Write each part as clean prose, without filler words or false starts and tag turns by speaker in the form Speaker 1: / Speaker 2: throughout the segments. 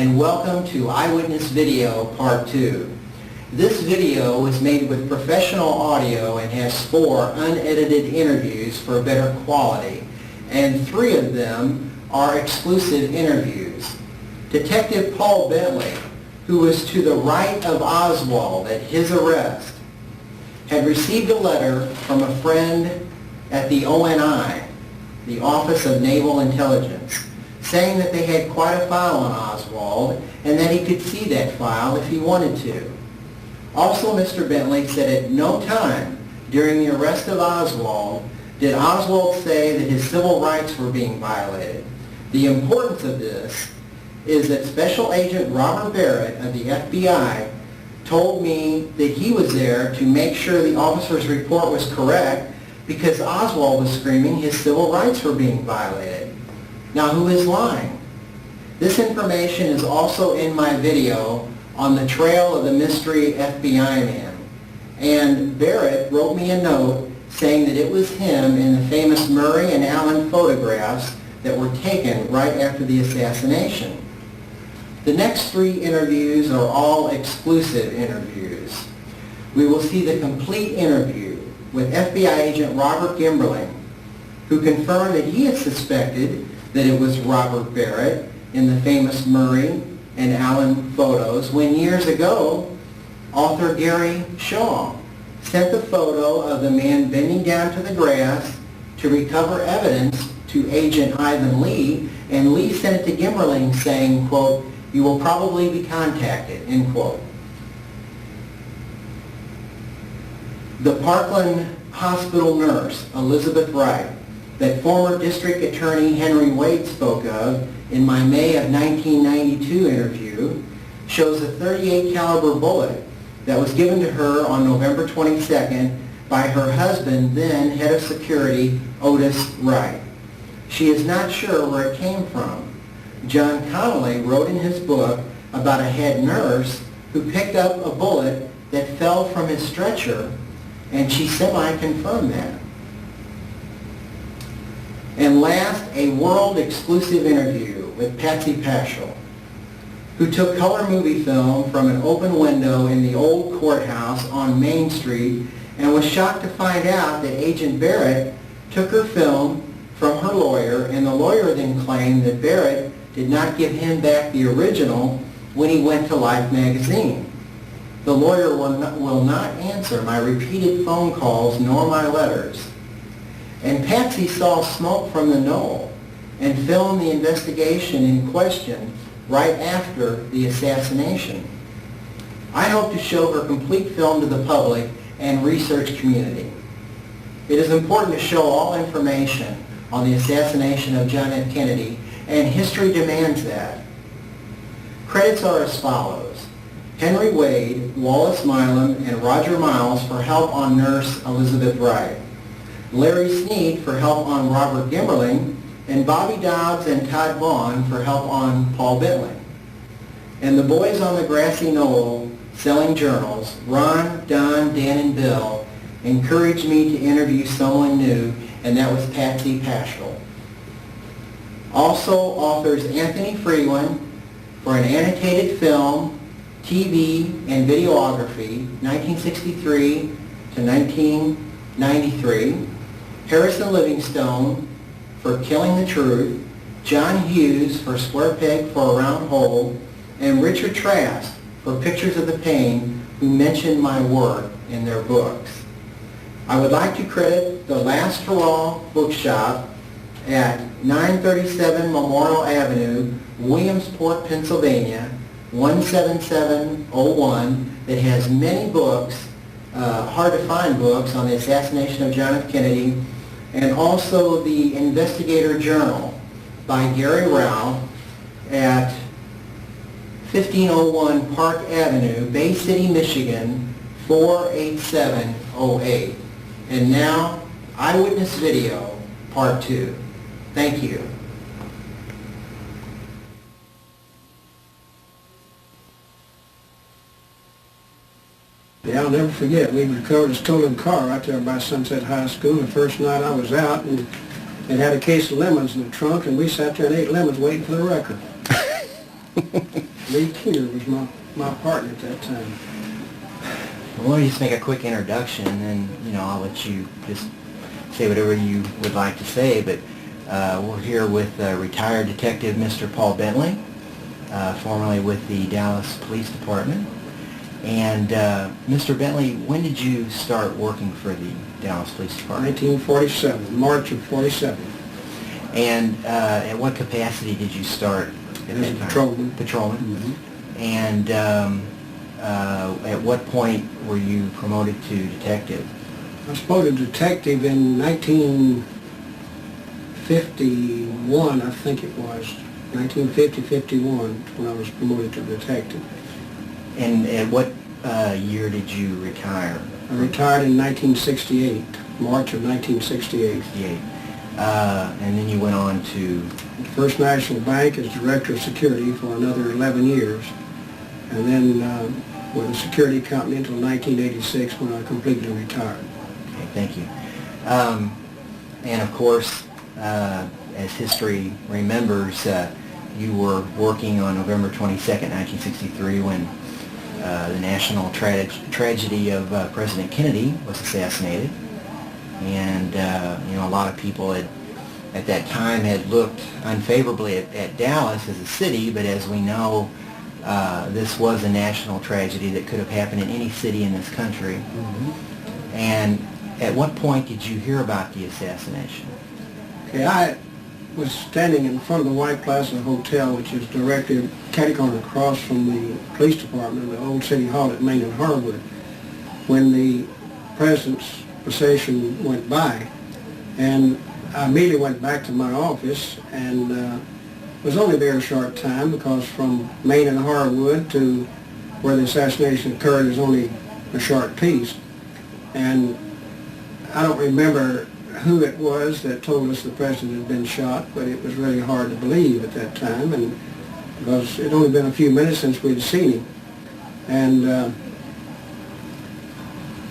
Speaker 1: and welcome to Eyewitness Video Part 2. This video was made with professional audio and has 4 unedited interviews for better quality, and 3 of them are exclusive interviews. Detective Paul Bentley, who was to the right of Oswald at his arrest, had received a letter from a friend at the ONI, the Office of Naval Intelligence, saying that they had quite a file on Oswald and that he could see that file if he wanted to. Also, Mr. Bentley said at no time during the arrest of Oswald did Oswald say that his civil rights were being violated. The importance of this is that Special Agent Robert Barrett of the FBI told me that he was there to make sure the officer's report was correct because Oswald was screaming his civil rights were being violated. Now, who is lying? This information is also in my video on the trail of the mystery FBI man. And Barrett wrote me a note saying that it was him in the famous Murray and Allen photographs that were taken right after the assassination. The next 3 interviews are all exclusive interviews. We will see the complete interview with FBI agent Robert Gimberling, who confirmed that he had suspected that it was Robert Barrett in the famous Murray and Allen photos when years ago author Gary Shaw sent the photo of the man bending down to the grass to recover evidence to Agent Ivan Lee, and Lee sent it to Gimberling saying, quote, "You will probably be contacted," end quote. The Parkland hospital nurse, Elizabeth Wright, that former District Attorney Henry Wade spoke of in my May of 1992 interview, shows a .38 caliber bullet that was given to her on November 22nd by her husband, then head of security, Otis Wright. She is not sure where it came from. John Connolly wrote in his book about a head nurse who picked up a bullet that fell from his stretcher, and she semi-confirmed that. And last, a world-exclusive interview with Patsy Pachall, who took color movie film from an open window in the old courthouse on Main Street and was shocked to find out that Agent Barrett took her film from her lawyer, and the lawyer then claimed that Barrett did not give him back the original when he went to Life magazine. The lawyer will not answer my repeated phone calls nor my letters. And Patsy saw smoke from the knoll and filmed the investigation in question right after the assassination. I hope to show her complete film to the public and research community. It is important to show all information on the assassination of John F. Kennedy, and history demands that. Credits are as follows: Henry Wade, Wallace Milam, and Roger Miles for help on nurse Elizabeth Wright, Larry Sneed for help on Robert Gimberling, and Bobby Dobbs and Todd Vaughn for help on Paul Bentley. And the boys on the grassy knoll selling journals, Ron, Don, Dan, and Bill, encouraged me to interview someone new, and that was Patsy Pachall. Also, authors Anthony Freeland for an annotated film, TV, and videography, 1963 to 1993, Harrison Livingstone for Killing the Truth, John Hughes for Square Peg for a Round Hole, and Richard Trask for Pictures of the Pain, who mentioned my work in their books. I would like to credit the Last Hurrah Bookshop at 937 Memorial Avenue, Williamsport, Pennsylvania, 17701, that has many books, hard-to-find books on the assassination of John F. Kennedy, and also the Investigator Journal by Gary Rao at 1501 Park Avenue, Bay City, Michigan, 48708. And now, Eyewitness Video, Part 2. Thank you.
Speaker 2: Yeah, I'll never forget. We recovered a stolen car right there by Sunset High School. The first night I was out, and it had a case of lemons in the trunk, and we sat there and ate lemons waiting for the record. Lee Keener was my partner at that time.
Speaker 1: Well, let me just make a quick introduction, and then, I'll let you just say whatever you would like to say, but we're here with retired detective Mr. Paul Bentley, formerly with the Dallas Police Department. And Mr. Bentley, when did you start working for the Dallas Police Department?
Speaker 2: 1947, March of 47.
Speaker 1: And at what capacity did you start at that time?
Speaker 2: Patrolman.
Speaker 1: Patrolman.
Speaker 2: Mm-hmm.
Speaker 1: And at what point were you promoted to detective?
Speaker 2: I was promoted detective in 1951, I think it was. 1950-51 when I was promoted to detective.
Speaker 1: And at what year did you retire?
Speaker 2: I retired in 1968, March of 1968.
Speaker 1: 68. And then you went on to?
Speaker 2: First National Bank as Director of Security for another 11 years. And then with a security company until 1986 when I completely retired.
Speaker 1: Okay, thank you. And of course, as history remembers, you were working on November 22nd, 1963 when the national tragedy of President Kennedy was assassinated. And, a lot of people at that time had looked unfavorably at Dallas as a city, but as we know, this was a national tragedy that could have happened in any city in this country.
Speaker 2: Mm-hmm.
Speaker 1: And at what point did you hear about the assassination?
Speaker 2: Okay, I was standing in front of the White Plaza Hotel, which is directly catty-corner across from the police department, the old city hall at Main and Harwood, when the president's procession went by. And I immediately went back to my office and was only there a short time because from Main and Harwood to where the assassination occurred is only a short piece. And I don't remember who it was that told us the president had been shot, but it was really hard to believe at that time, and because it had only been a few minutes since we'd seen him. And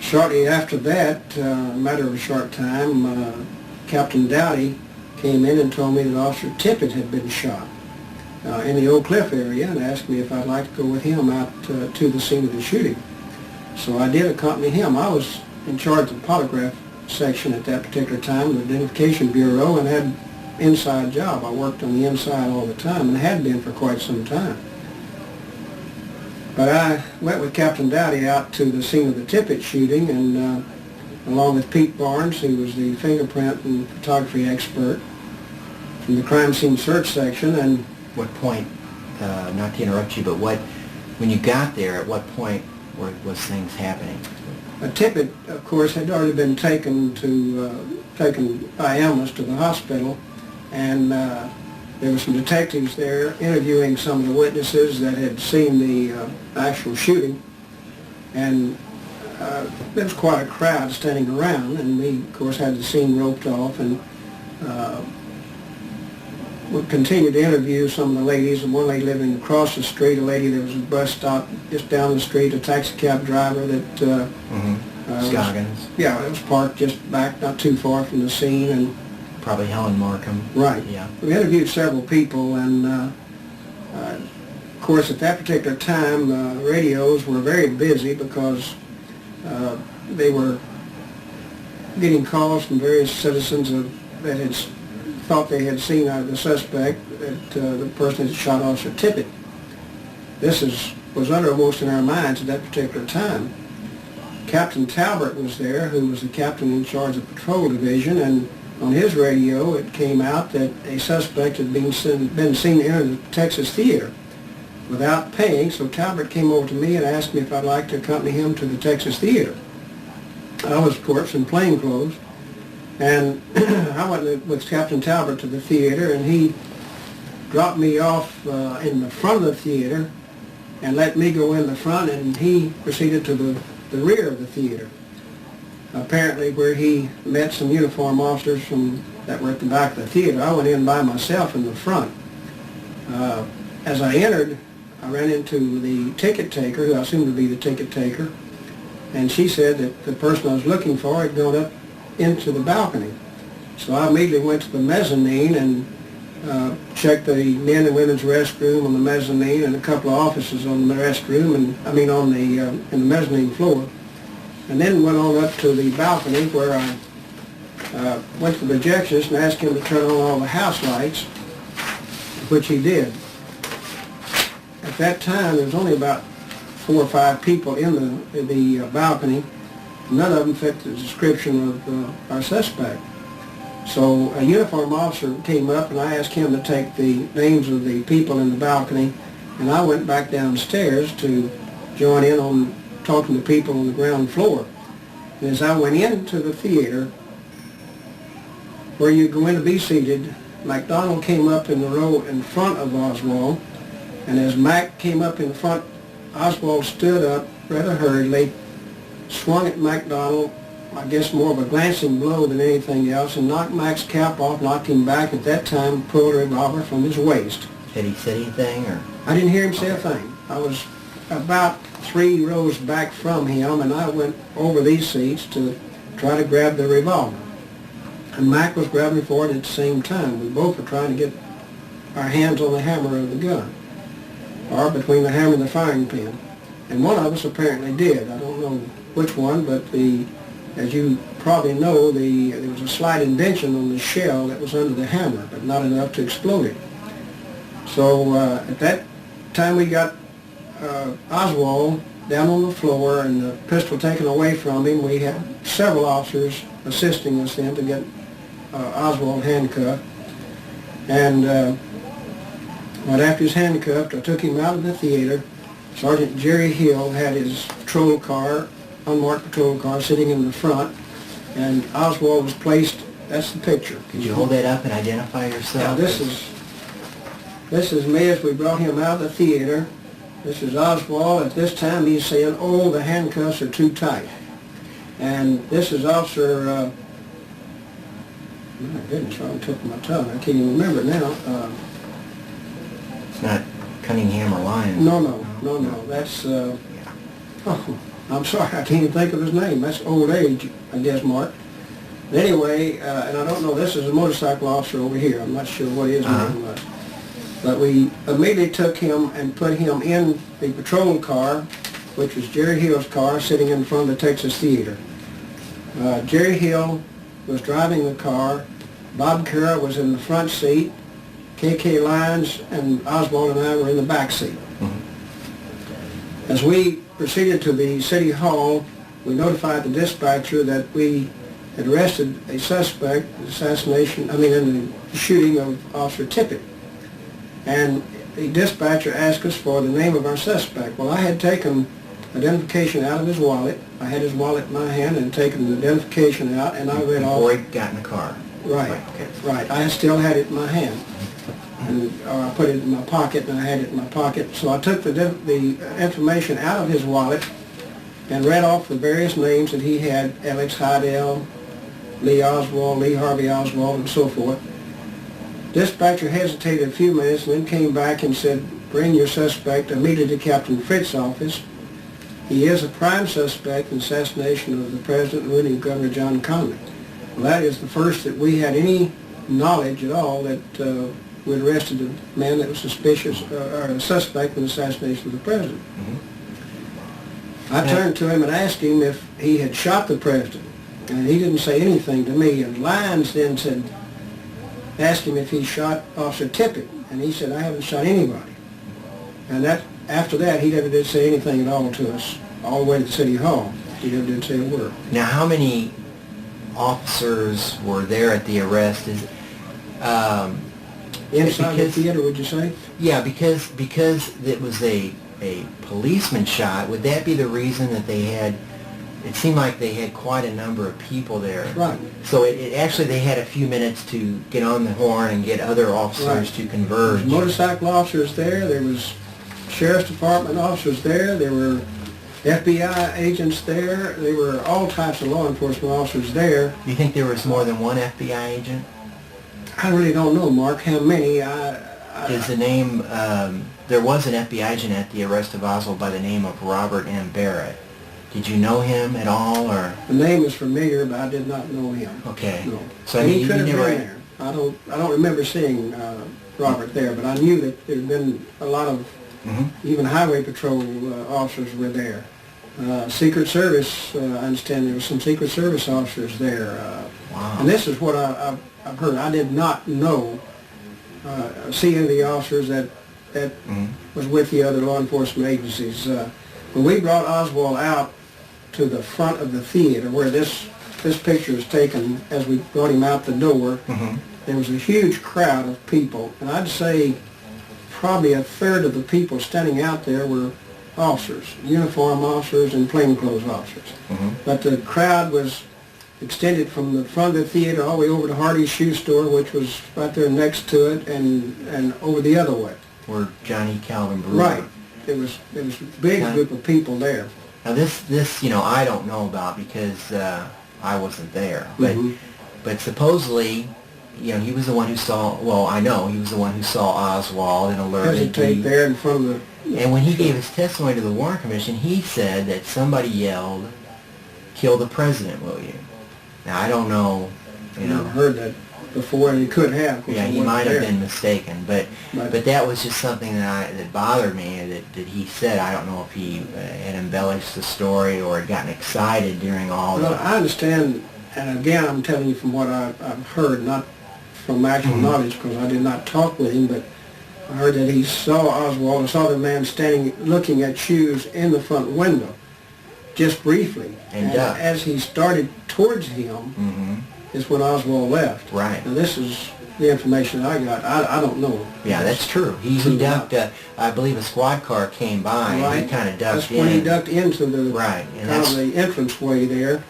Speaker 2: shortly after that, a matter of a short time, Captain Dowdy came in and told me that Officer Tippett had been shot in the Oak Cliff area and asked me if I'd like to go with him out to the scene of the shooting. So I did accompany him. I was in charge of the polygraph section at that particular time, the Identification Bureau, and had inside job. I worked on the inside all the time and had been for quite some time. But I went with Captain Dowdy out to the scene of the Tippett shooting, and along with Pete Barnes, who was the fingerprint and photography expert from the crime scene search section. And
Speaker 1: what point, not to interrupt you, but when you got there, at what point was things happening?
Speaker 2: Tippett, of course, had already been taken by ambulance to the hospital, and there were some detectives there interviewing some of the witnesses that had seen the actual shooting, and there was quite a crowd standing around, and we, of course, had the scene roped off, and we continued to interview some of the ladies. And one lady living across the street, a lady that was at a bus stop just down the street, a taxi cab driver that
Speaker 1: Scoggins.
Speaker 2: Yeah, it was parked just back, not too far from the scene, and
Speaker 1: probably Helen Markham.
Speaker 2: Right.
Speaker 1: Yeah.
Speaker 2: We interviewed several people, and of course, at that particular time, radios were very busy because they were getting calls from various citizens that had thought they had seen the suspect, that the person had shot Officer Tippett. This was uppermost in our minds at that particular time. Captain Talbert was there, who was the captain in charge of the patrol division, and on his radio it came out that a suspect had been seen enter the Texas Theater without paying, so Talbert came over to me and asked me if I'd like to accompany him to the Texas Theater. I was, of course, in plain clothes, and I went with Captain Talbot to the theater, and he dropped me off in the front of the theater and let me go in the front, and he proceeded to the rear of the theater, apparently where he met some uniformed officers that were at the back of the theater. I went in by myself in the front. As I entered, I ran into the ticket taker, who I assumed to be the ticket taker, and she said that the person I was looking for had gone up into the balcony. So I immediately went to the mezzanine and checked the men and women's restroom on the mezzanine and a couple of offices on the restroom, and in the mezzanine floor, and then went on up to the balcony where I went to the projectionist and asked him to turn on all the house lights, which he did. At that time, there was only about 4 or 5 people in the balcony. None of them fit the description of our suspect. So a uniformed officer came up and I asked him to take the names of the people in the balcony, and I went back downstairs to join in on talking to people on the ground floor. And as I went into the theater where you're going to be seated, MacDonald came up in the row in front of Oswald, and as Mac came up in front, Oswald stood up rather hurriedly, swung at MacDonald, I guess more of a glancing blow than anything else, and knocked Mac's cap off, knocked him back. At that time, pulled a revolver from his waist.
Speaker 3: Did he say anything, or?
Speaker 2: I didn't hear him say a thing. I was about 3 rows back from him, and I went over these seats to try to grab the revolver. And Mac was grabbing for it at the same time. We both were trying to get our hands on the hammer of the gun, or between the hammer and the firing pin. And one of us apparently did. I don't know which one, but as you probably know, there was a slight indention on the shell that was under the hammer, but not enough to explode it. So at that time we got Oswald down on the floor and the pistol taken away from him. We had several officers assisting us then to get Oswald handcuffed. And right after he was handcuffed, I took him out of the theater. Sergeant Jerry Hill had his patrol car, unmarked patrol car, sitting in the front, and Oswald was placed. That's the picture.
Speaker 3: Could you hold that up and identify yourself?
Speaker 2: Now this is me as we brought him out of the theater. This is Oswald. At this time he's saying, "Oh, the handcuffs are too tight." And this is Officer, my goodness, right on the tip of my tongue. I can't even remember it now.
Speaker 3: It's not Cunningham or Lyons.
Speaker 2: No. That's, oh, I'm sorry, I can't even think of his name. That's old age, I guess, Mark. Anyway, and I don't know, this is a motorcycle officer over here. I'm not sure what his name was. But we immediately took him and put him in the patrol car, which was Jerry Hill's car, sitting in front of the Texas Theater. Jerry Hill was driving the car. Bob Carroll was in the front seat. K.K. Lyons and Oswald and I were in the back seat. As we proceeded to the City Hall, we notified the dispatcher that we had arrested a suspect in the shooting of Officer Tippett. And the dispatcher asked us for the name of our suspect. Well, I had taken identification out of his wallet. I had his wallet in my hand and taken the identification out, and I read all...
Speaker 3: Before he got in the car?
Speaker 2: Right,
Speaker 3: Okay.
Speaker 2: right. I still had it in my hand. And I put it in my pocket, and I had it in my pocket. So I took the information out of his wallet and read off the various names that he had: Alex Heidel, Lee Oswald, Lee Harvey Oswald, and so forth. Dispatcher hesitated a few minutes and then came back and said, "Bring your suspect immediately to Captain Fritz's office. He is a prime suspect in assassination of the President and ruining Governor John Connally." Well, that is the first that we had any knowledge at all that we'd arrested a man that was suspicious, or a suspect in the assassination of the President. I turned to him and asked him if he had shot the President, and he didn't say anything to me. And Lyons then asked him if he shot Officer Tippett, and he said, "I haven't shot anybody." And after that, he never did say anything at all to us, all the way to the City Hall. He never did say a word.
Speaker 3: Now, how many officers were there at the arrest?
Speaker 2: Inside the theater, would you say?
Speaker 3: Yeah, because it was a policeman shot. Would that be the reason that they had? It seemed like they had quite a number of people there.
Speaker 2: Right.
Speaker 3: So it actually, they had a few minutes to get on the horn and get other officers to converge.
Speaker 2: There was motorcycle officers there. There was Sheriff's Department officers there. There were FBI agents there. There were all types of law enforcement officers there.
Speaker 3: Do you think there was more than one FBI agent?
Speaker 2: I really don't know, Mark, how many.
Speaker 3: Is the name, there was an FBI agent at the arrest of Oswald by the name of Robert M. Barrett. Did you know him at all, or?
Speaker 2: The name is familiar, but I did not know him.
Speaker 3: Okay.
Speaker 2: No.
Speaker 3: So
Speaker 2: And
Speaker 3: I mean,
Speaker 2: he could have
Speaker 3: never,
Speaker 2: been there. I don't remember seeing Robert there, but I knew that there had been a lot of even highway patrol officers were there. Secret Service, I understand there were some Secret Service officers there.
Speaker 3: Wow.
Speaker 2: And this is what I've heard. I did not know, see any of the officers that was with the other law enforcement agencies. When we brought Oswald out to the front of the theater where this picture is taken as we brought him out the door, there was a huge crowd of people, and I'd say probably a third of the people standing out there were officers, uniform officers and plainclothes officers. But the crowd was extended from the front of the theater all the way over to Hardy's shoe store, which was right there next to it, and over the other way.
Speaker 3: Where Johnny Calvin Brewer.
Speaker 2: Right. There was a big group of people there.
Speaker 3: Now this I don't know about because I wasn't there, but supposedly, he was the one who saw. Well, I know he was the one who saw Oswald and alerted.
Speaker 2: Hesitate there in front of the.
Speaker 3: And when he gave his testimony to the Warren Commission, he said that somebody yelled, "Kill the president, will you?" Now I don't know.
Speaker 2: I've never heard that before, and he could have.
Speaker 3: Yeah, he might have been mistaken, but that was just something that bothered me that he said. I don't know if he had embellished the story or had gotten excited during all.
Speaker 2: Well, I understand, and again, I'm telling you from what I've heard, not from actual knowledge, because I did not talk with him, but I heard that he saw Oswald and saw the man standing looking at shoes in the front window, just briefly. And as he started towards him, is when Oswald left.
Speaker 3: Right.
Speaker 2: Now this is the information I got. I don't know.
Speaker 3: Yeah, that's true. He ducked. I believe a squad car came by.
Speaker 2: Right.
Speaker 3: And he kind of ducked in.
Speaker 2: That's when he ducked into the
Speaker 3: right. And
Speaker 2: kind of the entranceway there.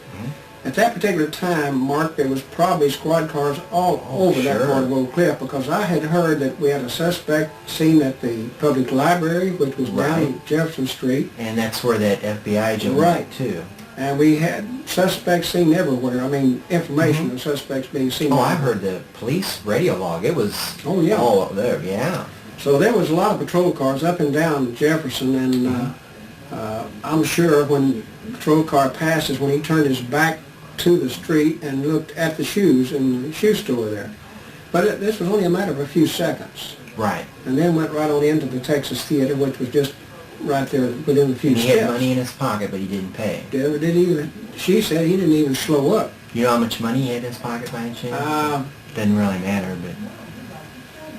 Speaker 2: At that particular time, Mark, there was probably squad cars all over that part of Oak Cliff, because I had heard that we had a suspect seen at the public library, which was down Jefferson Street.
Speaker 3: And that's where that FBI agent went too.
Speaker 2: And we had suspects seen everywhere. I mean, information of suspects being seen.
Speaker 3: Oh, I've heard the police radio log. It was all up there, yeah.
Speaker 2: So there was a lot of patrol cars up and down Jefferson, and I'm sure when the patrol car passes, when he turned his back to the street and looked at the shoes in the shoe store there. But this was only a matter of a few seconds.
Speaker 3: Right.
Speaker 2: And then went right on into the Texas Theater, which was just right there within a few steps.
Speaker 3: He had money in his pocket, but he didn't pay.
Speaker 2: She said he didn't even slow up.
Speaker 3: You know how much money he had in his pocket by any chance? Doesn't really matter, but...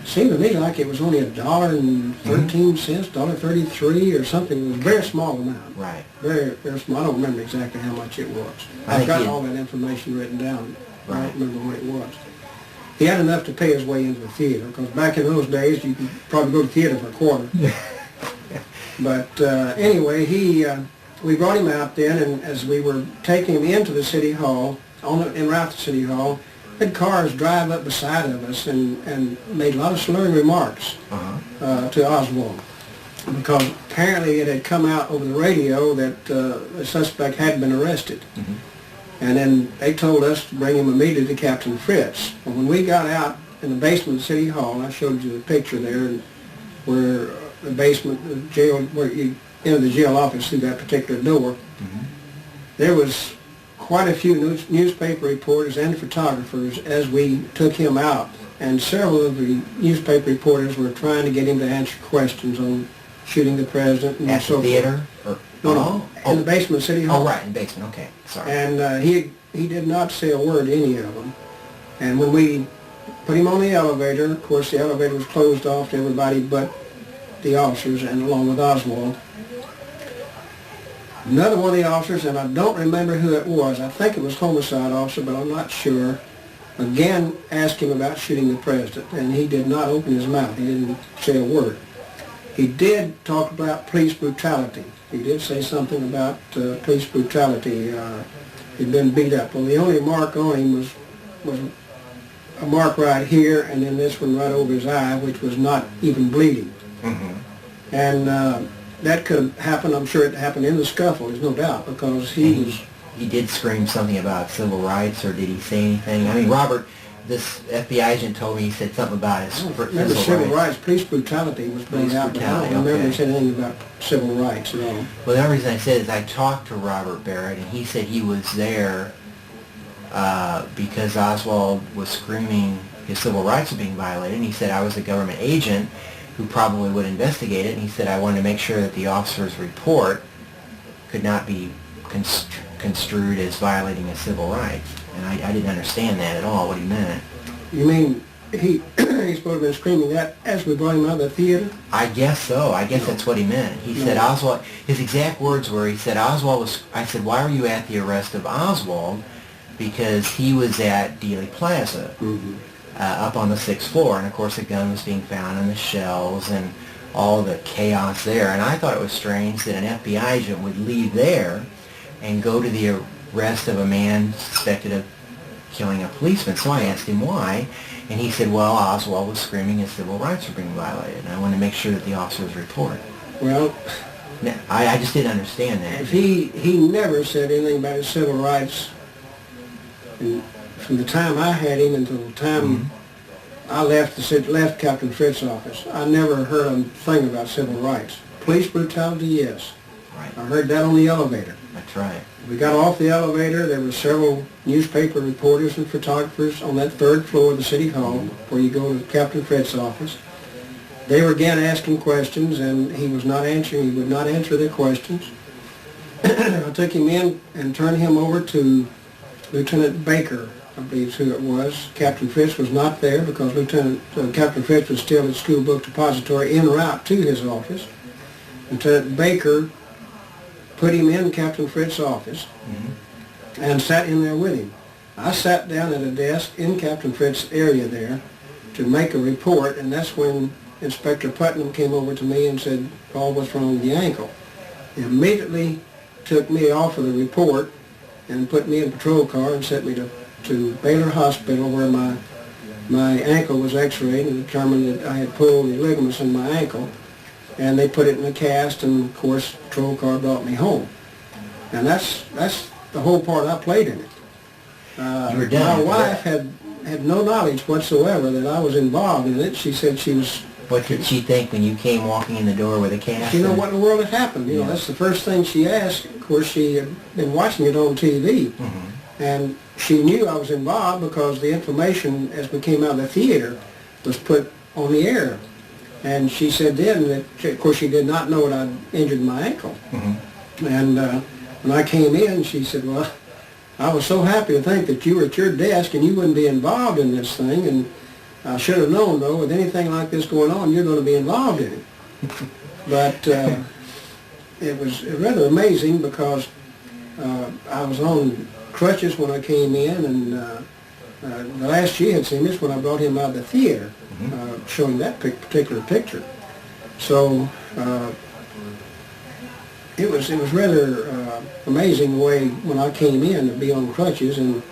Speaker 2: Seemed to me like it was only $1.13, $1.33 or something. It was a very small amount.
Speaker 3: Right.
Speaker 2: Very, very small. I don't remember exactly how much it was. I've got all that information written down.
Speaker 3: Right.
Speaker 2: I don't remember what it was. He had enough to pay his way into the theater, because back in those days you could probably go to the theater for a quarter. But anyway, we brought him out then, and as we were taking him into the city hall, en route to City Hall, had cars drive up beside of us and made a lot of slurring remarks to Oswald, because apparently it had come out over the radio that the suspect had been arrested. And then they told us to bring him immediately to Captain Fritz. And when we got out in the basement of City Hall, and I showed you the picture there, where the basement, the jail, where you enter the jail office through that particular door, there was quite a few newspaper reporters and photographers as we took him out, and several of the newspaper reporters were trying to get him to answer questions on shooting the president and so forth.
Speaker 3: At the theater?
Speaker 2: No, in the basement of City Hall.
Speaker 3: Oh, right, in the basement, okay, sorry.
Speaker 2: And he did not say a word to any of them. And when we put him on the elevator, of course the elevator was closed off to everybody but the officers, and along with Oswald. Another one of the officers, and I don't remember who it was, I think it was homicide officer, but I'm not sure, again asked him about shooting the president, and he did not open his mouth. He didn't say a word. He did talk about police brutality. He did say something about police brutality. He'd been beat up. Well, the only mark on him was a mark right here, and then this one right over his eye, which was not even bleeding. And that could have happened. I'm sure it happened in the scuffle, there's no doubt, because he
Speaker 3: did scream something about civil rights, or did he say anything? I mean, Robert, this FBI agent told me he said something about his
Speaker 2: civil rights. Police brutality was brought out, but I don't remember he said anything about civil rights at all.
Speaker 3: Well, the only reason I said is I talked to Robert Barrett, and he said he was there because Oswald was screaming his civil rights were being violated. And he said, I was a government agent who probably would investigate it. And he said, I wanted to make sure that the officer's report could not be construed as violating his civil rights. And I didn't understand that at all, what he meant.
Speaker 2: You mean he's supposed to have been screaming that as we brought him out of the theater?
Speaker 3: I guess so. I guess that's what he meant. He said Oswald, his exact words were, he said Oswald was, I said, why were you at the arrest of Oswald? Because he was at Dealey Plaza, up on the 6th floor. And of course the gun was being found in the shelves and all the chaos there. And I thought it was strange that an FBI agent would leave there and go to the arrest of a man suspected of killing a policeman. So I asked him why, and he said, well, Oswald was screaming his civil rights were being violated, and I wanted to make sure that the officers report.
Speaker 2: Well,
Speaker 3: Now, I just didn't understand that.
Speaker 2: he never said anything about his civil rights. And from the time I had him until the time I left Captain Fritz's office, I never heard a thing about civil rights. Police brutality, yes.
Speaker 3: Right.
Speaker 2: I heard that on the elevator.
Speaker 3: That's right.
Speaker 2: We got off the elevator, there were several newspaper reporters and photographers on that 3rd floor of the City Hall where you go to Captain Fritz's office. They were again asking questions, and he was not answering. He would not answer their questions. I took him in and turned him over to Lieutenant Baker, I believe is who it was. Captain Fritz was not there because Captain Fritz was still at School Book Depository en route to his office. Lieutenant Baker put him in Captain Fritz's office and sat in there with him. I sat down at a desk in Captain Fritz's area there to make a report, and that's when Inspector Putnam came over to me and said, Paul, what's wrong with the ankle? He immediately took me off of the report and put me in a patrol car and sent me to Baylor Hospital where my ankle was x-rayed and determined that I had pulled the ligaments in my ankle. And they put it in a cast, and of course the patrol car brought me home. And that's the whole part I played in it.
Speaker 3: You were done.
Speaker 2: My wife had no knowledge whatsoever that I was involved in it. She said she was...
Speaker 3: What did she think when you came walking in the door with a cast?
Speaker 2: You know what in the world had happened. You know, that's the first thing she asked. Of course, she had been watching it on TV. And she knew I was involved because the information as we came out of the theater was put on the air. And she said then that, of course, she did not know that I'd injured my ankle. And when I came in, she said, well, I was so happy to think that you were at your desk and you wouldn't be involved in this thing. And I should have known, though, with anything like this going on, you're going to be involved in it. But it was rather amazing because I was on crutches when I came in, and the last she had seen this when I brought him out of the theater, showing that particular picture. So it was rather amazing the way when I came in to be on crutches and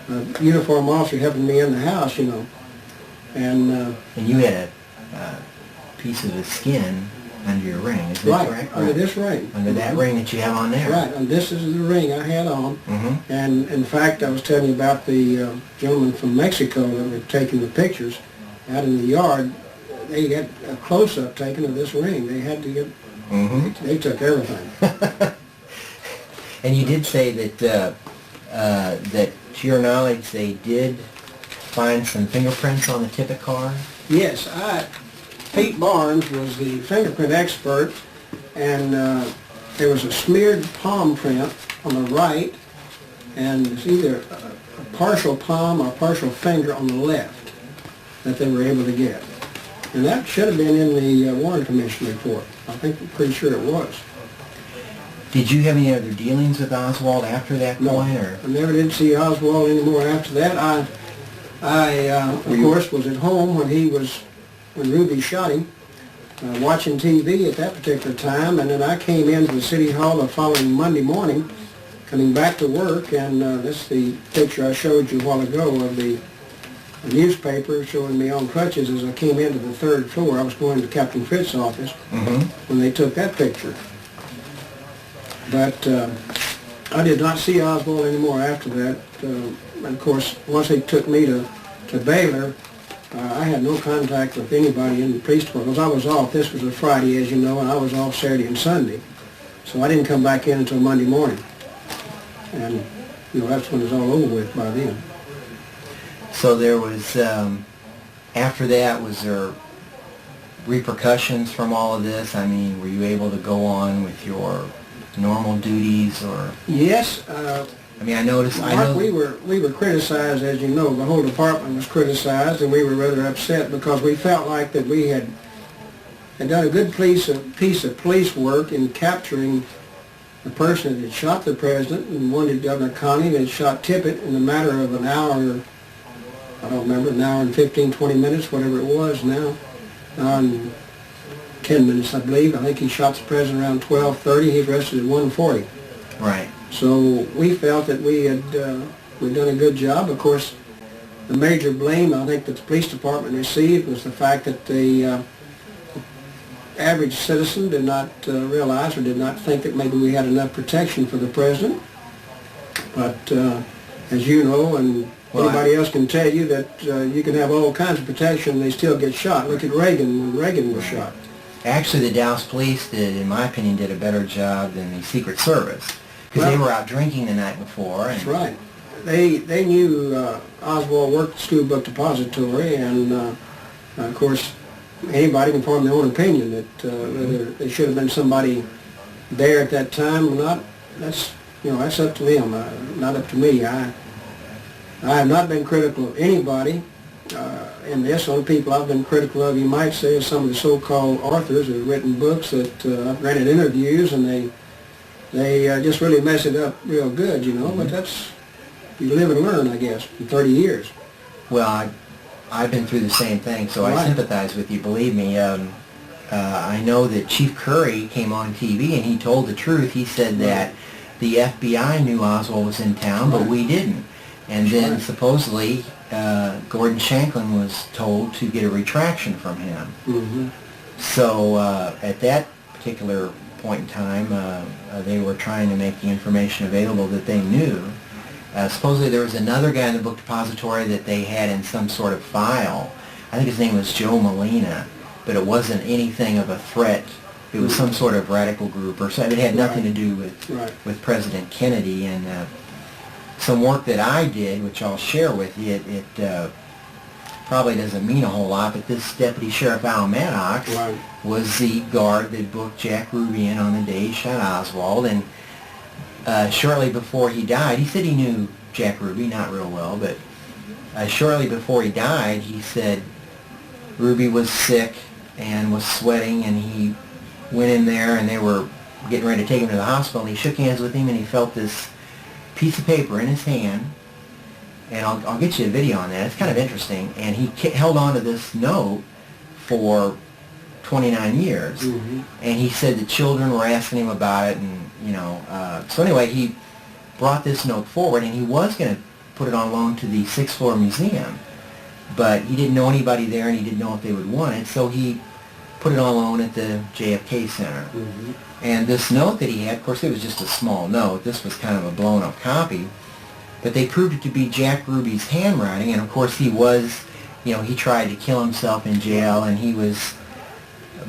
Speaker 2: a uniform officer helping me in the house, you know. And
Speaker 3: you had a piece of the skin under your ring, is that correct?
Speaker 2: Under this ring.
Speaker 3: Under that ring that you have on there.
Speaker 2: Right, and this is the ring I had on. And in fact, I was telling you about the gentleman from Mexico that were taking the pictures out in the yard. They had a close-up taken of this ring. They had to get, they took everything.
Speaker 3: And you did say that, that to your knowledge, they did find some fingerprints on the tippet car?
Speaker 2: Yes, Pete Barnes was the fingerprint expert, and there was a smeared palm print on the right, and it's either a partial palm or partial finger on the left that they were able to get. And that should have been in the Warren Commission report. I'm pretty sure it was.
Speaker 3: Did you have any other dealings with Oswald after that point? Or?
Speaker 2: I never did see Oswald anymore after that. I of course, was at home when Ruby shot him, watching TV at that particular time, and then I came into the City Hall the following Monday morning, coming back to work, and this is the picture I showed you a while ago of the newspaper showing me on crutches as I came into the 3rd floor. I was going to Captain Fritz's office when they took that picture. But I did not see Oswald anymore after that. And of course, once they took me to Baylor, I had no contact with anybody in the police department. I was off. This was a Friday, as you know, and I was off Saturday and Sunday. So I didn't come back in until Monday morning. And, you know, that's when it was all over with by then.
Speaker 3: So there was, after that, was there repercussions from all of this? I mean, were you able to go on with your normal duties, or?
Speaker 2: Yes.
Speaker 3: I mean, I noticed.
Speaker 2: Mark, we were criticized, as you know. The whole department was criticized, and we were rather upset because we felt like that we had done a good piece of police work in capturing the person that had shot the president and wanted Governor Conning and shot Tippit in a matter of an hour. I don't remember, an hour and 15, 20 minutes, whatever it was now. An hour and 10 minutes, I believe. I think he shot the president around 12:30. He was arrested at 1:40.
Speaker 3: Right.
Speaker 2: So we felt that we'd done a good job. Of course, the major blame I think that the police department received was the fact that the average citizen did not realize or did not think that maybe we had enough protection for the president. But as you know, and anybody else can tell you, that you can have all kinds of protection and they still get shot. Look at Reagan when Reagan was shot.
Speaker 3: Actually, the Dallas police did, in my opinion, did a better job than the Secret Service, because they were out drinking the night before. And
Speaker 2: that's right. They knew Oswald worked at the School Book Depository, and of course, anybody can form their own opinion that whether there should have been somebody there at that time or not. That's up to them, not up to me. I have not been critical of anybody in this. Only people I've been critical of, you might say, is some of the so-called authors who have written books that I've granted interviews, and they just really mess it up real good, But that's, you live and learn, I guess, in 30 years.
Speaker 3: Well, I've been through the same thing, so I sympathize with you, believe me. I know that Chief Curry came on TV and he told the truth. He said that the FBI knew Oswald was in town, but we didn't. And then supposedly Gordon Shanklin was told to get a retraction from him.
Speaker 2: Mm-hmm.
Speaker 3: So at that particular point in time, they were trying to make the information available that they knew. Supposedly there was another guy in the book depository that they had in some sort of file. I think his name was Joe Molina, but it wasn't anything of a threat. It was some sort of radical group or something. It had nothing to do with President Kennedy. And some work that I did, which I'll share with you, it probably doesn't mean a whole lot, but this Deputy Sheriff Al Maddox was the guard that booked Jack Ruby in on the day he shot Oswald. And shortly before he died, he said he knew Jack Ruby, not real well, but shortly before he died, he said Ruby was sick and was sweating, and he went in there and they were getting ready to take him to the hospital, and he shook hands with him and he felt this piece of paper in his hand, and I'll get you a video on that. It's kind of interesting. And he held on to this note for 29 years.
Speaker 2: Mm-hmm.
Speaker 3: And he said the children were asking him about it, and so anyway, he brought this note forward, and he was going to put it on loan to the 6th floor museum, but he didn't know anybody there and he didn't know if they would want it, so he put it on loan at the JFK Center.
Speaker 2: Mm-hmm.
Speaker 3: And this note that he had, of course it was just a small note, this was kind of a blown up copy, but they proved it to be Jack Ruby's handwriting. And of course he was, he tried to kill himself in jail, and he was,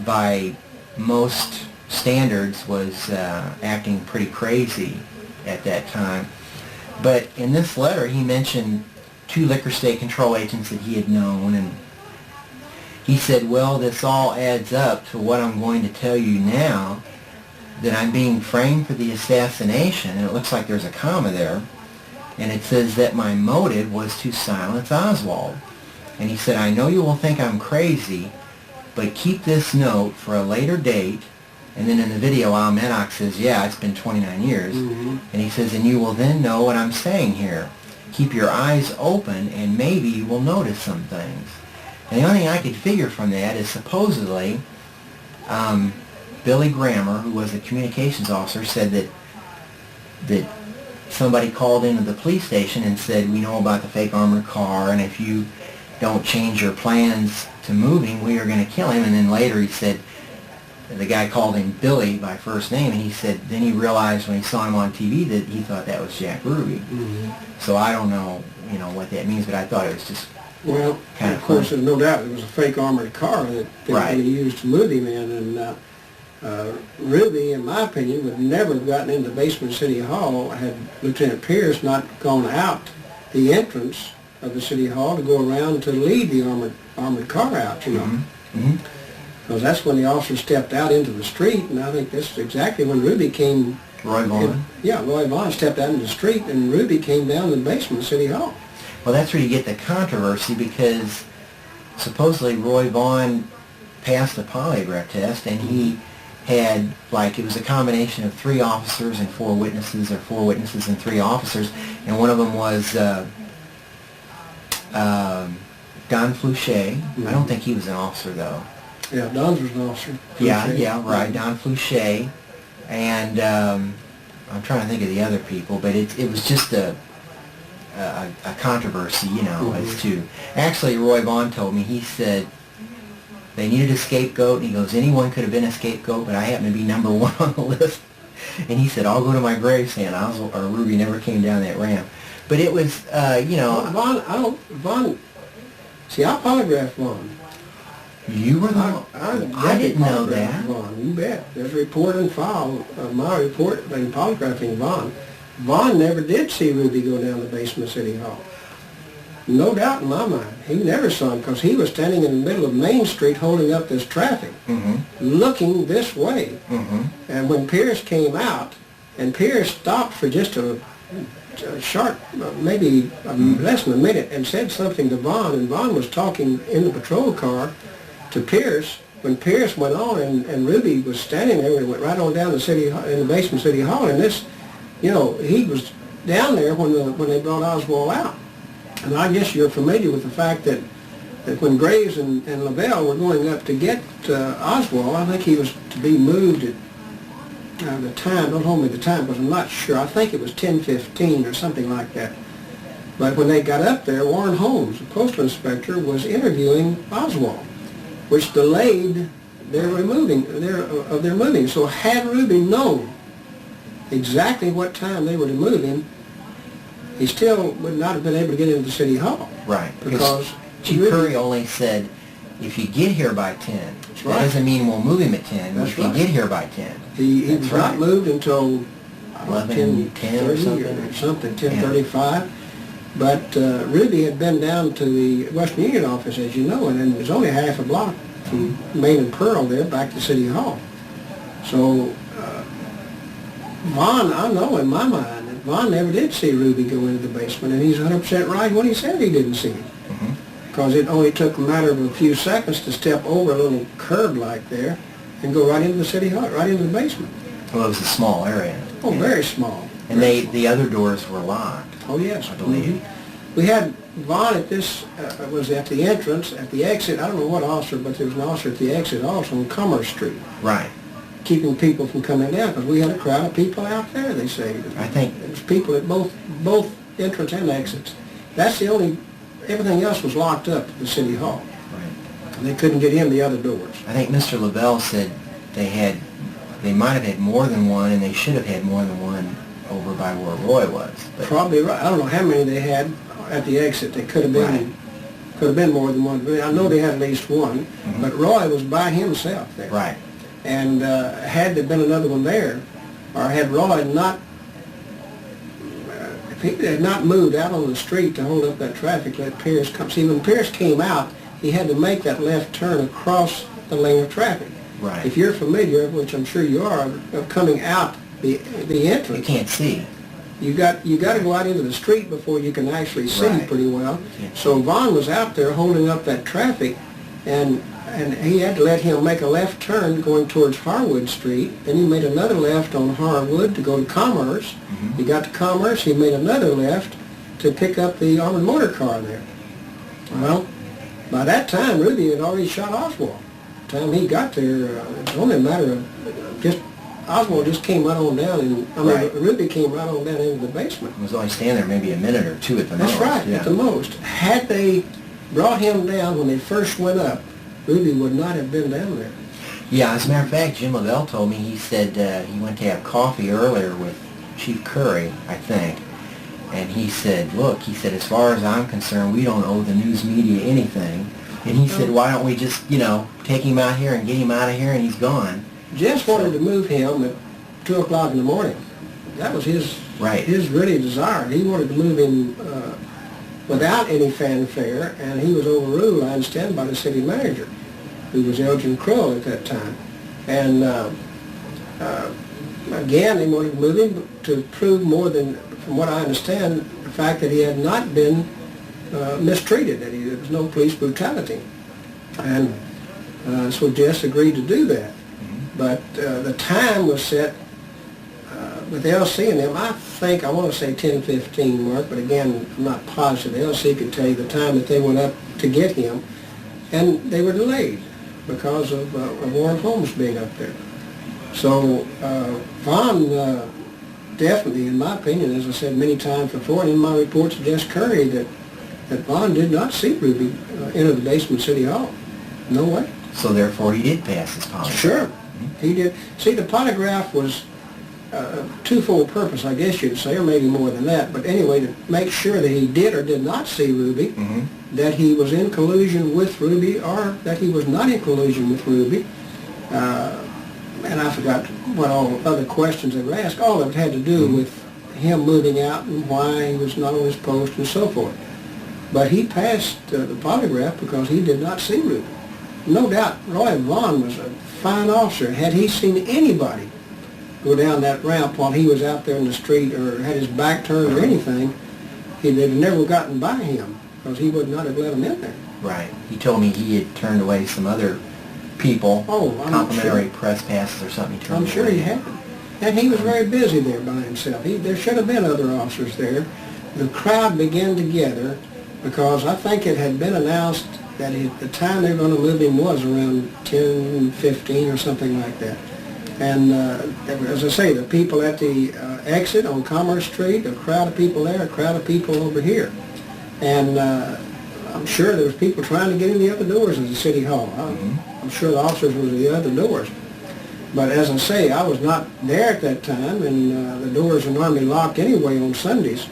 Speaker 3: by most standards, was acting pretty crazy at that time. But in this letter he mentioned 2 liquor state control agents that he had known, and he said, well, this all adds up to what I'm going to tell you now, that I'm being framed for the assassination, and it looks like there's a comma there, and it says that my motive was to silence Oswald. And he said, I know you will think I'm crazy, but keep this note for a later date. And then in the video, Al Maddox says, yeah, it's been 29 years.
Speaker 2: Mm-hmm.
Speaker 3: And he says, and you will then know what I'm saying here. Keep your eyes open, and maybe you will notice some things. And the only thing I could figure from that is supposedly Billy Grammer, who was a communications officer, said that somebody called into the police station and said, we know about the fake armored car, and if you don't change your plans to moving, we are going to kill him. And then later he said, the guy called him Billy by first name, and he said then he realized when he saw him on TV that he thought that was Jack Ruby.
Speaker 2: Mm-hmm.
Speaker 3: So I don't know, what that means, but I thought it was just
Speaker 2: well,
Speaker 3: kind
Speaker 2: of course, there's no doubt it was a fake armored car that they used to move him in. And Ruby, in my opinion, would never have gotten into the basement of City Hall had Lieutenant Pierce not gone out the entrance of the City Hall to go around to lead the armored armored car out, you know.
Speaker 3: Mm-hmm.
Speaker 2: Because that's when the officer stepped out into the street, and I think this is exactly when Ruby came.
Speaker 3: Roy Vaughn?
Speaker 2: Roy Vaughn stepped out into the street, and Ruby came down to the basement of City Hall.
Speaker 3: Well, that's where you get the controversy, because supposedly Roy Vaughn passed the polygraph test, and he had, like, it was a combination of 3 officers and 4 witnesses, or 4 witnesses and 3 officers, and one of them was Don Fluchet.
Speaker 2: Mm-hmm.
Speaker 3: I don't think he was an officer, though.
Speaker 2: Yeah, Don's was an officer.
Speaker 3: Yeah, right, Don Fluchet, and I'm trying to think of the other people, but it was just a controversy, you know,
Speaker 2: Mm-hmm.
Speaker 3: as to, actually Roy Vaughn told me, he said they needed a scapegoat, and he goes, anyone could have been a scapegoat, but I happen to be number 1 on the list, and he said, I'll go to my grave saying Ruby never came down that ramp. But it was, you know...
Speaker 2: Vaughn, see, I polygraphed Vaughn.
Speaker 3: You were the... I didn't know that.
Speaker 2: Vaughn, you bet. There's a report and file of my report in polygraphing Vaughn. Vaughn never did see Ruby go down the basement of City Hall. No doubt in my mind. He never saw him because he was standing in the middle of Main Street holding up this traffic, looking this way. And when Pierce came out, and Pierce stopped for just a short, maybe less than a minute, and said something to Vaughn, and Vaughn was talking in the patrol car to Pierce. When Pierce went on, and Ruby was standing there, and went right on down the in the basement of City Hall, and this, you know, he was down there when they brought Oswald out. And I guess you're familiar with the fact that when Graves and Lavelle were going up to get Oswald, I think he was to be moved at the time, don't hold me the time because I'm not sure, I think it was 10:15 or something like that. But when they got up there, Warren Holmes, the postal inspector, was interviewing Oswald, which delayed their moving. So had Ruby known exactly what time they were to move him, he still would not have been able to get into City Hall.
Speaker 3: Right.
Speaker 2: Because
Speaker 3: Chief Curry only said, if you get here by 10, that doesn't mean we'll move him at 10.
Speaker 2: That's
Speaker 3: if you get here by 10.
Speaker 2: He was not moved until
Speaker 3: 11:10
Speaker 2: or something, 10:35. But Ruby had been down to the Western Union office, as you know, and it was only half a block from Main and Pearl there back to City Hall. So Vaughn, I know in my mind that Vaughn never did see Ruby go into the basement, and he's 100% right when he said he didn't see him. Because it only took a matter of a few seconds to step over a little curb like there and go right into the City Hall, right into the basement.
Speaker 3: Well, it was a small area.
Speaker 2: Oh, very small.
Speaker 3: And the other doors were locked.
Speaker 2: Oh, yes.
Speaker 3: I believe.
Speaker 2: We had Vaughn at this, was at the entrance, at the exit, I don't know what officer, but there was an officer at the exit also on Commerce Street.
Speaker 3: Right.
Speaker 2: Keeping people from coming down, because we had a crowd of people out there, they say.
Speaker 3: I think...
Speaker 2: There was people at both entrance and exits. That's the only, everything else was locked up at the City Hall.
Speaker 3: Right.
Speaker 2: They couldn't get in the other doors.
Speaker 3: I think Mr. Lavelle said they might have had more than one, and they should have had more than one over by where Roy was. But
Speaker 2: probably right. I don't know how many they had at the exit. They could have been more than one. I know they had at least one, but Roy was by himself there.
Speaker 3: Right.
Speaker 2: And had there been another one there, or had Roy not, if he had not moved out on the street to hold up that traffic, let Pierce come. See, when Pierce came out, he had to make that left turn across the lane of traffic.
Speaker 3: Right.
Speaker 2: If you're familiar, which I'm sure you are, of coming out the entrance,
Speaker 3: you can't see.
Speaker 2: You got to go out into the street before you can actually see
Speaker 3: Right.
Speaker 2: pretty well. So Vaughn was out there holding up that traffic, and he had to let him make a left turn going towards Harwood Street. Then he made another left on Harwood to go to Commerce. He got to Commerce, he made another left to pick up the armored motor car there. Well, by that time, Ruby had already shot Oswald. By the time he got there, it was only a matter of just, Oswald just came right on down, and Ruby came right on down into the basement.
Speaker 3: He was only standing there maybe a minute or two at the most.
Speaker 2: That's right,
Speaker 3: yeah.
Speaker 2: at the most. Had they brought him down when they first went up, Ruby would not have been down there.
Speaker 3: Yeah, as a matter of fact, Jim Lavelle told me, he said he went to have coffee earlier with Chief Curry, I think, and he said, look, he said, as far as I'm concerned, we don't owe the news media anything. And he said, why don't we just, take him out here and get him out of here, and he's gone.
Speaker 2: Jess wanted to move him at 2 o'clock in the morning. That was his really desire. He wanted to move him without any fanfare, and he was overruled, I understand, by the city manager, who was Elgin Crow at that time. And again, they wanted to move him to prove more than, from what I understand, the fact that he had not been mistreated, that there was no police brutality. And so Jess agreed to do that. But the time was set with LC and them, I think, I want to say 10:15, Mark, but again, I'm not positive. LC could tell you the time that they went up to get him, and they were delayed because of Warren Holmes being up there. So Vaughn definitely, in my opinion, as I said many times before, and in my report to Jess Curry, that Vaughn did not see Ruby enter the basement City Hall. No way.
Speaker 3: So therefore he did pass his polygraph.
Speaker 2: Sure, he did. See, the polygraph was twofold purpose, I guess you'd say, or maybe more than that. But anyway, to make sure that he did or did not see Ruby, that he was in collusion with Ruby, or that he was not in collusion with Ruby. And I forgot what all other questions they were asked. All of it had to do with him moving out and why he was not on his post and so forth. But he passed the polygraph because he did not see Ruby. No doubt Roy Vaughn was a fine officer. Had he seen anybody go down that ramp while he was out there in the street or had his back turned or anything, they'd have never gotten by him because he would not have let him in there.
Speaker 3: Right. He told me he had turned away some other people, complimentary press passes or something.
Speaker 2: I'm sure he had. And he was very busy there by himself. There should have been other officers there. The crowd began to gather because I think it had been announced that the time they were going to move him was around 10:15 or something like that. And as I say, the people at the exit on Commerce Street, a crowd of people there, a crowd of people over here. And I'm sure there was people trying to get in the other doors of the City Hall. I'm sure the officers were at the other doors. But as I say, I was not there at that time, and the doors are normally locked anyway on Sundays,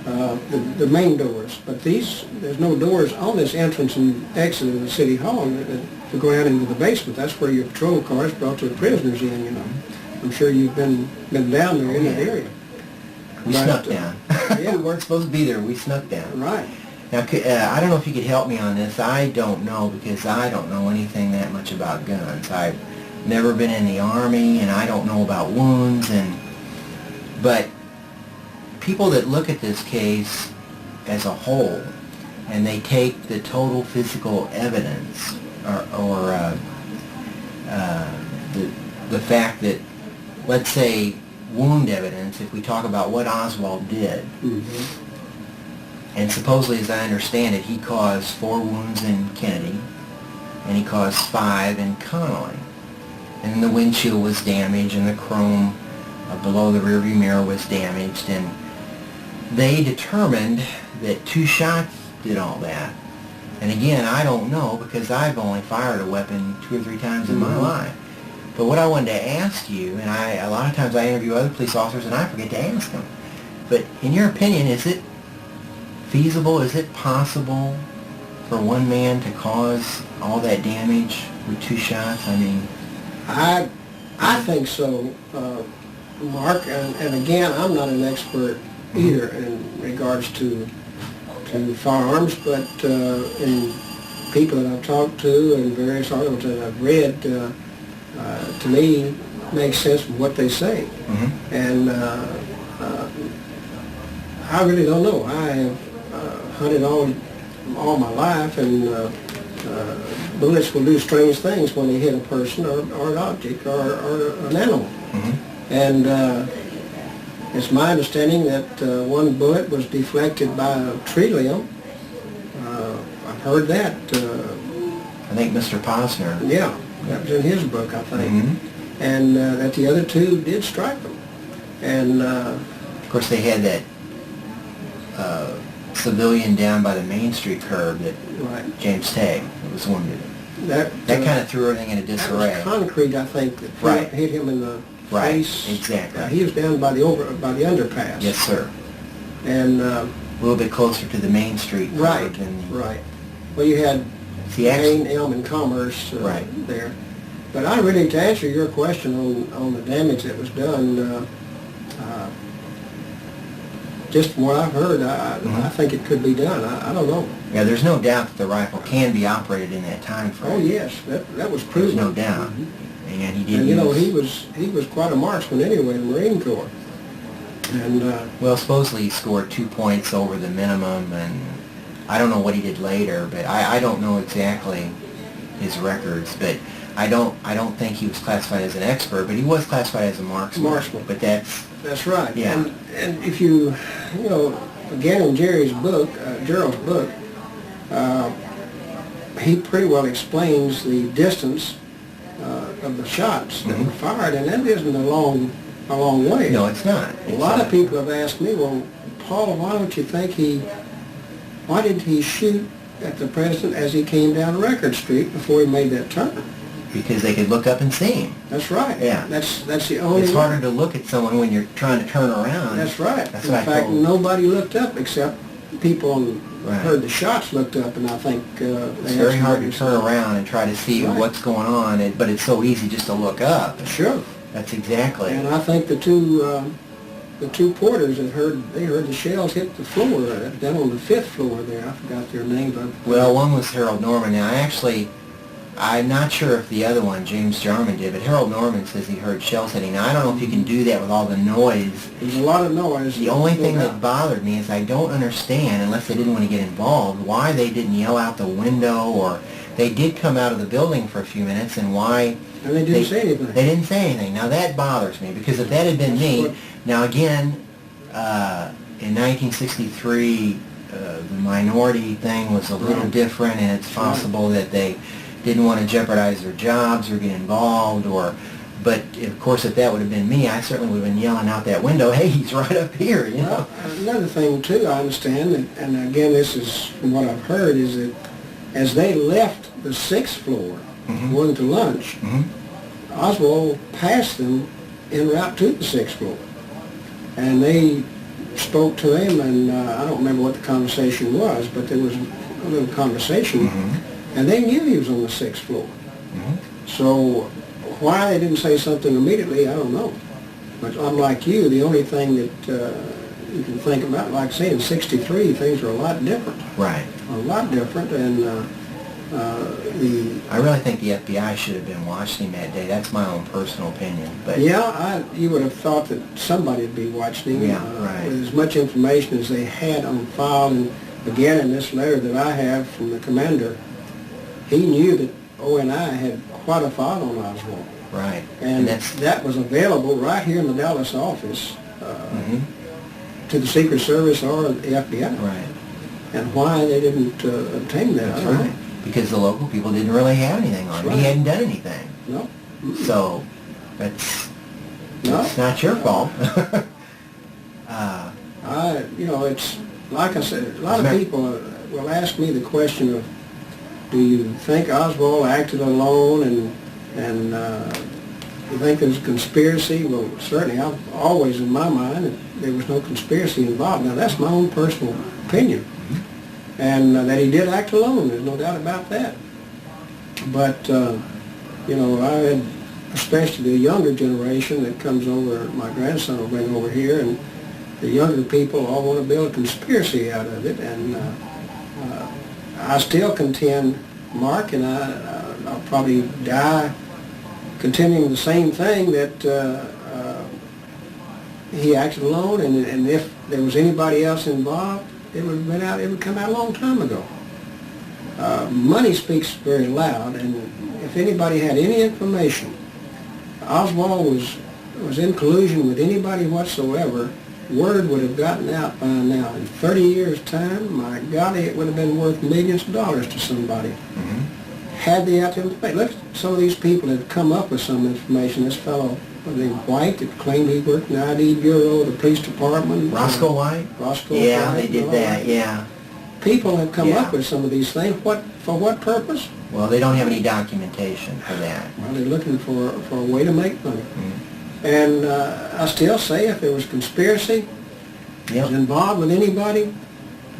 Speaker 2: the main doors. But there's no doors on this entrance and exit of the City Hall to go out into the basement. That's where your patrol cars brought the prisoners in, you know. I'm sure you've been down there in that area.
Speaker 3: We snuck down.
Speaker 2: Yeah.
Speaker 3: We weren't supposed to be there. We snuck down.
Speaker 2: Right.
Speaker 3: Now, I don't know if you could help me on this. I don't know, because I don't know anything that much about guns. I've never been in the Army, and I don't know about wounds. But people that look at this case as a whole, and they take the total physical evidence, or the fact that, let's say, wound evidence, if we talk about what Oswald did, and supposedly, as I understand it, he caused 4 wounds in Kennedy, and he caused 5 in Connolly. And then the windshield was damaged, and the chrome below the rearview mirror was damaged, and they determined that 2 shots did all that. And again, I don't know, because I've only fired a weapon 2 or 3 times in my life. But what I wanted to ask you, and a lot of times I interview other police officers and I forget to ask them, but in your opinion, is it feasible, is it possible for one man to cause all that damage with 2 shots? I mean,
Speaker 2: I think so, Mark, and again, I'm not an expert either in regards to firearms, but in people that I've talked to and various articles that I've read, to me, makes sense from what they say. And I really don't know. I have hunted all my life, and bullets will do strange things when they hit a person or an object or an animal. And it's my understanding that one bullet was deflected by a tree limb. I've heard that.
Speaker 3: I think Mr. Posner.
Speaker 2: Yeah, that was in his book, I think. And that the other 2 did strike them. And
Speaker 3: of course, they had that civilian down by the Main Street curb that James Tagg was wounded. That kind of threw everything into disarray.
Speaker 2: That was concrete, I think, that hit him in the face.
Speaker 3: Exactly.
Speaker 2: He was down by the underpass.
Speaker 3: Yes, sir.
Speaker 2: And
Speaker 3: a little bit closer to the Main Street curb than
Speaker 2: right. Well, you had Main, Elm, and Commerce there. But I really, to answer your question on the damage that was done, just from what I've heard, I think it could be done. I don't know.
Speaker 3: Yeah, there's no doubt that the rifle can be operated in that time frame.
Speaker 2: Oh yes, that was proven.
Speaker 3: There's no doubt. And he did
Speaker 2: And
Speaker 3: use...
Speaker 2: he was quite a marksman anyway in the Marine Corps. And
Speaker 3: well, supposedly he scored 2 points over the minimum, and I don't know what he did later, but I don't know exactly his records, but I don't think he was classified as an expert, but he was classified as a marksman. But
Speaker 2: that's right.
Speaker 3: Yeah.
Speaker 2: And if you again in Gerald's book, he pretty well explains the distance of the shots that were fired, and that isn't a long way.
Speaker 3: No, it's not.
Speaker 2: A lot of people have asked me, well, Paul, why did he shoot at the president as he came down Record Street before he made that turn?
Speaker 3: Because they could look up and see him.
Speaker 2: That's right.
Speaker 3: Yeah.
Speaker 2: That's the only
Speaker 3: It's harder to look at someone when you're trying to turn around.
Speaker 2: That's right.
Speaker 3: That's
Speaker 2: In
Speaker 3: what
Speaker 2: fact, nobody looked up except people heard the shots looked up, and I think
Speaker 3: it's very hard to turn around and try to see what's going on, but it's so easy just to look up.
Speaker 2: Sure.
Speaker 3: That's exactly.
Speaker 2: And I think the two porters heard the shells hit the floor down on the 5th floor there. I forgot their name, but
Speaker 3: well, one was Harold Norman. Now, I'm not sure if the other one, James Jarman, did, but Harold Norman says he heard shells hitting. Now, I don't know if you can do that with all the noise.
Speaker 2: There's a lot of noise.
Speaker 3: The only thing that bothered me is I don't understand, unless they didn't want to get involved, why they didn't yell out the window, or they did come out of the building for a few minutes, and why...
Speaker 2: And they didn't say anything.
Speaker 3: They didn't say anything. Now, that bothers me, because if that had been me... Now, again, in 1963, the minority thing was a little different, and it's possible that they didn't want to jeopardize their jobs or get involved, but of course if that would have been me, I certainly would have been yelling out that window, hey, he's right up here, you know.
Speaker 2: Another thing too, I understand, and again this is from what I've heard, is that as they left the 6th floor going to lunch, Oswald passed them en route to the 6th floor, and they spoke to him, and I don't remember what the conversation was, but there was a little conversation. And they knew he was on the 6th floor. So why they didn't say something immediately, I don't know. But unlike you, the only thing that you can think about, like I say, in 63, things are a lot different.
Speaker 3: Right.
Speaker 2: A lot different, and
Speaker 3: I really think the FBI should have been watching him that day. That's my own personal opinion. But
Speaker 2: yeah, you would have thought that somebody would be watching him.
Speaker 3: Yeah, right.
Speaker 2: With as much information as they had on file. And again, in this letter that I have from the commander, he knew that O&I had quite a file on Oswald.
Speaker 3: Right.
Speaker 2: And that was available right here in the Dallas office to the Secret Service or the FBI.
Speaker 3: Right.
Speaker 2: And why they didn't obtain that,
Speaker 3: That's
Speaker 2: I don't
Speaker 3: right.
Speaker 2: know.
Speaker 3: Because the local people didn't really have anything on him. He hadn't done anything.
Speaker 2: No.
Speaker 3: So that's not your fault.
Speaker 2: It's like I said, a lot of people will ask me the question of, do you think Oswald acted alone, and you think there's a conspiracy? Well, certainly, I've always in my mind there was no conspiracy involved. Now, that's my own personal opinion, and that he did act alone, there's no doubt about that. But, I had, especially the younger generation that comes over, my grandson will bring over here, and the younger people all want to build a conspiracy out of it, and I still contend, Mark, and I'll probably die contending the same thing, that he acted alone, and if there was anybody else involved, it would come out a long time ago. Money speaks very loud, and if anybody had any information, Oswald was in collusion with anybody whatsoever, word would have gotten out by now. In 30 years' time, my golly, it would have been worth millions of dollars to somebody. Had they had to pay. Look, some of these people have come up with some information. This fellow named White that claimed he worked in the ID Bureau, the police department.
Speaker 3: Roscoe White?
Speaker 2: Roscoe
Speaker 3: Yeah,
Speaker 2: White,
Speaker 3: they did that, yeah.
Speaker 2: People have come up with some of these things. For what purpose?
Speaker 3: Well, they don't have any documentation for that.
Speaker 2: Well, they're looking for a way to make money. And I still say if there was conspiracy was involved with anybody,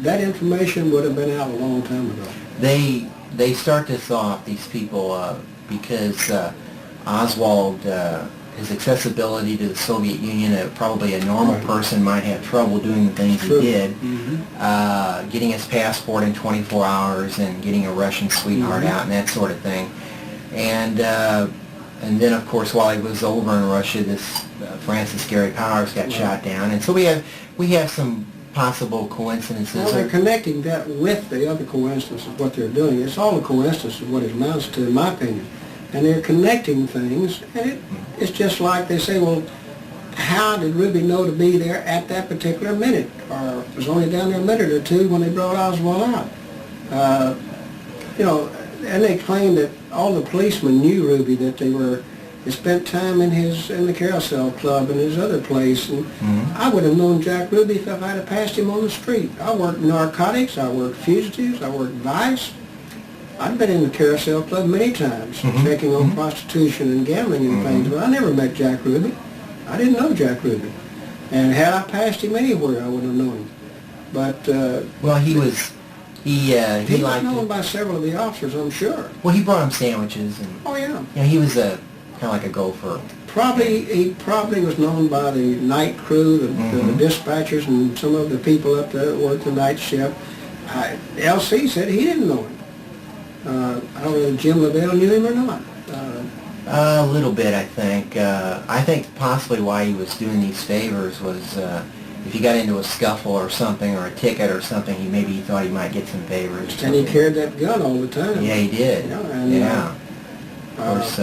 Speaker 2: that information would have been out a long time ago.
Speaker 3: They start this off, these people, because Oswald his accessibility to the Soviet Union. Probably a normal person might have trouble doing the things
Speaker 2: True.
Speaker 3: he did. Getting his passport in 24 hours and getting a Russian sweetheart out and that sort of thing. And then, of course, while he was over in Russia, this Francis Gary Powers got shot down. And so we have some possible coincidences.
Speaker 2: Well, they're connecting that with the other coincidences of what they're doing. It's all a coincidence of what it amounts to, in my opinion. And they're connecting things, and it's just like they say, well, how did Ruby know to be there at that particular minute? Or was only down there a minute or two when they brought Oswald out. You know, and they claim that all the policemen knew Ruby, that they spent time in the Carousel Club and his other place. And I would have known Jack Ruby if I'd have passed him on the street. I worked narcotics, I worked fugitives, I worked vice. I've been in the Carousel Club many times, checking on prostitution and gambling and things, but I never met Jack Ruby. I didn't know Jack Ruby. And had I passed him anywhere, I would have known him. But
Speaker 3: well, he was
Speaker 2: known by several of the officers, I'm sure.
Speaker 3: Well, he brought him sandwiches, and
Speaker 2: Oh yeah.
Speaker 3: you know, he was kind of like a gopher.
Speaker 2: He probably was known by the night crew, the dispatchers, and some of the people up there that worked the night shift. LC said he didn't know him. I don't know if Jim LaBelle knew him or not.
Speaker 3: A little bit, I think. I think possibly why he was doing these favors was if he got into a scuffle or something, or a ticket or something, maybe he thought he might get some favors.
Speaker 2: And he carried that gun all the time.
Speaker 3: Yeah, he did.
Speaker 2: Yeah.
Speaker 3: Of course.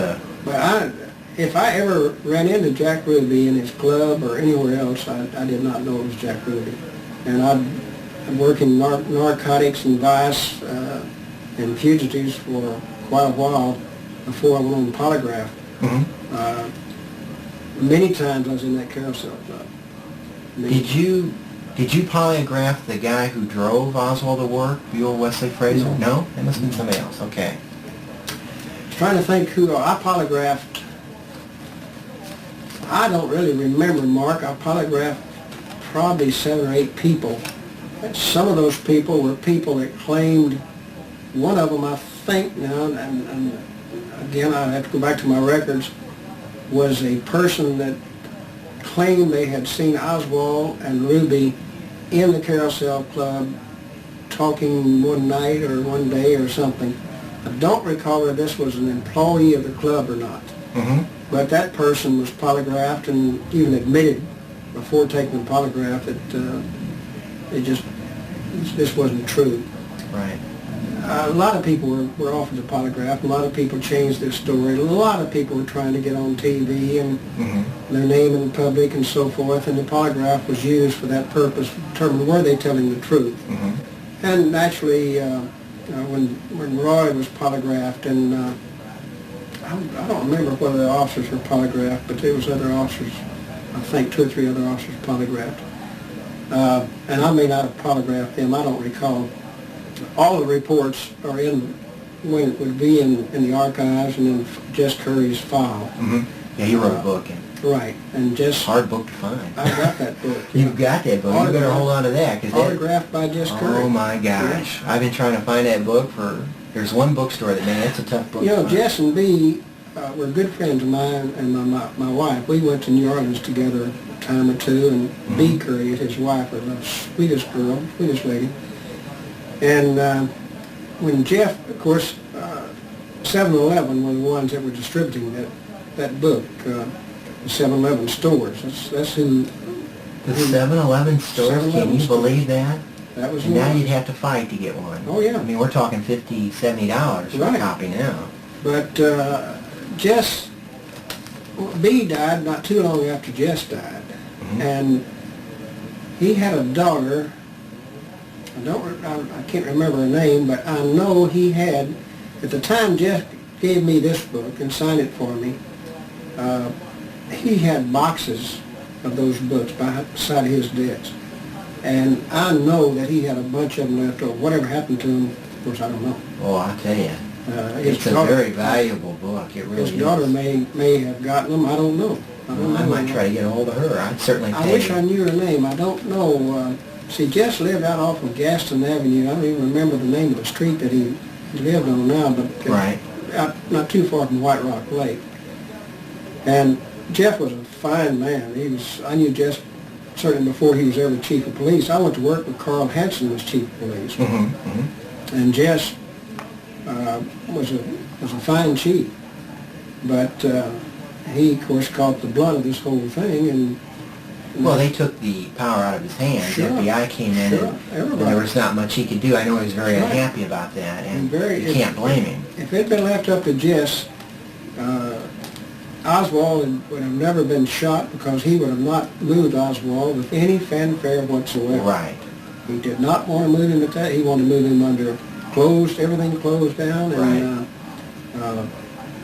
Speaker 2: But if I ever ran into Jack Ruby in his club or anywhere else, I did not know it was Jack Ruby. And I'd worked in narcotics and vice and fugitives for quite a while before I went on polygraph. Many times I was in that Carousel Club.
Speaker 3: Did you polygraph the guy who drove Oswald to work, Buell Wesley Fraser? No? That must have been somebody else. Okay.
Speaker 2: I was trying to think who I polygraphed. I don't really remember, Mark. I polygraphed probably 7 or 8 people. And some of those people were people that claimed, one of them I think now, and again I have to go back to my records, was a person that claimed they had seen Oswald and Ruby in the Carousel Club talking one night or one day or something. I don't recall whether this was an employee of the club or not. But that person was polygraphed and even admitted before taking the polygraph that this wasn't true.
Speaker 3: Right.
Speaker 2: A lot of people were offered the polygraph. A lot of people changed their story. A lot of people were trying to get on TV and their name in public and so forth, and the polygraph was used for that purpose, to determine were they telling the truth. And naturally, when Roy was polygraphed, and I don't remember whether the officers were polygraphed, but there was other officers, I think 2 or 3 other officers polygraphed. And I may not have polygraphed them, I don't recall. All the reports are would be in the archives and in Jess Curry's file.
Speaker 3: Yeah, he wrote a book.
Speaker 2: Right, and Jess...
Speaker 3: Hard book to find.
Speaker 2: I got that book.
Speaker 3: You've got that book. You better hold on to that.
Speaker 2: Autographed by Jess Curry.
Speaker 3: Oh my gosh. I've been trying to find that book for... There's one bookstore that, man, that's a tough book
Speaker 2: You know,
Speaker 3: to find.
Speaker 2: Jess and Bee were good friends of mine and my wife. We went to New Orleans together a time or two, and Bee Curry, his wife, was the sweetest girl, sweetest lady. And when Jeff, of course, 7-Eleven were the ones that were distributing that book, the 7-Eleven stores. That's who...
Speaker 3: The 7-Eleven stores,
Speaker 2: 7-Eleven
Speaker 3: can you
Speaker 2: stores.
Speaker 3: believe that?
Speaker 2: That was
Speaker 3: And now
Speaker 2: one.
Speaker 3: you'd have to fight to get one.
Speaker 2: Oh, yeah.
Speaker 3: I mean, we're talking $50, $70 for a
Speaker 2: Right.
Speaker 3: copy now.
Speaker 2: But Jess, Bee died not too long after Jess died. And he had a daughter, I can't remember her name, but I know he had, at the time Jeff gave me this book and signed it for me, he had boxes of those books beside his desk. And I know that he had a bunch of them left over. Whatever happened to them, of course, I don't know.
Speaker 3: Oh, I'll tell you.
Speaker 2: His
Speaker 3: It's a
Speaker 2: daughter-
Speaker 3: very valuable book. It really is.
Speaker 2: His daughter may have gotten them. I don't know.
Speaker 3: I might try to get a hold of her. I'd certainly
Speaker 2: I
Speaker 3: pay
Speaker 2: wish
Speaker 3: you.
Speaker 2: I knew her name. I don't know. See, Jess lived out off of Gaston Avenue. I don't even remember the name of the street that he lived on now, but
Speaker 3: Right.
Speaker 2: not too far from White Rock Lake. And Jeff was a fine man. I knew Jeff certainly before he was ever chief of police. I went to work with Carl Hansen as chief of police. And Jess was a fine chief. But he, of course, caught the blunt of this whole thing. And
Speaker 3: well, they took the power out of his hands.
Speaker 2: Sure,
Speaker 3: the FBI came in, and there was not much he could do. I know he was very unhappy about that, and you can't blame him.
Speaker 2: If it had been left up to Jess, Oswald would have never been shot because he would have not moved Oswald with any fanfare whatsoever.
Speaker 3: Right.
Speaker 2: He did not want to move him at that. He wanted to move him under everything closed down, and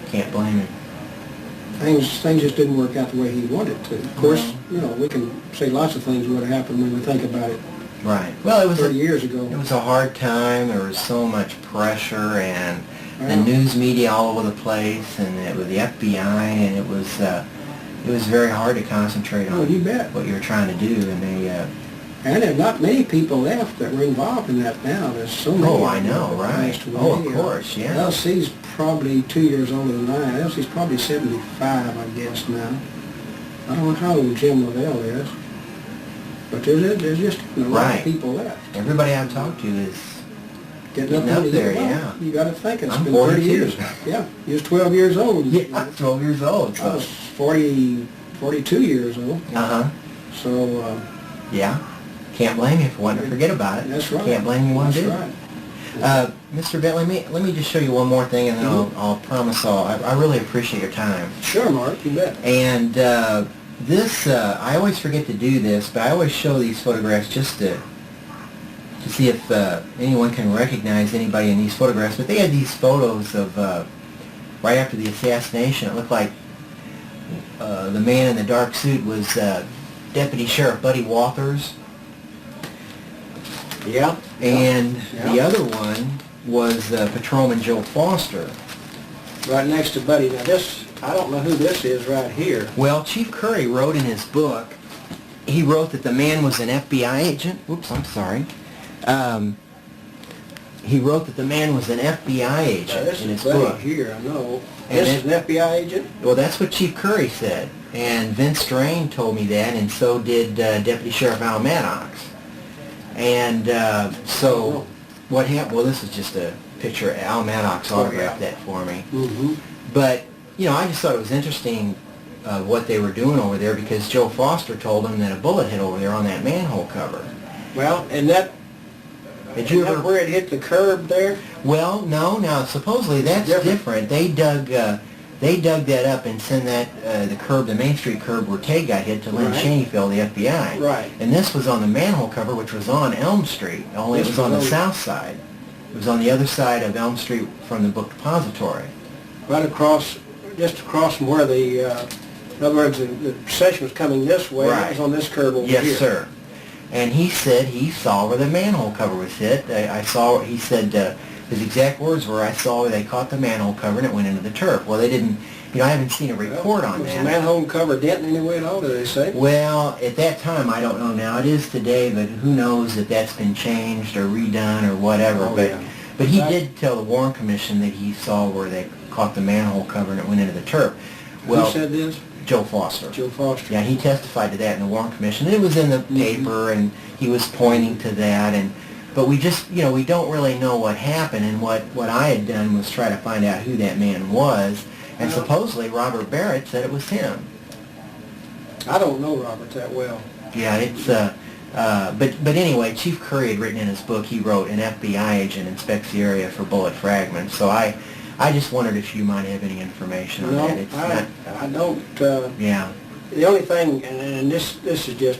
Speaker 3: can't blame him.
Speaker 2: Things just didn't work out the way he wanted to. Of course, we can say lots of things would have happened when we think about it.
Speaker 3: Right. Well, it was
Speaker 2: 30 years ago.
Speaker 3: It was a hard time. There was so much pressure, and the news media all over the place, and it was the FBI, and it was very hard to concentrate on
Speaker 2: you bet.
Speaker 3: what you were trying to do, and they.
Speaker 2: And there are not many people left that were involved in that now. There's so many.
Speaker 3: Oh, I know, right. Oh, of course, yeah.
Speaker 2: Elsie's probably 2 years older than I. Elsie's probably 75, I guess, now. I don't know how old Jim Lavelle is. But there's just a lot of people left.
Speaker 3: Everybody I've talked to is
Speaker 2: getting up
Speaker 3: there,
Speaker 2: yeah. You got to think it's
Speaker 3: I'm
Speaker 2: been
Speaker 3: 42.
Speaker 2: 30 years. Yeah, he was 12 years old.
Speaker 3: Yeah, 12 years old. So.
Speaker 2: I was 42 years old.
Speaker 3: Uh-huh.
Speaker 2: So,
Speaker 3: yeah. Can't blame you for wanting to forget about it.
Speaker 2: That's right.
Speaker 3: Can't blame you one bit.
Speaker 2: That's right.
Speaker 3: Mr. Bentley, let me just show you one more thing, and then I'll promise I really appreciate your time.
Speaker 2: Sure, Mark, you bet.
Speaker 3: And this, I always forget to do this, but I always show these photographs just to see if anyone can recognize anybody in these photographs. But they had these photos of right after the assassination. It looked like the man in the dark suit was Deputy Sheriff Buddy Walters.
Speaker 2: Yeah.
Speaker 3: And the other one was Patrolman Joe Foster.
Speaker 2: Right next to Buddy. Now this, I don't know who this is right here.
Speaker 3: Well, Chief Curry wrote in his book, he wrote that the man was an FBI agent. Oops, I'm sorry. He wrote that the man was an FBI agent in his book.
Speaker 2: Here, I know.
Speaker 3: And
Speaker 2: this is an FBI agent?
Speaker 3: Well, that's what Chief Curry said. And Vince Drain told me that, and so did Deputy Sheriff Al Maddox. And so what happened, well, this is just a picture. Al Maddox autographed that for me. But, I just thought it was interesting what they were doing over there, because Joe Foster told him that a bullet hit over there on that manhole cover.
Speaker 2: Well, and that, where it hit the curb there?
Speaker 3: Well, no, now supposedly that's different. They dug that up and sent that, the Main Street curb where Tay got hit, to Lynn Shaneyfield, the FBI.
Speaker 2: Right.
Speaker 3: And this was on the manhole cover, which was on Elm Street, only it was on the south side. It was on the other side of Elm Street from the book depository.
Speaker 2: Right across, just across from where in other words, the procession was coming this way. Right. It was on this curb over here.
Speaker 3: Yes, sir. And he said he saw where the manhole cover was hit. He said, his exact words were, I saw where they caught the manhole cover and it went into the turf. Well, they didn't, I haven't seen a report on that.
Speaker 2: Was the manhole cover dented in any way at all, did they say?
Speaker 3: Well, at that time, I don't know now. It is today, but who knows if that's been changed or redone or whatever. But he did tell the Warren Commission that he saw where they caught the manhole cover and it went into the turf. Well,
Speaker 2: who said this?
Speaker 3: Joe Foster.
Speaker 2: Joe Foster.
Speaker 3: Yeah, he testified to that in the Warren Commission. It was in the paper, and he was pointing to that, but we just, we don't really know what happened, and what I had done was try to find out who that man was, and supposedly Robert Barrett said it was him.
Speaker 2: I don't know Robert that well.
Speaker 3: Yeah, it's, but anyway, Chief Curry had written in his book, he wrote, an FBI agent inspects the area for bullet fragments, so I just wondered if you might have any information on that. It's
Speaker 2: I don't.
Speaker 3: Yeah.
Speaker 2: The only thing, and this is just,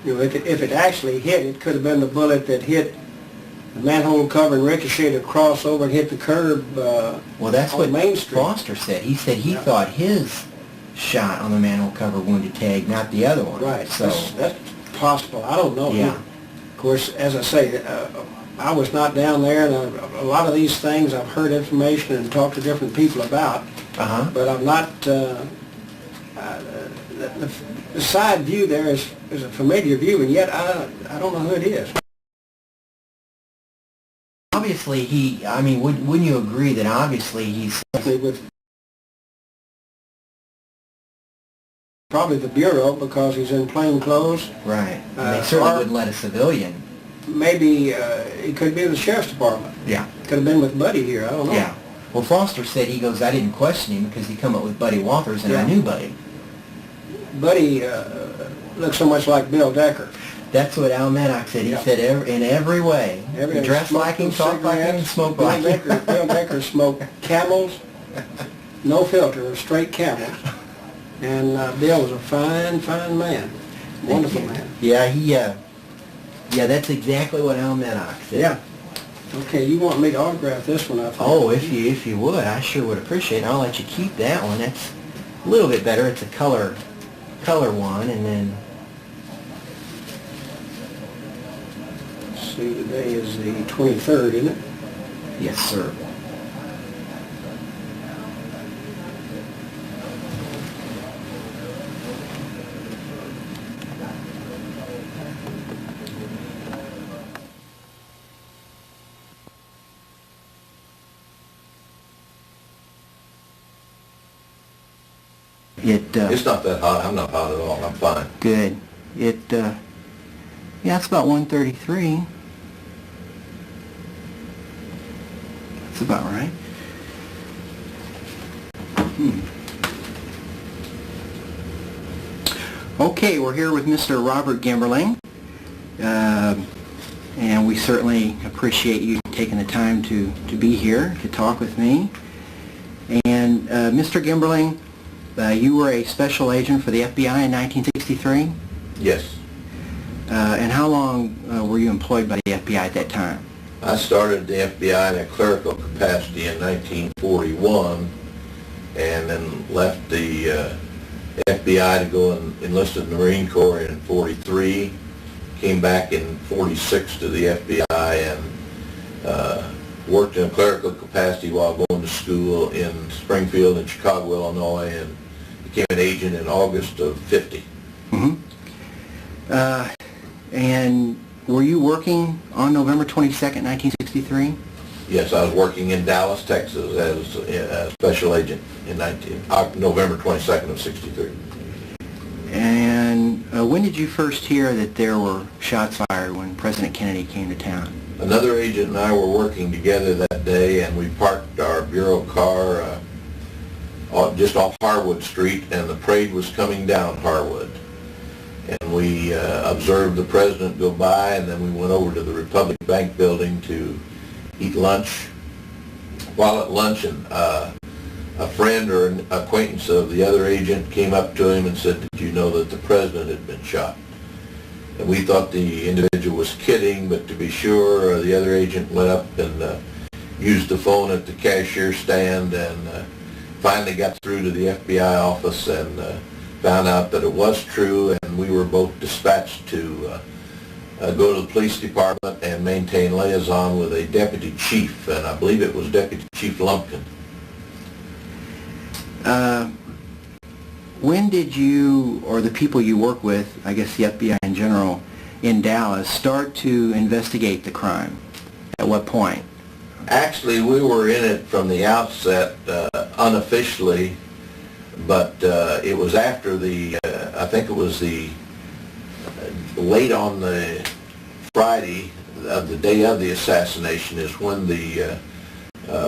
Speaker 2: if it actually hit, it could have been the bullet that hit the manhole cover and ricocheted across over and hit the curb.
Speaker 3: Well, that's
Speaker 2: on
Speaker 3: what
Speaker 2: Main Street.
Speaker 3: Foster said. He said he thought his shot on the manhole cover wounded Tag, not the other one.
Speaker 2: Right.
Speaker 3: So
Speaker 2: that's possible. I don't know.
Speaker 3: Yeah.
Speaker 2: Of course, as I say, I was not down there, and a lot of these things I've heard information and talked to different people about. But I'm not. The side view there is a familiar view, and yet I don't know who it is.
Speaker 3: Obviously, wouldn't you agree that obviously he's
Speaker 2: With probably the Bureau because he's in plain clothes.
Speaker 3: Right. And they certainly
Speaker 2: or
Speaker 3: wouldn't let a civilian.
Speaker 2: Maybe it could be in the Sheriff's Department.
Speaker 3: Yeah.
Speaker 2: Could have been with Buddy here, I don't know.
Speaker 3: Yeah. Well, Foster said, he goes, I didn't question him because he come up with Buddy Walters and I
Speaker 2: Yeah.
Speaker 3: knew Buddy.
Speaker 2: Buddy looked so much like Bill Decker.
Speaker 3: That's what Al Maddox said. He
Speaker 2: Yeah.
Speaker 3: said in every way. He dressed like him, talked like him, and smoked like him.
Speaker 2: Bill Decker smoked Camels, no filter, straight Camels. And Bill was a fine, fine man. Wonderful man.
Speaker 3: Yeah, yeah, that's exactly what Al Maddox said.
Speaker 2: Yeah. Okay, you want me to autograph this one, I think.
Speaker 3: Oh, if you would, I sure would appreciate it. I'll let you keep that one. That's a little bit better. It's a color one, and then
Speaker 2: Let's see, today is the 23rd, isn't it?
Speaker 3: yes, sir.
Speaker 4: It's not that hot. I'm not hot at all. I'm fine.
Speaker 3: Good. Yeah, it's about 133. That's about right. Okay, we're here with Mr. Robert Gimberling, and we certainly appreciate you taking the time to be here to talk with me. And Mr. Gimberling, you were a special agent for the FBI in 1963?
Speaker 4: Yes.
Speaker 3: And how long were you employed by the FBI at that time?
Speaker 4: I started the FBI in a clerical capacity in 1941 and then left the FBI to go and enlisted in the Marine Corps in 43. Came back in 46 to the FBI and worked in a clerical capacity while going to school in Springfield and Chicago, Illinois, and became an agent in August of 50.
Speaker 3: And were you working on November 22nd, 1963?
Speaker 4: Yes, I was working in Dallas, Texas as a special agent in November 22nd of 63.
Speaker 3: And when did you first hear that there were shots fired when President Kennedy came to town?
Speaker 4: Another agent and I were working together that day, and we parked our Bureau car just off Harwood Street, and the parade was coming down Harwood. And we observed the President go by, and then we went over to the Republic Bank building to eat lunch. While at lunch, a friend or an acquaintance of the other agent came up to him and said, "Did you know that the President had been shot?" And we thought the individual was kidding, but to be sure, the other agent went up and used the phone at the cashier stand and finally got through to the FBI office and found out that it was true, and we were both dispatched to go to the police department and maintain liaison with a deputy chief, and I believe it was Deputy Chief Lumpkin.
Speaker 3: When did you, or the people you work with, I guess the FBI in general, in Dallas, start to investigate the crime? At what point?
Speaker 4: Actually, we were in it from the outset, unofficially, but it was after I think it was late on the Friday of the day of the assassination is when the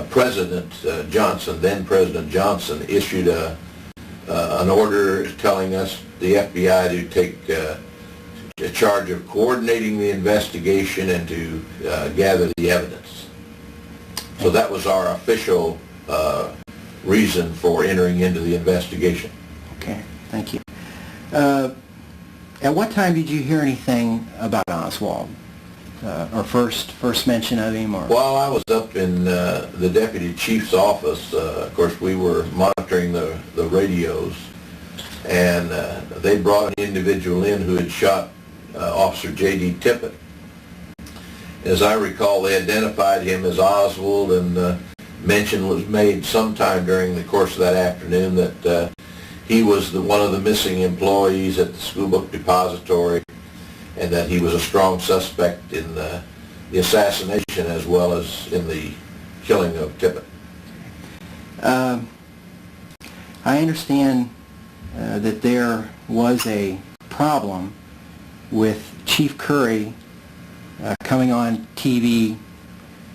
Speaker 4: President Johnson, then President Johnson, issued an order telling us, the FBI, to take a charge of coordinating the investigation and to gather the evidence. So that was our official reason for entering into the investigation.
Speaker 3: Okay, thank you. At what time did you hear anything about Oswald? Or first mention of him? Or
Speaker 4: While I was up in the deputy chief's office, of course we were monitoring the radios, and they brought an individual in who had shot Officer J.D. Tippett. As I recall, they identified him as Oswald, and mention was made sometime during the course of that afternoon that he was one of the missing employees at the school book depository, and that he was a strong suspect in the assassination as well as in the killing of Tippett.
Speaker 3: I understand that there was a problem with Chief Curry coming on TV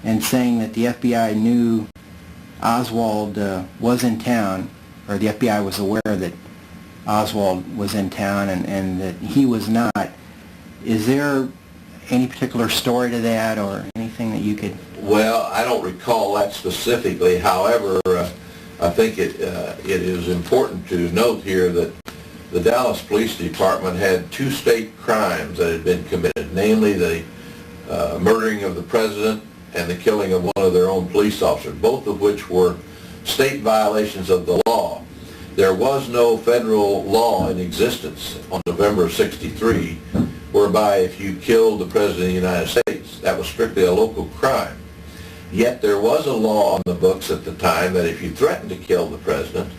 Speaker 3: and saying that the FBI knew Oswald was in town, or the FBI was aware that Oswald was in town and that he was not. Is there any particular story to that or anything that you could...
Speaker 4: Well, I don't recall that specifically. However, I think it is important to note here that the Dallas Police Department had two state crimes that had been committed, namely the murdering of the president and the killing of one of their own police officers, both of which were state violations of the law. There was no federal law in existence on November of '63 whereby if you killed the President of the United States, that was strictly a local crime. Yet there was a law on the books at the time that if you threatened to kill the President,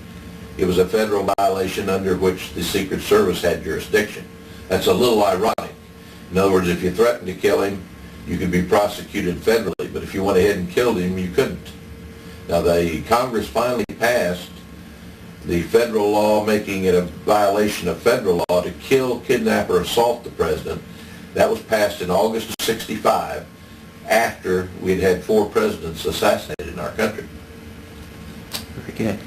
Speaker 4: it was a federal violation under which the Secret Service had jurisdiction. That's a little ironic. In other words, if you threatened to kill him, you could be prosecuted federally, but if you went ahead and killed him, you couldn't. Now, the Congress finally passed the federal law making it a violation of federal law to kill, kidnap, or assault the president. That was passed in August of '65 after we'd had 4 presidents assassinated in our country.
Speaker 3: Very good.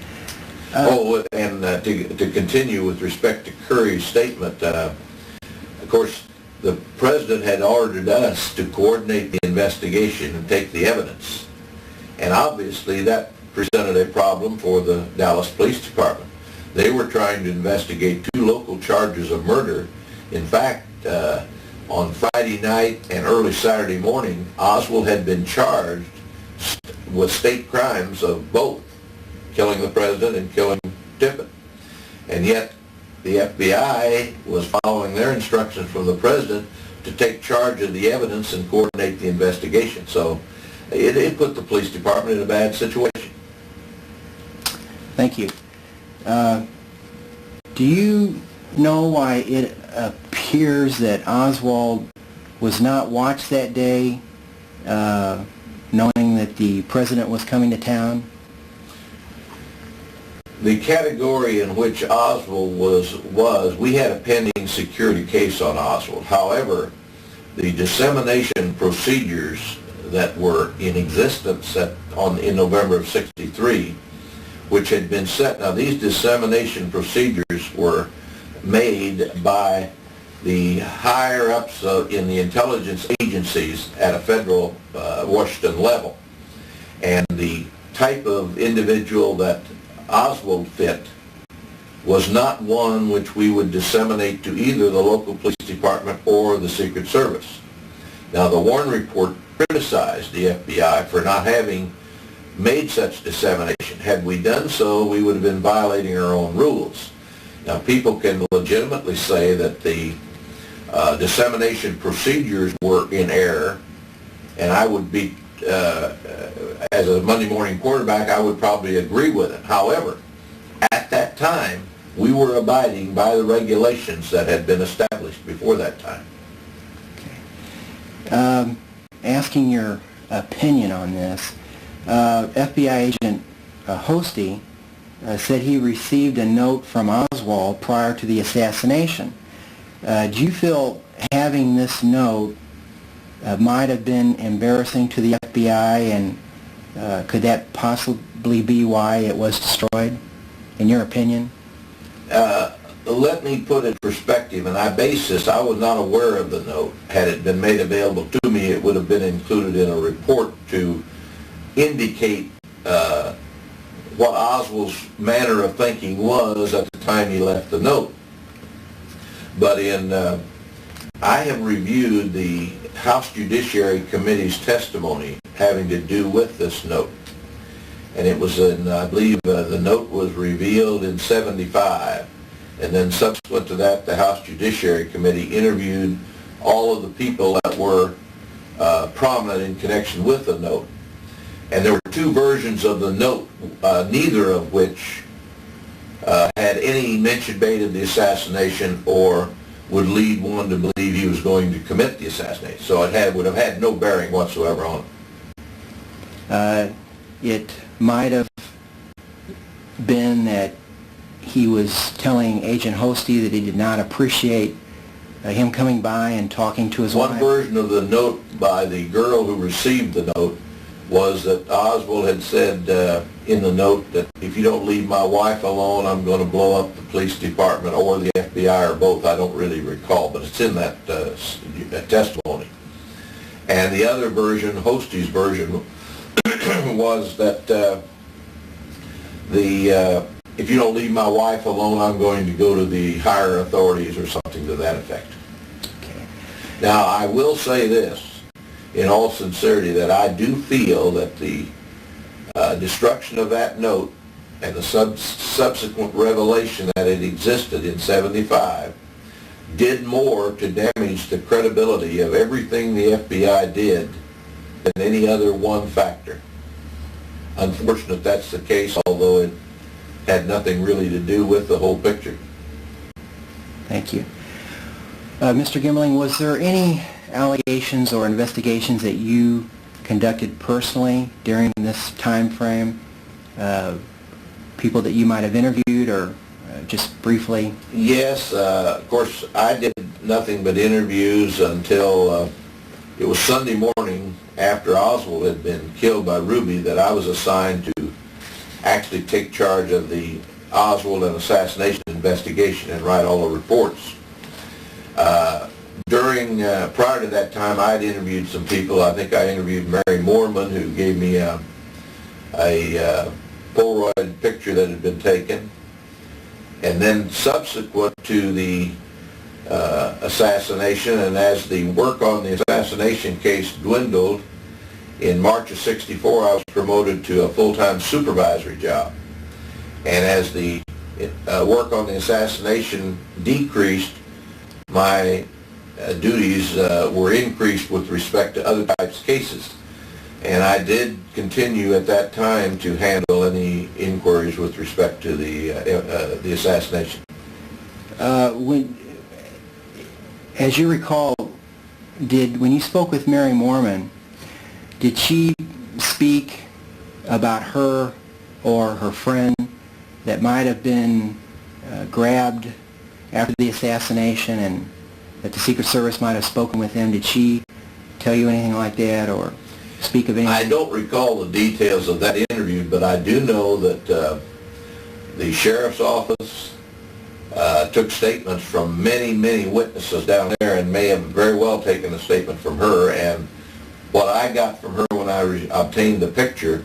Speaker 4: To continue with respect to Curry's statement, of course, the president had ordered us to coordinate the investigation and take the evidence. And obviously that presented a problem for the Dallas Police Department. They were trying to investigate 2 local charges of murder. In fact, on Friday night and early Saturday morning, Oswald had been charged with state crimes of both killing the president and killing Tippit. And yet the FBI was following their instructions from the president to take charge of the evidence and coordinate the investigation. So it put the police department in a bad situation.
Speaker 3: Thank you. Do you know why it appears that Oswald was not watched that day, knowing that the president was coming to town?
Speaker 4: The category in which Oswald was, we had a pending security case on Oswald. However, the dissemination procedures that were in existence in November of '63, which had been set. Now, these dissemination procedures were made by the higher-ups in the intelligence agencies at a federal Washington level. And the type of individual that Oswald fit was not one which we would disseminate to either the local police department or the Secret Service. Now, the Warren Report criticized the FBI for not having made such dissemination. Had we done so, we would have been violating our own rules. Now, people can legitimately say that the dissemination procedures were in error, and I would be, as a Monday morning quarterback, I would probably agree with it. However, at that time, we were abiding by the regulations that had been established before that time.
Speaker 3: Okay. Asking your opinion on this, FBI agent Hosty said he received a note from Oswald prior to the assassination. Do you feel having this note might have been embarrassing to the FBI, and could that possibly be why it was destroyed, in your opinion?
Speaker 4: Let me put it in perspective, and I base this, I was not aware of the note. Had it been made available to me, it would have been included in a report to indicate what Oswald's manner of thinking was at the time he left the note. But I have reviewed the House Judiciary Committee's testimony having to do with this note. And it was I believe the note was revealed in '75. And then subsequent to that, the House Judiciary Committee interviewed all of the people that were prominent in connection with the note. And there were 2 versions of the note, neither of which had any mention made of the assassination or would lead one to believe he was going to commit the assassination. So it would have had no bearing whatsoever on it.
Speaker 3: It might have been that
Speaker 1: he was telling Agent Hosty that he did not appreciate him coming by and talking to his wife.
Speaker 4: One version of the note by the girl who received the note was that Oswald had said in the note that if you don't leave my wife alone, I'm going to blow up the police department or the FBI or both. I don't really recall, but it's in that testimony. And the other version, Hosty's version, was that if you don't leave my wife alone, I'm going to go to the higher authorities or something to that effect.
Speaker 1: Okay.
Speaker 4: Now, I will say this, in all sincerity, that I do feel that the destruction of that note and the subsequent revelation that it existed in '75 did more to damage the credibility of everything the FBI did than any other one factor. Unfortunate that's the case, although it had nothing really to do with the whole picture.
Speaker 1: Thank you. Mr. Gimmerling, was there any allegations or investigations that you conducted personally during this time frame? People that you might have interviewed, or just briefly?
Speaker 4: Yes, of course, I did nothing but interviews until it was Sunday morning after Oswald had been killed by Ruby that I was assigned to actually take charge of the Oswald and assassination investigation and write all the reports. Prior to that time, I had interviewed some people. I think I interviewed Mary Moorman, who gave me a Polaroid picture that had been taken. And then subsequent to the assassination, and as the work on the assassination case dwindled, in March of '64 I was promoted to a full-time supervisory job. And as the work on the assassination decreased, my duties were increased with respect to other types of cases. And I did continue at that time to handle any inquiries with respect to the assassination.
Speaker 1: As you recall, when you spoke with Mary Moorman, did she speak about her or her friend that might have been grabbed after the assassination and that the Secret Service might have spoken with them? Did she tell you anything like that or speak of anything?
Speaker 4: I don't recall the details of that interview, but I do know that the sheriff's office took statements from many, many witnesses down there and may have very well taken a statement from her. And what I got from her when I obtained the picture,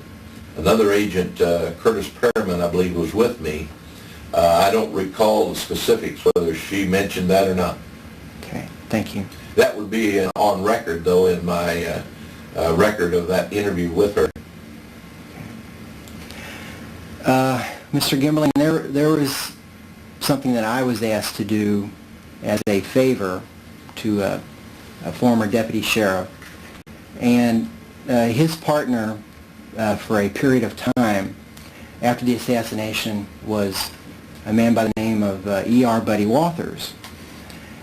Speaker 4: another agent, Curtis Perriman, I believe, was with me. I don't recall the specifics, whether she mentioned that or not.
Speaker 1: Okay, thank you.
Speaker 4: That would be on record, though, in my record of that interview with her.
Speaker 1: Mr. Gimberling, there was something that I was asked to do as a favor to a former deputy sheriff, and his partner for a period of time after the assassination was a man by the name of E.R. Buddy Walthers,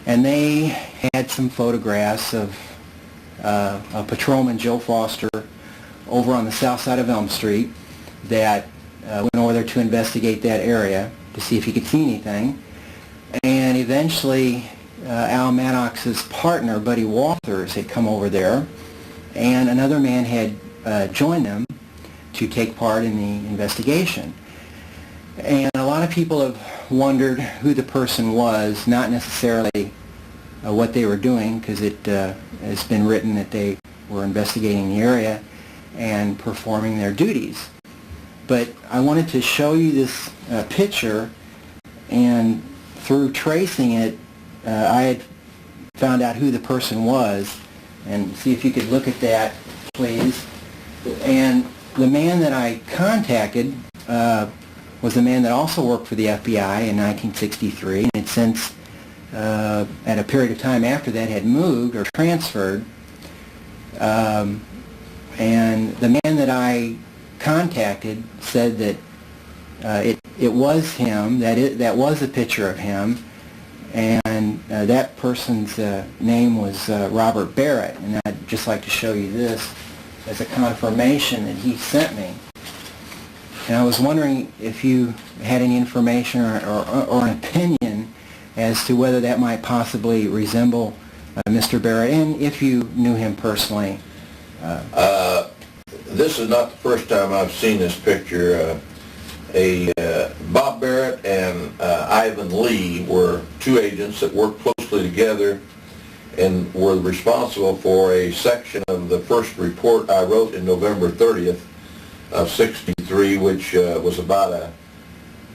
Speaker 1: and they had some photographs of a patrolman, Joe Foster, over on the south side of Elm Street that went over there to investigate that area to see if he could see anything. And eventually Al Maddox's partner, Buddy Walthers, had come over there, and another man had joined them to take part in the investigation. And a lot of people have wondered who the person was, not necessarily what they were doing, because it has been written that they were investigating the area and performing their duties. But I wanted to show you this picture, and through tracing it, I had found out who the person was. And see if you could look at that, please. And the man that I contacted was a man that also worked for the FBI in 1963, and had since, at a period of time after that, had moved or transferred. And the man that I contacted said that it was him, that was a picture of him, and that person's name was Robert Barrett. And I'd just like to show you this as a confirmation that he sent me. And I was wondering if you had any information or an opinion as to whether that might possibly resemble Mr. Barrett, and if you knew him personally.
Speaker 4: This is not the first time I've seen this picture. Bob Barrett and Ivan Lee were two agents that worked closely together and were responsible for a section of the first report I wrote in November 30th of '63, which was about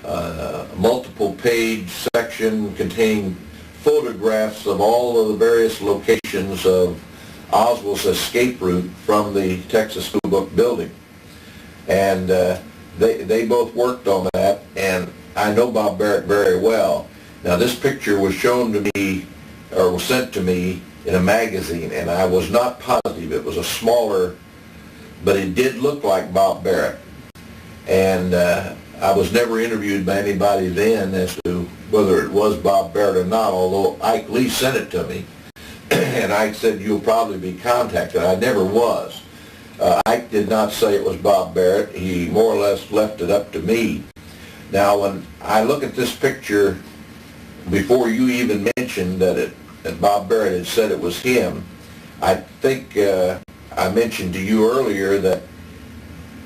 Speaker 4: a multiple page section containing photographs of all of the various locations of Oswald's escape route from the Texas School Book building. And they both worked on that, and I know Bob Barrett very well. Now, this picture was shown to me, or was sent to me in a magazine, and I was not positive. It was a smaller, but it did look like Bob Barrett. And I was never interviewed by anybody then as to whether it was Bob Barrett or not, although Ike Lee sent it to me. And Ike said, "You'll probably be contacted." I never was. Ike did not say it was Bob Barrett. He more or less left it up to me. Now, when I look at this picture, before you even mentioned that Bob Barrett had said it was him, I think I mentioned to you earlier that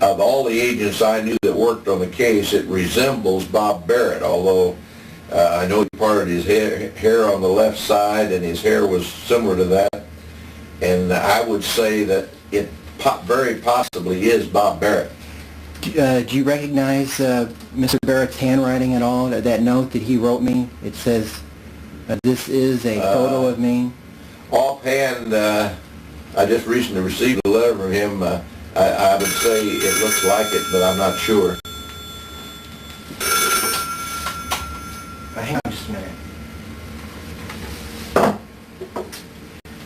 Speaker 4: of all the agents I knew that worked on the case, it resembles Bob Barrett, although I know he parted his hair on the left side, and his hair was similar to that. And I would say that it very possibly is Bob Barrett.
Speaker 1: Do you recognize Mr. Barrett's handwriting at all? That note that he wrote me, it says, "This is a photo of me."
Speaker 4: Offhand, I just recently received a letter from him. I would say it looks like it, but I'm not sure.
Speaker 1: Hang on just a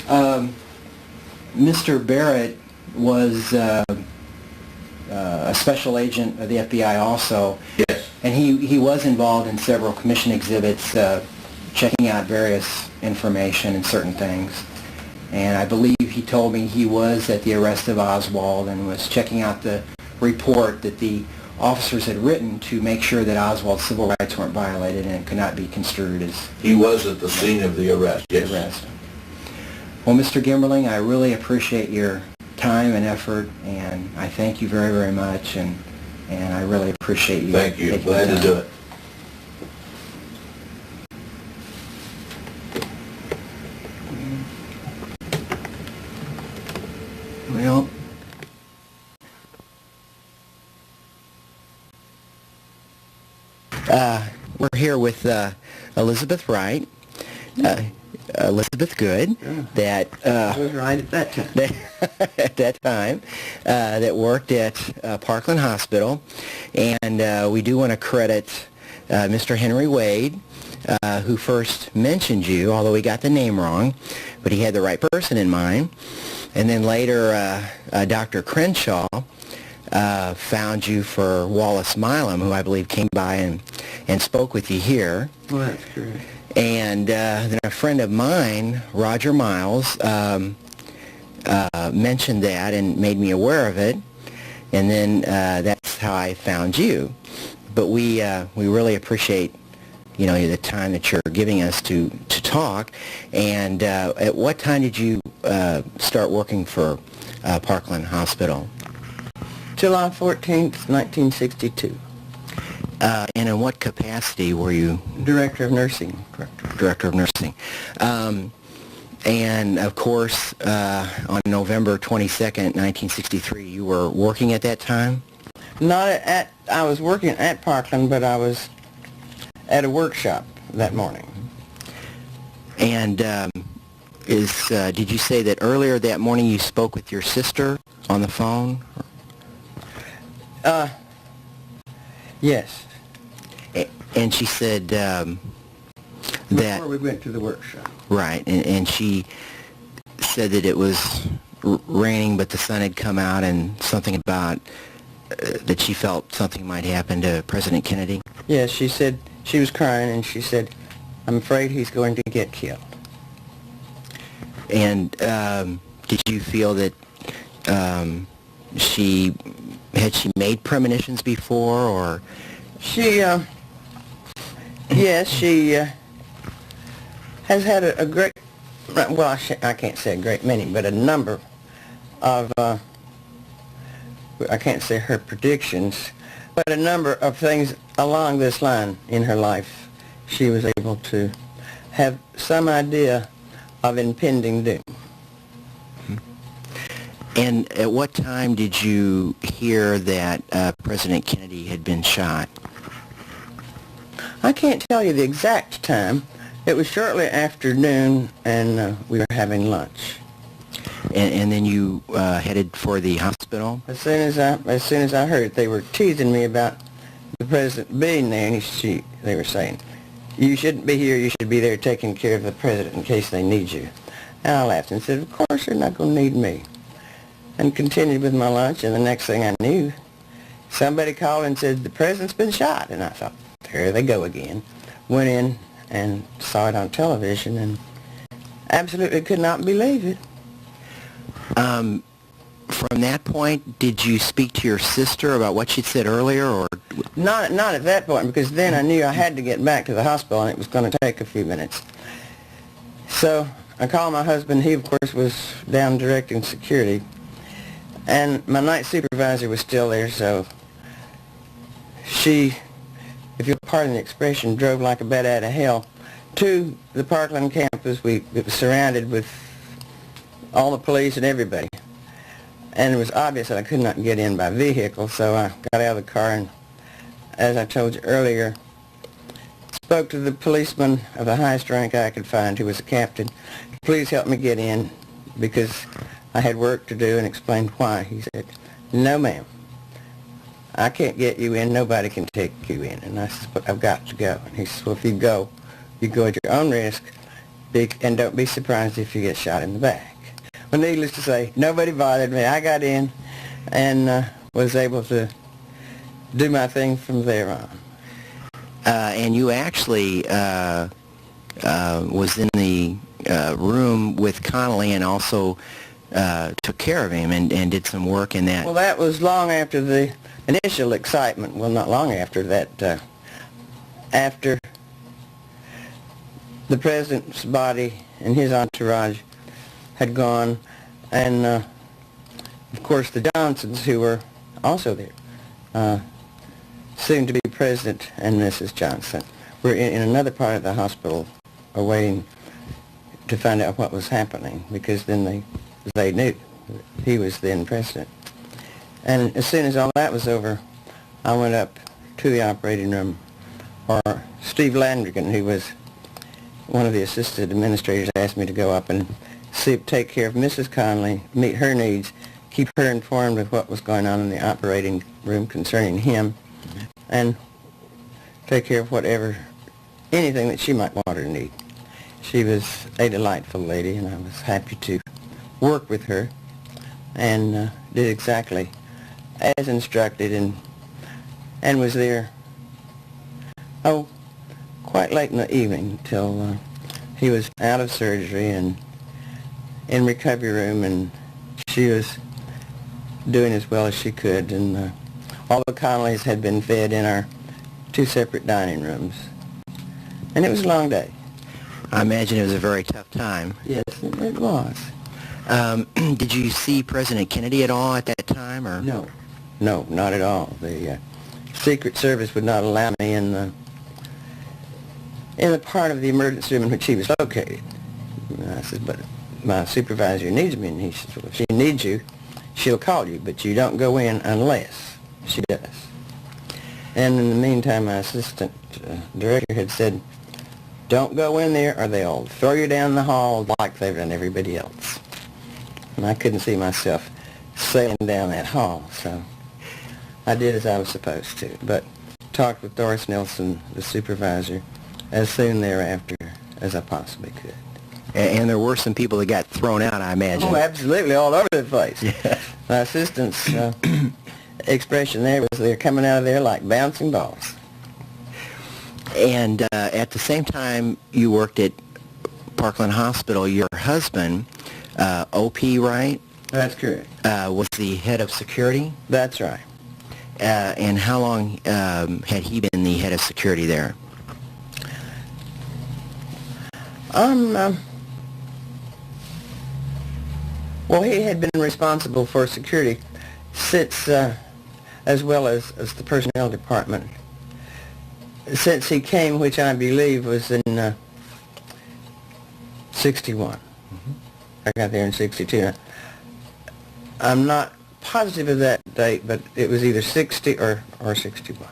Speaker 1: minute. Mr. Barrett was a special agent of the FBI also.
Speaker 4: Yes.
Speaker 1: And he was involved in several commission exhibits checking out various information and certain things. And I believe he told me he was at the arrest of Oswald and was checking out the report that the officers had written to make sure that Oswald's civil rights weren't violated and it could not be construed as...
Speaker 4: He was at the scene of the arrest, yes.
Speaker 1: Arrest. Well, Mr. Gimberling, I really appreciate your time and effort, and I thank you very, very much, and I really appreciate you.
Speaker 4: Thank you.
Speaker 1: taking
Speaker 4: Glad
Speaker 1: the
Speaker 4: to
Speaker 1: time.
Speaker 4: do it.
Speaker 1: Well, we're here with Elizabeth Wright, Elizabeth Good, that
Speaker 2: I was right at that time.
Speaker 1: at that time, that worked at Parkland Hospital, and we do want to credit Mr. Henry Wade, who first mentioned you, although he got the name wrong, but he had the right person in mind. And then later, Dr. Crenshaw found you for Wallace Milam, who I believe came by and spoke with you here.
Speaker 2: Well, that's correct.
Speaker 1: And then a friend of mine, Roger Miles, mentioned that and made me aware of it. And then that's how I found you. But we really appreciate, you know, the time that you're giving us to talk. And at what time did you start working for Parkland Hospital?
Speaker 5: July 14th, 1962.
Speaker 1: And in what capacity were you?
Speaker 5: Director of Nursing.
Speaker 1: Director of Nursing. And of course, on November 22nd, 1963, you were working at that time?
Speaker 5: I was working at Parkland, but I was at a workshop that morning.
Speaker 1: And did you say that earlier that morning you spoke with your sister on the phone?
Speaker 5: Yes.
Speaker 1: And she said that...
Speaker 2: Before we went to the workshop.
Speaker 1: Right, and she said that it was raining, but the sun had come out, and something about that she felt something might happen to President Kennedy.
Speaker 5: Yes, she said, she was crying, and she said, "I'm afraid he's going to get killed."
Speaker 1: And did you feel that
Speaker 3: had she made premonitions before, or?
Speaker 5: She, yes, she has had a great, well, I can't say a great many, but a number of, I can't say her predictions, but a number of things along this line in her life. She was able to have some idea of impending doom.
Speaker 3: And at what time did you hear that President Kennedy had been shot?
Speaker 5: I can't tell you the exact time. It was shortly after noon, and we were having lunch.
Speaker 3: And then you headed for the hospital?
Speaker 5: As soon as I heard it, they were teasing me about the president being there, and they were saying, "You shouldn't be here. You should be there taking care of the president in case they need you." And I laughed and said, "Of course they're not going to need me," and continued with my lunch. And the next thing I knew, somebody called and said, "The president's been shot." And I thought, there they go again. Went in and saw it on television and absolutely could not believe it.
Speaker 3: From that point, did you speak to your sister about what she'd said earlier, or?
Speaker 5: Not at that point, because then I knew I had to get back to the hospital and it was going to take a few minutes. So I called my husband. He, of course, was down directing security. And my night supervisor was still there, so she, if you'll pardon the expression, drove like a bat out of hell to the Parkland campus. It was surrounded with all the police and everybody. And it was obvious that I could not get in by vehicle, so I got out of the car and, as I told you earlier, spoke to the policeman of the highest rank I could find, who was a captain. "Please help me get in," because I had work to do, and explained why. He said, "No, ma'am, I can't get you in. Nobody can take you in." And I said, "But I've got to go." And he said, "Well, if you go at your own risk, and don't be surprised if you get shot in the back." Well, needless to say, nobody bothered me. I got in and was able to do my thing from there on.
Speaker 3: And you actually was in the room with Connolly and also took care of him and did some work in that.
Speaker 5: Well, that was long after the initial excitement. Well, not long after that. After the president's body and his entourage had gone, and of course the Johnsons, who were also there, soon to be President and Mrs. Johnson, were in another part of the hospital awaiting to find out what was happening, because then they knew he was then president. And as soon as all that was over, I went up to the operating room, or Steve Landrigan, who was one of the assistant administrators, asked me to go up and take care of Mrs. Connolly, meet her needs, keep her informed of what was going on in the operating room concerning him, and take care of anything that she might want or need. She was a delightful lady, and I was happy to work with her, and did exactly as instructed, and was there, quite late in the evening, till he was out of surgery and in recovery room, and she was doing as well as she could, and all the Connollys had been fed in our two separate dining rooms, and it was a long day.
Speaker 3: I imagine it was a very tough time.
Speaker 5: Yes, it was.
Speaker 3: Did you see President Kennedy at all at that time, or?
Speaker 5: No, not at all. The Secret Service would not allow me in the part of the emergency room in which he was located. And I said, "But my supervisor needs me," and he said, "Well, if she needs you, she'll call you, but you don't go in unless she does." And in the meantime, my assistant director had said, "Don't go in there or they'll throw you down the hall like they've done everybody else." And I couldn't see myself sailing down that hall, so I did as I was supposed to, but talked with Doris Nelson, the supervisor, as soon thereafter as I possibly could.
Speaker 3: And there were some people that got thrown out, I imagine.
Speaker 5: Oh, absolutely, all over the place.
Speaker 3: Yeah.
Speaker 5: My assistant's expression there was they're coming out of there like bouncing balls.
Speaker 3: And at the same time you worked at Parkland Hospital, your husband, O.P. Wright,
Speaker 5: That's correct.
Speaker 3: Was the head of security?
Speaker 5: That's right.
Speaker 3: And how long had he been the head of security there?
Speaker 5: Well, he had been responsible for security since, as well as the personnel department, since he came, which I believe was in 61. I got there in 62. I'm not positive of that date, but it was either 60 or 61.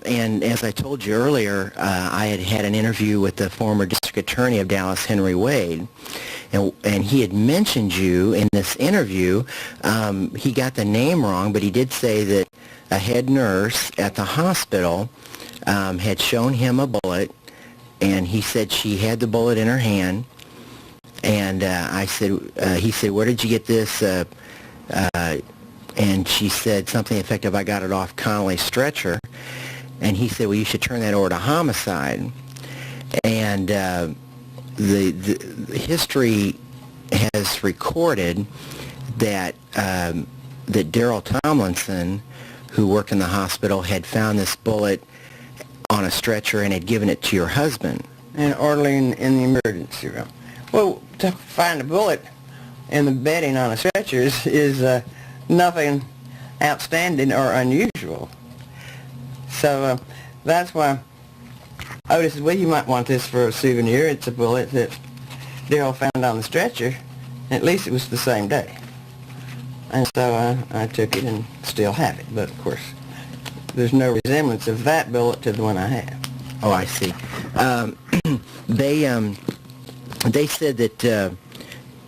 Speaker 3: And as I told you earlier, I had an interview with the former district attorney of Dallas, Henry Wade, and he had mentioned you in this interview. He got the name wrong, but he did say that a head nurse at the hospital had shown him a bullet, and he said she had the bullet in her hand. And he said, where did you get this? And she said something effective, I got it off Connolly's stretcher. And he said, well, you should turn that over to homicide. And the history has recorded that that Darrell Tomlinson, who worked in the hospital, had found this bullet on a stretcher and had given it to your husband.
Speaker 5: And orderly in the emergency room. Well, to find a bullet in the bedding on a stretcher is nothing outstanding or unusual. So that's why Otis said, well, you might want this for a souvenir. It's a bullet that Darrell found on the stretcher. At least it was the same day. And so I took it and still have it. But, of course, there's no resemblance of that bullet to the one I have.
Speaker 3: Oh, I see. They said that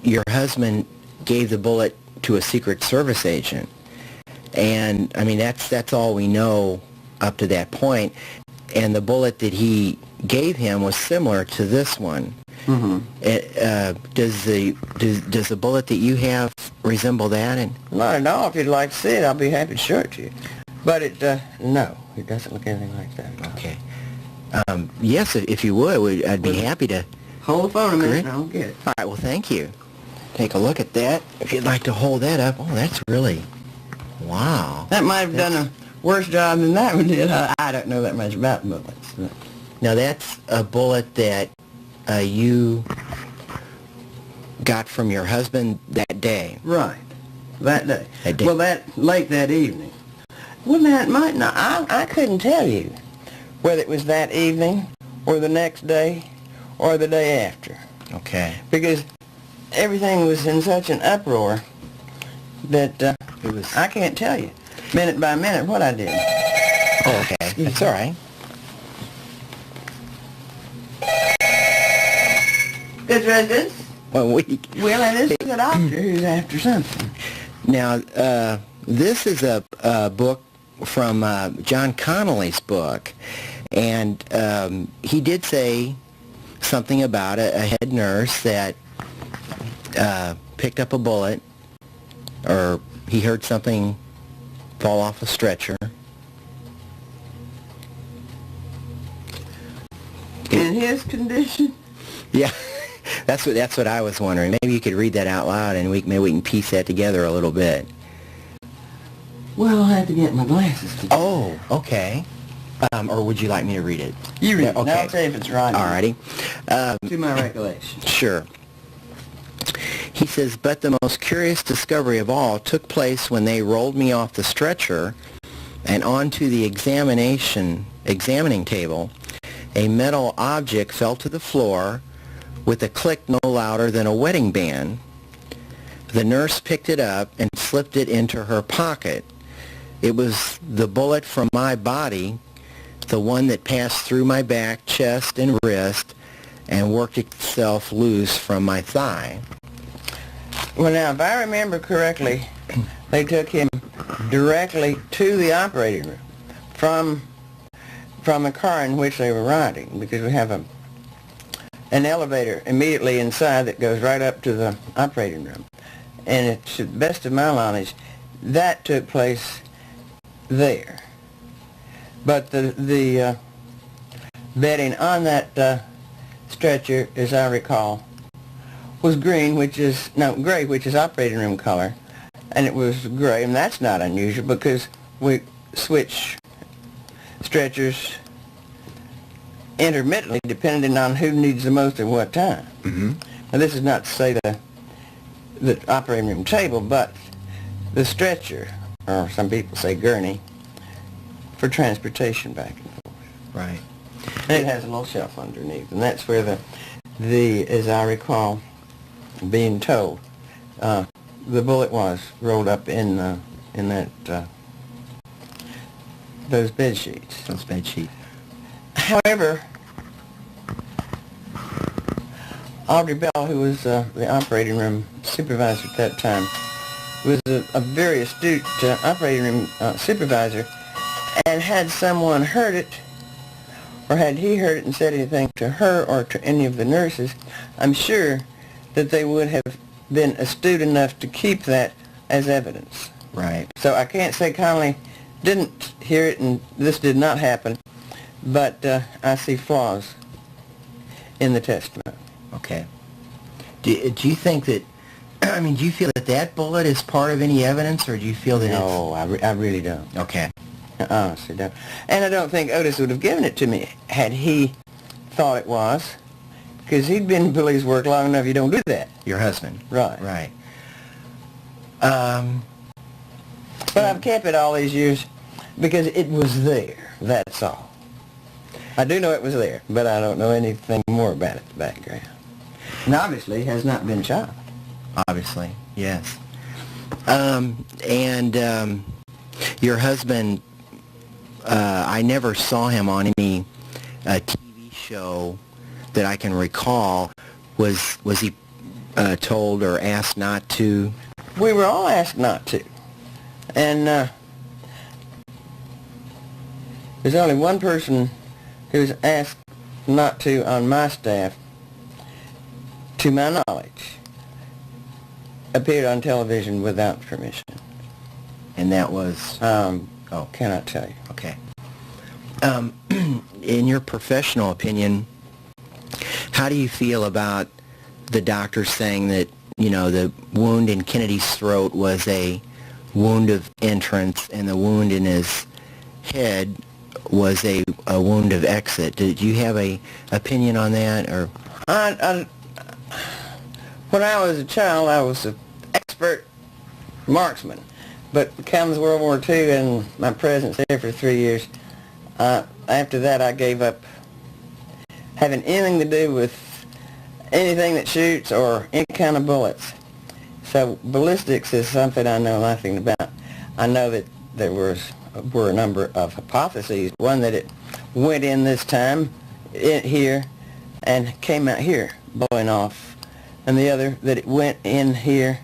Speaker 3: your husband gave the bullet to a Secret Service agent. And, I mean, that's all we know up to that point. And the bullet that he gave him was similar to this one. Mm-hmm. Does the bullet that you have resemble that? And
Speaker 5: not at all. If you'd like to see it, I'll be happy to show it to you. But no, it doesn't look anything like that.
Speaker 3: Okay. Yes, if you would, I'd be happy to.
Speaker 5: Hold the phone a minute and I'll get it.
Speaker 3: All right, well, thank you. Take a look at that. If you'd like to hold that up. Oh, that's really, wow.
Speaker 5: That might have done a worse job than that one did. I don't know that much about bullets. But.
Speaker 3: Now, that's a bullet that you got from your husband that day.
Speaker 5: Right, that day.
Speaker 3: That day.
Speaker 5: Well, late that evening. Well, that might not. I couldn't tell you whether it was that evening or the next day or the day after.
Speaker 3: Okay.
Speaker 5: Because everything was in such an uproar that I can't tell you minute by minute what I did.
Speaker 3: Oh, okay. That's all right.
Speaker 5: Good residence.
Speaker 3: 1 week.
Speaker 5: Well, and this is a doctor who's after something.
Speaker 3: Now, this is a book from John Connolly's book, and he did say something about a head nurse that picked up a bullet, or he heard something fall off a stretcher.
Speaker 5: In his condition?
Speaker 3: Yeah, that's what I was wondering. Maybe you could read that out loud, and maybe we can piece that together a little bit.
Speaker 5: Well, I'll have to get my glasses together.
Speaker 3: Oh, okay. Or would you like me to read it?
Speaker 5: You read it.
Speaker 3: Okay.
Speaker 5: I'll say if it's right.
Speaker 3: Alrighty.
Speaker 5: To my recollection.
Speaker 3: Sure. He says, but the most curious discovery of all took place when they rolled me off the stretcher and onto the examining table. A metal object fell to the floor with a click no louder than a wedding band. The nurse picked it up and slipped it into her pocket. It was the bullet from my body, the one that passed through my back, chest, and wrist, and worked itself loose from my thigh.
Speaker 5: Well, now, if I remember correctly, they took him directly to the operating room from the car in which they were riding, because we have an elevator immediately inside that goes right up to the operating room. And it's, to the best of my knowledge, that took place there. But the bedding on that stretcher, as I recall, was green, gray, which is operating room color, and it was gray, and that's not unusual because we switch stretchers intermittently depending on who needs the most at what time.
Speaker 3: Mm-hmm.
Speaker 5: Now, this is not to say the operating room table, but the stretcher, or some people say gurney, for transportation back and forth.
Speaker 3: Right.
Speaker 5: And it has a little shelf underneath, and that's where as I recall being told, the bullet was rolled up in that those bed sheets.
Speaker 3: Those bed sheets.
Speaker 5: However, Audrey Bell, who was the operating room supervisor at that time, was a very astute operating room supervisor, and had someone heard it, or had he heard it and said anything to her or to any of the nurses, I'm sure that they would have been astute enough to keep that as evidence.
Speaker 3: Right.
Speaker 5: So I can't say Connolly didn't hear it and this did not happen, but I see flaws in the testimony.
Speaker 3: Okay. Do you think that, I mean, do you feel that that bullet is part of any evidence, or do you feel that
Speaker 5: No, I really don't.
Speaker 3: it's... Okay.
Speaker 5: I honestly don't. And I don't think Otis would have given it to me had he thought it was, because he'd been in police work long enough. You don't do that.
Speaker 3: Your husband.
Speaker 5: Right.
Speaker 3: Right.
Speaker 5: But I've kept it all these years because it was there. That's all. I do know it was there, but I don't know anything more about it, the background. And obviously has not been shot.
Speaker 3: Obviously, yes. Your husband, I never saw him on any TV show that I can recall. Was he told or asked not to?
Speaker 5: We were all asked not to. And there's only one person who was asked not to on my staff, to my knowledge, appeared on television without permission.
Speaker 3: And that was...
Speaker 5: Cannot tell you.
Speaker 3: Okay. In your professional opinion, how do you feel about the doctor saying that, you know, the wound in Kennedy's throat was a wound of entrance and the wound in his head was a wound of exit? Did you have a opinion on that, or?
Speaker 5: When I was a child, I was an expert marksman. But comes World War II and my presence there for 3 years, after that I gave up having anything to do with anything that shoots or any kind of bullets. So ballistics is something I know nothing about. I know that there were a number of hypotheses. One that it went in this time, here, and came out here, blowing off. And the other that it went in here,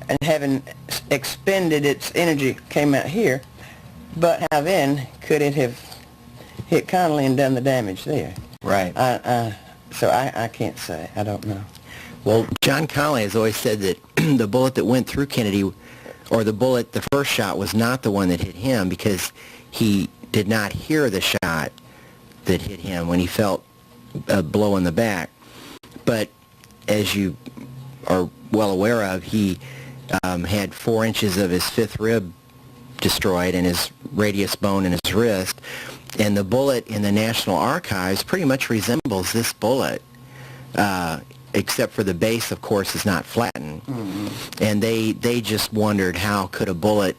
Speaker 5: and having expended its energy, came out here. But how then could it have hit Connolly and done the damage there?
Speaker 3: Right.
Speaker 5: So I can't say. I don't know.
Speaker 3: Well, John Connolly has always said that the bullet that went through Kennedy, or the bullet, the first shot, was not the one that hit him, because he did not hear the shot that hit him when he felt a blow in the back. But as you are well aware of, he had 4 inches of his fifth rib destroyed and his radius bone in his wrist. And the bullet in the National Archives pretty much resembles this bullet, except for the base, of course, is not flattened. Mm-hmm. And they just wondered, how could a bullet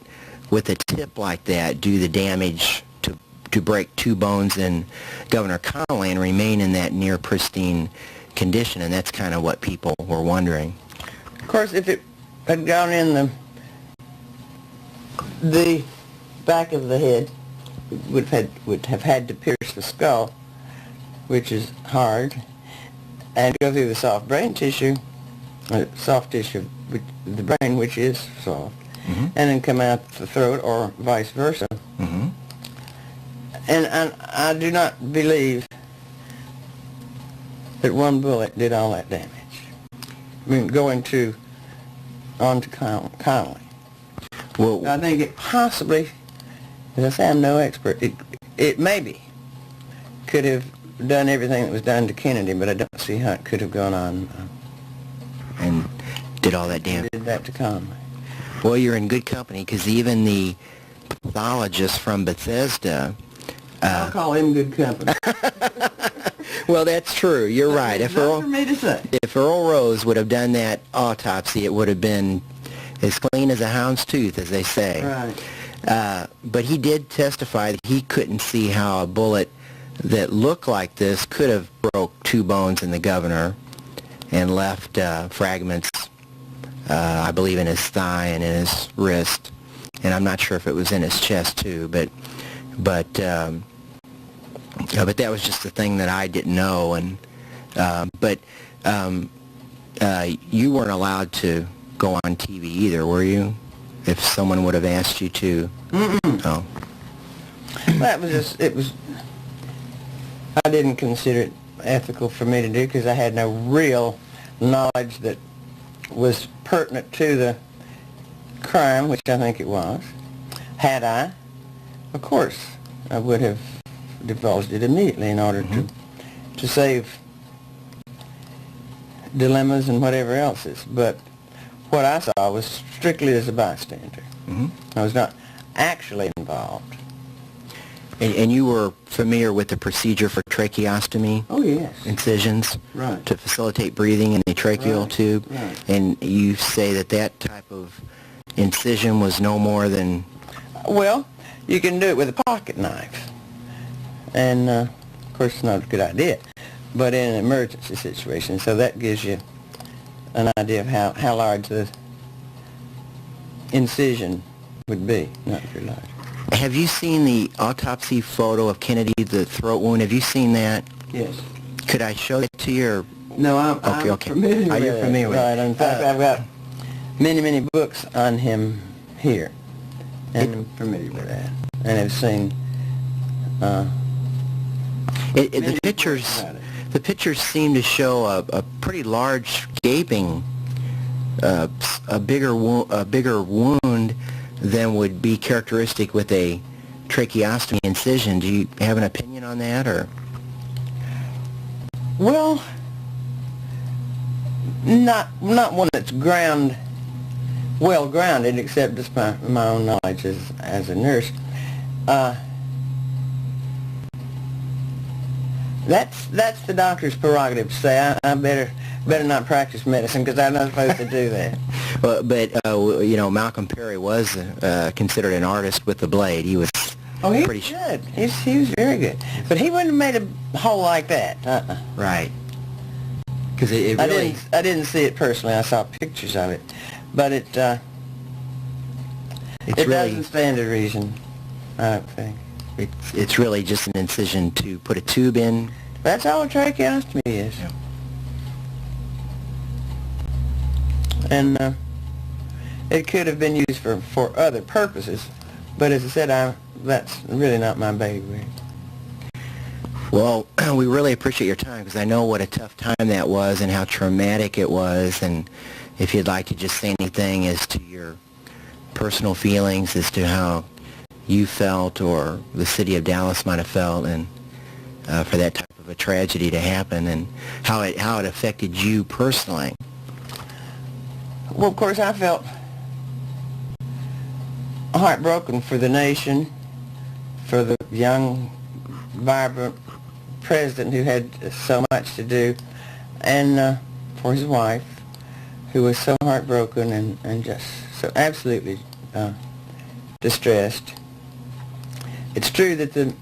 Speaker 3: with a tip like that do the damage to break 2 bones in Governor Connolly and remain in that near pristine condition? And that's kind of what people were wondering.
Speaker 5: Of course, if it had gone in the back of the head, would have had to pierce the skull, which is hard, and go through the soft brain tissue, soft tissue, the brain, which is soft, mm-hmm. and then come out the throat, or vice versa. Mm-hmm. And I do not believe that one bullet did all that damage. I mean, going on to Connolly.
Speaker 3: Well,
Speaker 5: I think it possibly, as I say, I'm no expert, it maybe could have done everything that was done to Kennedy, but I don't see how it could have gone on
Speaker 3: did all that damage.
Speaker 5: Did that to Conway.
Speaker 3: Well, you're in good company, because even the pathologist from Bethesda...
Speaker 5: I'll call him good company.
Speaker 3: Well, that's true. You're right.
Speaker 5: That's not for me to say.
Speaker 3: If Earl Rose would have done that autopsy, it would have been as clean as a hound's tooth, as they say.
Speaker 5: Right.
Speaker 3: But he did testify that he couldn't see how a bullet that looked like this could have broke 2 bones in the governor and left fragments, I believe, in his thigh and in his wrist. And I'm not sure if it was in his chest, too. But that was just a thing that I didn't know. And you weren't allowed to go on TV either, were you? If someone would have asked you to.
Speaker 5: Mm-mm.
Speaker 3: Oh.
Speaker 5: That was just, it was, I didn't consider it ethical for me to do because I had no real knowledge that was pertinent to the crime, which I think it was. Had I, of course, I would have divulged it immediately in order to save dilemmas and whatever else is. But what I saw was strictly as a bystander. I was not actually involved.
Speaker 3: And you were familiar with the procedure for tracheostomy?
Speaker 5: Oh, yes.
Speaker 3: Incisions?
Speaker 5: Right.
Speaker 3: To facilitate breathing in the tracheal tube?
Speaker 5: Right.
Speaker 3: And you say that that type of incision was no more than...
Speaker 5: Well, you can do it with a pocket knife. And, of course, it's not a good idea, but in an emergency situation. So that gives you an idea of how large the incision would be, not very large.
Speaker 3: Have you seen the autopsy photo of Kennedy, the throat wound? Have you seen that?
Speaker 5: Yes.
Speaker 3: Could I show it to you? Or?
Speaker 5: No, I'm
Speaker 3: Okay.
Speaker 5: familiar with
Speaker 3: Are you
Speaker 5: it.
Speaker 3: familiar with it?
Speaker 5: Right. In fact, I've got many books on him here, and I'm familiar with that. And I've seen
Speaker 3: The pictures seem to show a pretty large gaping, a bigger wound than would be characteristic with a tracheostomy incision. Do you have an opinion on that, or?
Speaker 5: Well, not one that's well grounded, except just my own knowledge as a nurse. That's the doctor's prerogative to say. I better not practice medicine because I'm not supposed to do that.
Speaker 3: Well, but Malcolm Perry was considered an artist with the blade. He was.
Speaker 5: Oh, he
Speaker 3: pretty
Speaker 5: was good. He was very good, but he wouldn't have made a hole like that.
Speaker 3: Right. Because it really.
Speaker 5: I didn't see it personally. I saw pictures of it, but it
Speaker 3: really,
Speaker 5: doesn't stand to reason, I don't think.
Speaker 3: It's really just an incision to put a tube in.
Speaker 5: That's all a tracheostomy is.
Speaker 3: Yeah.
Speaker 5: And it could have been used for other purposes, but as I said, that's really not my baby.
Speaker 3: Well, we really appreciate your time because I know what a tough time that was and how traumatic it was, and if you'd like to just say anything as to your personal feelings as to how you felt or the city of Dallas might have felt, and for that type of a tragedy to happen, and how it affected you personally.
Speaker 5: Well, of course, I felt heartbroken for the nation, for the young, vibrant president who had so much to do, and for his wife, who was so heartbroken and just so absolutely distressed. It's true that the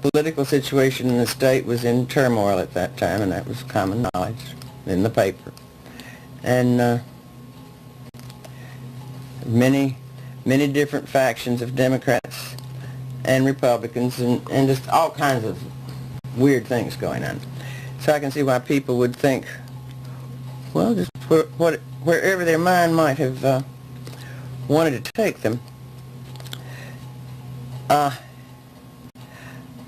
Speaker 5: political situation in the state was in turmoil at that time, and that was common knowledge in the paper. And many different factions of Democrats and Republicans, and just all kinds of weird things going on. So I can see why people would think, well, just wherever their mind might have wanted to take them. I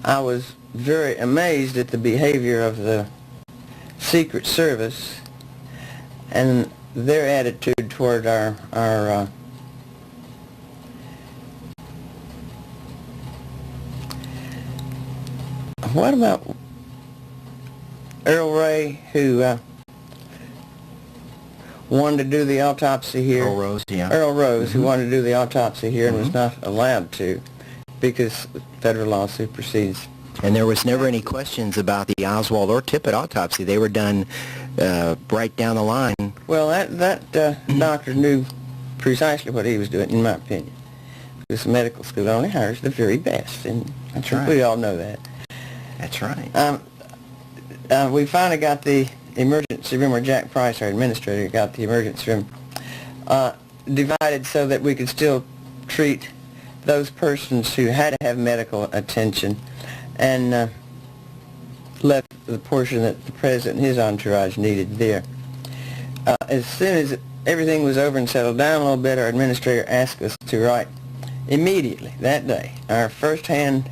Speaker 5: was very amazed at the behavior of the Secret Service and their attitude toward our what about Earl Ray, who wanted to do the autopsy here.
Speaker 3: Earl Rose, yeah.
Speaker 5: Earl Rose, who wanted to do the autopsy here and was not allowed to because federal law supersedes.
Speaker 3: And there was never any questions about the Oswald or Tippit autopsy. They were done right down the line.
Speaker 5: Well, that doctor knew precisely what he was doing, in my opinion. Because medical school only hires the very best, and I think we all know that.
Speaker 3: That's right.
Speaker 5: We finally got the emergency room, or Jack Price, our administrator, got the emergency room divided so that we could still treat those persons who had to have medical attention, and left the portion that the president and his entourage needed there. As soon as everything was over and settled down a little bit, our administrator asked us to write immediately that day our first-hand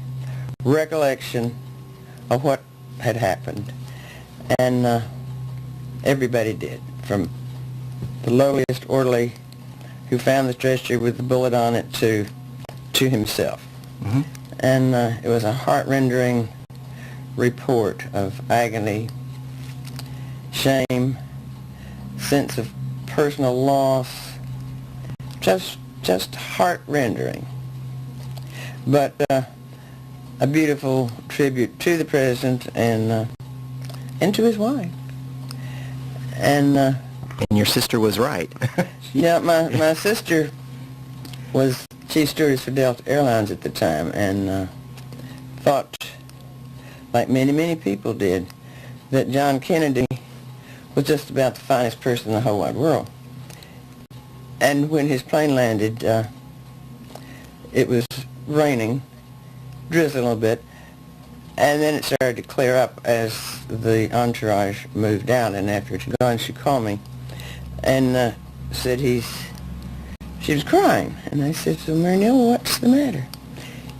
Speaker 5: recollection of what had happened, and everybody did, from the lowliest orderly who found the stretcher with the bullet on it to himself.
Speaker 3: Mm-hmm.
Speaker 5: And it was a heart-rendering report of agony, shame, sense of personal loss, just heart-rendering. But a beautiful tribute to the president and to his wife. And
Speaker 3: your sister was right.
Speaker 5: yeah, my sister was chief stewardess for Delta Airlines at the time, and thought, like many people did, that John Kennedy was just about the finest person in the whole wide world. And when his plane landed, it was raining, drizzling a little bit, and then it started to clear up as the entourage moved out, and after it had gone, she called me and said she was crying. And I said, "So, Mary Neal, what's the matter?"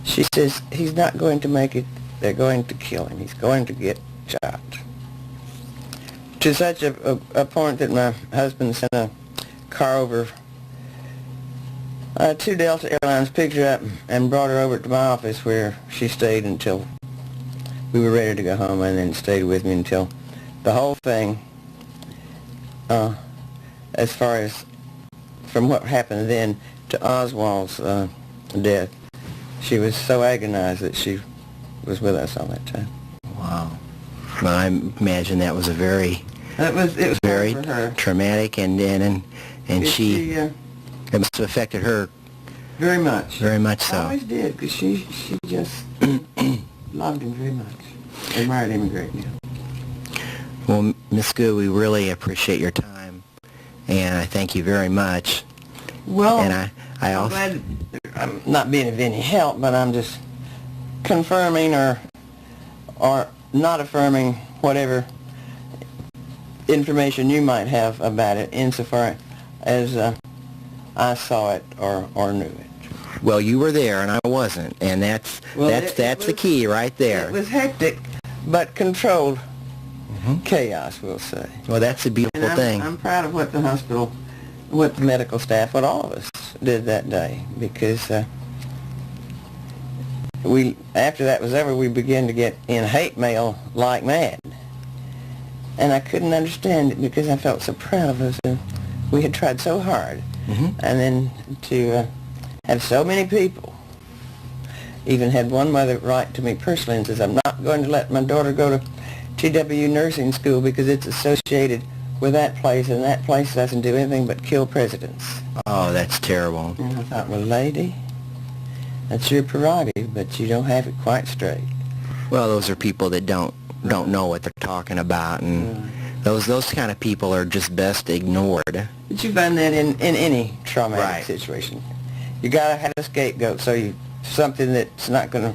Speaker 5: She says, "He's not going to make it. They're going to kill him. He's going to get shot." To such a point that my husband sent a car over to Delta Airlines, picked her up, and brought her over to my office, where she stayed until we were ready to go home, and then stayed with me until the whole thing, as far as from what happened then to Oswald's death, she was so agonized that she was with us all that time.
Speaker 3: Wow. Well, I imagine that was a very,
Speaker 5: it was
Speaker 3: very
Speaker 5: hard for her.
Speaker 3: traumatic, and she it must have affected her
Speaker 5: very much.
Speaker 3: Very much so.
Speaker 5: Always did, because she just loved him very much, admired him a great deal.
Speaker 3: Well, Miss Good, we really appreciate your time, and I thank you very much.
Speaker 5: Well,
Speaker 3: and I
Speaker 5: I'm
Speaker 3: also
Speaker 5: glad I'm not being of any help, but I'm just confirming or not affirming whatever information you might have about it, insofar as I saw it or knew it.
Speaker 3: Well, you were there and I wasn't, and that's the key right there.
Speaker 5: It was hectic, but controlled chaos, we'll say.
Speaker 3: Well, that's a beautiful thing.
Speaker 5: I'm proud of what the hospital, what the medical staff, what all of us did that day, because after that was over, we began to get in hate mail like mad. And I couldn't understand it, because I felt so proud of us. We had tried so hard. And then to have so many people, even had one mother write to me personally and says, "I'm not going to let my daughter go to TW nursing school because it's associated with that place, and that place doesn't do anything but kill presidents."
Speaker 3: Oh, that's terrible.
Speaker 5: And I thought, well, lady, that's your prerogative, but you don't have it quite straight.
Speaker 3: Well, those are people that don't know what they're talking about, and those kind of people are just best ignored.
Speaker 5: But you find that in any traumatic situation. You gotta have a scapegoat, so something that's not gonna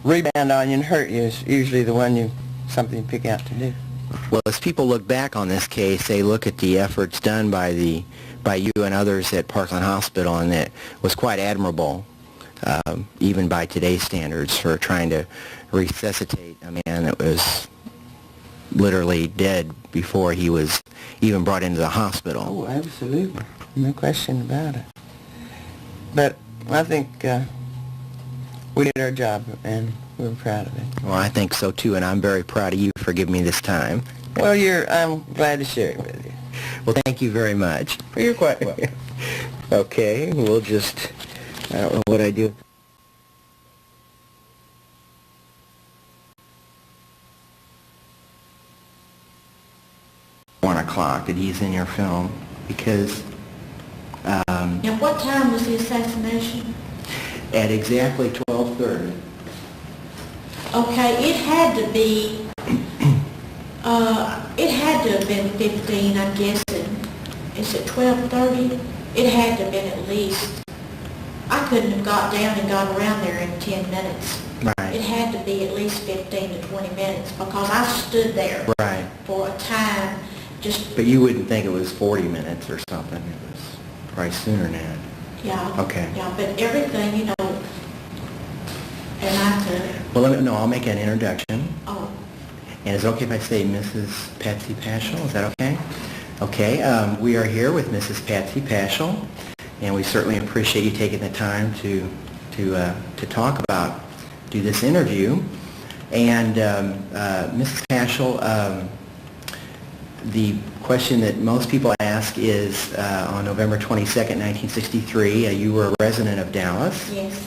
Speaker 5: rebound on you and hurt you is usually the one something you pick out to do.
Speaker 3: Well, as people look back on this case, they look at the efforts done by you and others at Parkland Hospital, and it was quite admirable, even by today's standards, for trying to resuscitate a man that was literally dead before he was even brought into the hospital.
Speaker 5: Oh, absolutely. No question about it. But I think we did our job, and we're proud of it.
Speaker 3: Well, I think so too, and I'm very proud of you for giving me this time.
Speaker 5: Well, I'm glad to share it with you.
Speaker 3: Well, thank you very much.
Speaker 5: You're quite welcome.
Speaker 3: Okay, we'll just, I don't know what I do. 1 o'clock that he's in your film, because
Speaker 6: And what time was the assassination?
Speaker 3: at exactly 12:30.
Speaker 6: Okay, it had to be, it had to have been 15, I'm guessing. Is it 12:30? It had to have been at least. I couldn't have got down and got around there in 10 minutes.
Speaker 3: Right.
Speaker 6: It had to be at least 15 to 20 minutes because I stood there
Speaker 3: Right.
Speaker 6: for a time just,
Speaker 3: But you wouldn't think it was 40 minutes or something. It was probably sooner than that.
Speaker 6: yeah.
Speaker 3: Okay.
Speaker 6: Yeah, but everything, you know, and I could,
Speaker 3: Well, no, I'll make an introduction.
Speaker 6: oh,
Speaker 3: And is it okay if I say Mrs. Patsy Pachall? Is that okay? Okay, we are here with Mrs. Patsy Pachall, and we certainly appreciate you taking the time to talk about, do this interview. And Mrs. Pachall, the question that most people ask is, on November 22nd, 1963, you were a resident of Dallas,
Speaker 6: yes.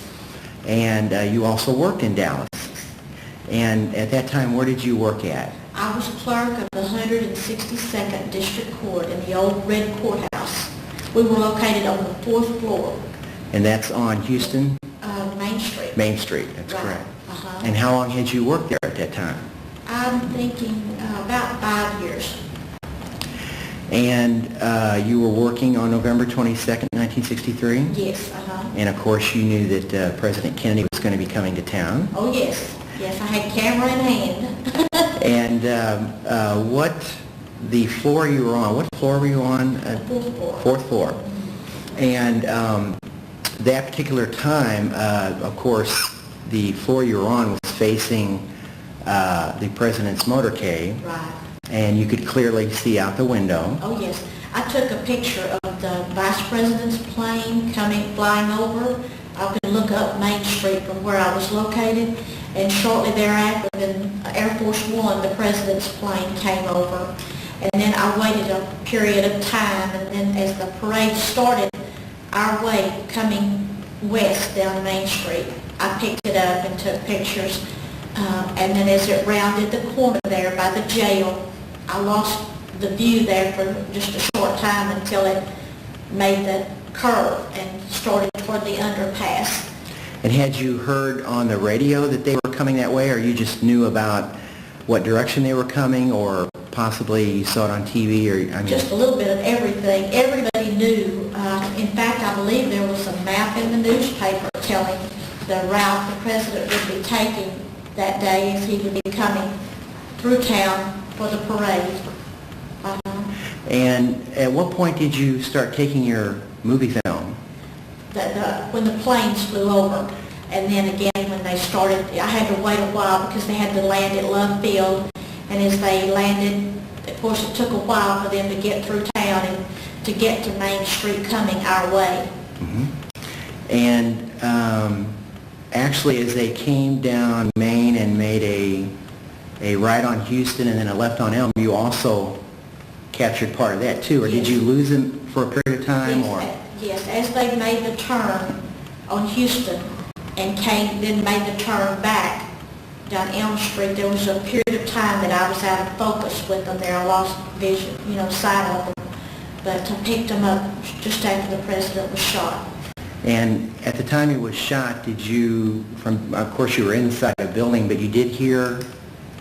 Speaker 3: and you also worked in Dallas. And at that time, where did you work at?
Speaker 6: I was clerk of the 162nd District Court in the old red courthouse. We were located on the 4th floor,
Speaker 3: And that's on Houston
Speaker 6: Main Street.
Speaker 3: Main Street, that's
Speaker 6: Right.
Speaker 3: correct.
Speaker 6: Uh-huh.
Speaker 3: And how long had you worked there at that time?
Speaker 6: I'm thinking about 5 years.
Speaker 3: And you were working on November 22nd, 1963?
Speaker 6: Yes, uh-huh.
Speaker 3: And of course you knew that President Kennedy was going to be coming to town.
Speaker 6: Oh, yes. Yes, I had camera in hand.
Speaker 3: And what, the floor you were on, what floor were you on?
Speaker 6: 4th floor.
Speaker 3: 4th floor. And that particular time, of course, the floor you were on was facing the President's motorcade.
Speaker 6: Right.
Speaker 3: And you could clearly see out the window.
Speaker 6: Oh, yes. I took a picture of the Vice President's plane flying over. I could look up Main Street from where I was located, and shortly thereafter, then Air Force One, the President's plane came over. And then I waited a period of time, and then as the parade started our way coming west down Main Street, I picked it up and took pictures. And then as it rounded the corner there by the jail, I lost the view there for just a short time until it made the curve and started toward the underpass.
Speaker 3: And had you heard on the radio that they were coming that way, or you just knew about what direction they were coming, or possibly you saw it on TV, or I mean...
Speaker 6: Just a little bit of everything. Everybody knew. In fact, I believe there was a map in the newspaper telling the route the President would be taking that day as he would be coming through town for the parade.
Speaker 3: And at what point did you start taking your movie film?
Speaker 6: When the planes flew over, and then again when they started, I had to wait a while because they had to land at Love Field, and as they landed, of course it took a while for them to get through town and to get to Main Street coming our way.
Speaker 3: Mm-hmm. And actually as they came down Main and made a right on Houston and then a left on Elm, you also captured part of that too, or did
Speaker 6: Yes.
Speaker 3: you lose them for a period of time?
Speaker 6: Yes,
Speaker 3: Or
Speaker 6: yes, as they made the turn on Houston and then made the turn back down Elm Street, there was a period of time that I was out of focus with them there. I lost vision, sight of them. But I picked them up just after the President was shot.
Speaker 3: And at the time he was shot, did you, of course you were inside a building, but you did hear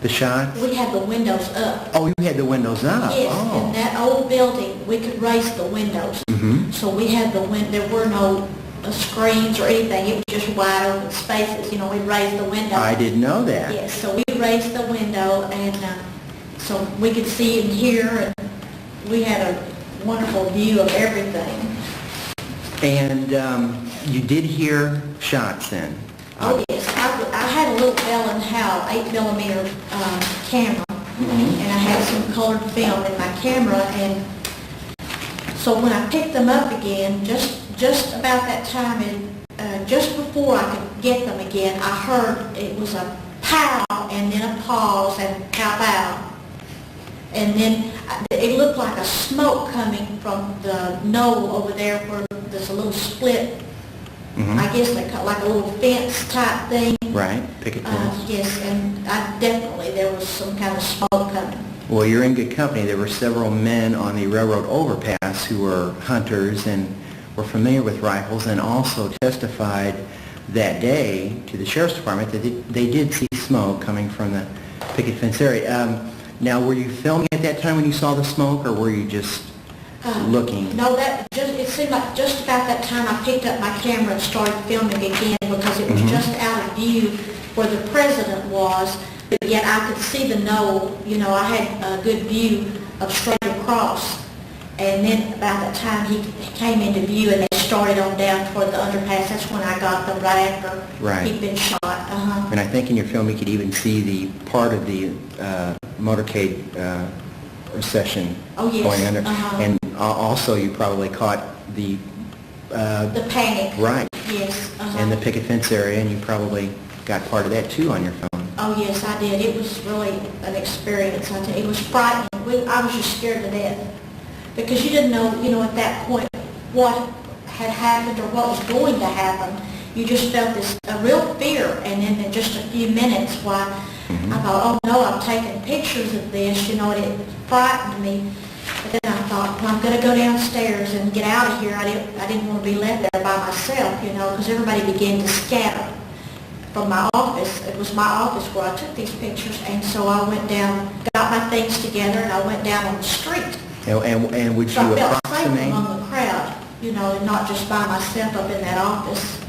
Speaker 3: the shots?
Speaker 6: We had the windows up.
Speaker 3: Oh, you had the windows up?
Speaker 6: Yes,
Speaker 3: Oh.
Speaker 6: in that old building, we could raise the windows.
Speaker 3: Mm-hmm.
Speaker 6: So we had there were no screens or anything. It was just wide open spaces. We'd raise the window.
Speaker 3: I didn't know that.
Speaker 6: Yes, so we raised the window, and so we could see and hear, and we had a wonderful view of everything.
Speaker 3: And you did hear shots then?
Speaker 6: Oh, yes. I had a little Bell & Howell 8mm camera, and I had some colored film in my camera, and so when I picked them up again, just about that time, and just before I could get them again, I heard it was a pow, and then a pause, and pow, pow. And then it looked like a smoke coming from the knoll over there where there's a little split, I guess they call it like a little fence type thing.
Speaker 3: Right, picket fence.
Speaker 6: Yes, and definitely there was some kind of smoke coming.
Speaker 3: Well, you're in good company. There were several men on the railroad overpass who were hunters and were familiar with rifles and also testified that day to the sheriff's department that they did see smoke coming from the picket fence area. Now, were you filming at that time when you saw the smoke, or were you just looking?
Speaker 6: No, it seemed like just about that time I picked up my camera and started filming again because it was just out of view where the president was, but yet I could see the knoll. You know, I had a good view of straight across. And then about that time he came into view and they started on down toward the underpass. That's when I got them right after he'd been shot.
Speaker 3: And I think in your film you could even see the part of the motorcade recession going under. And also you probably caught the
Speaker 6: panic.
Speaker 3: Right.
Speaker 6: Yes.
Speaker 3: And the picket fence area, and you probably got part of that too on your phone.
Speaker 6: Oh yes, I did. It was really an experience. I tell you, it was frightening. I was just scared to death because you didn't know, at that point what had happened or what was going to happen. You just felt this a real fear, and then in just a few minutes, I thought, oh no, I'm taking pictures of this, and it frightened me. But then I thought, well, I'm going to go downstairs and get out of here. I didn't want to be left there by myself, because everybody began to scatter from my office. It was my office where I took these pictures, and so I went down, got my things together, and I went down on the street.
Speaker 3: And would you
Speaker 6: so I felt safe
Speaker 3: approximate?
Speaker 6: Among the crowd, and not just by myself up in that office.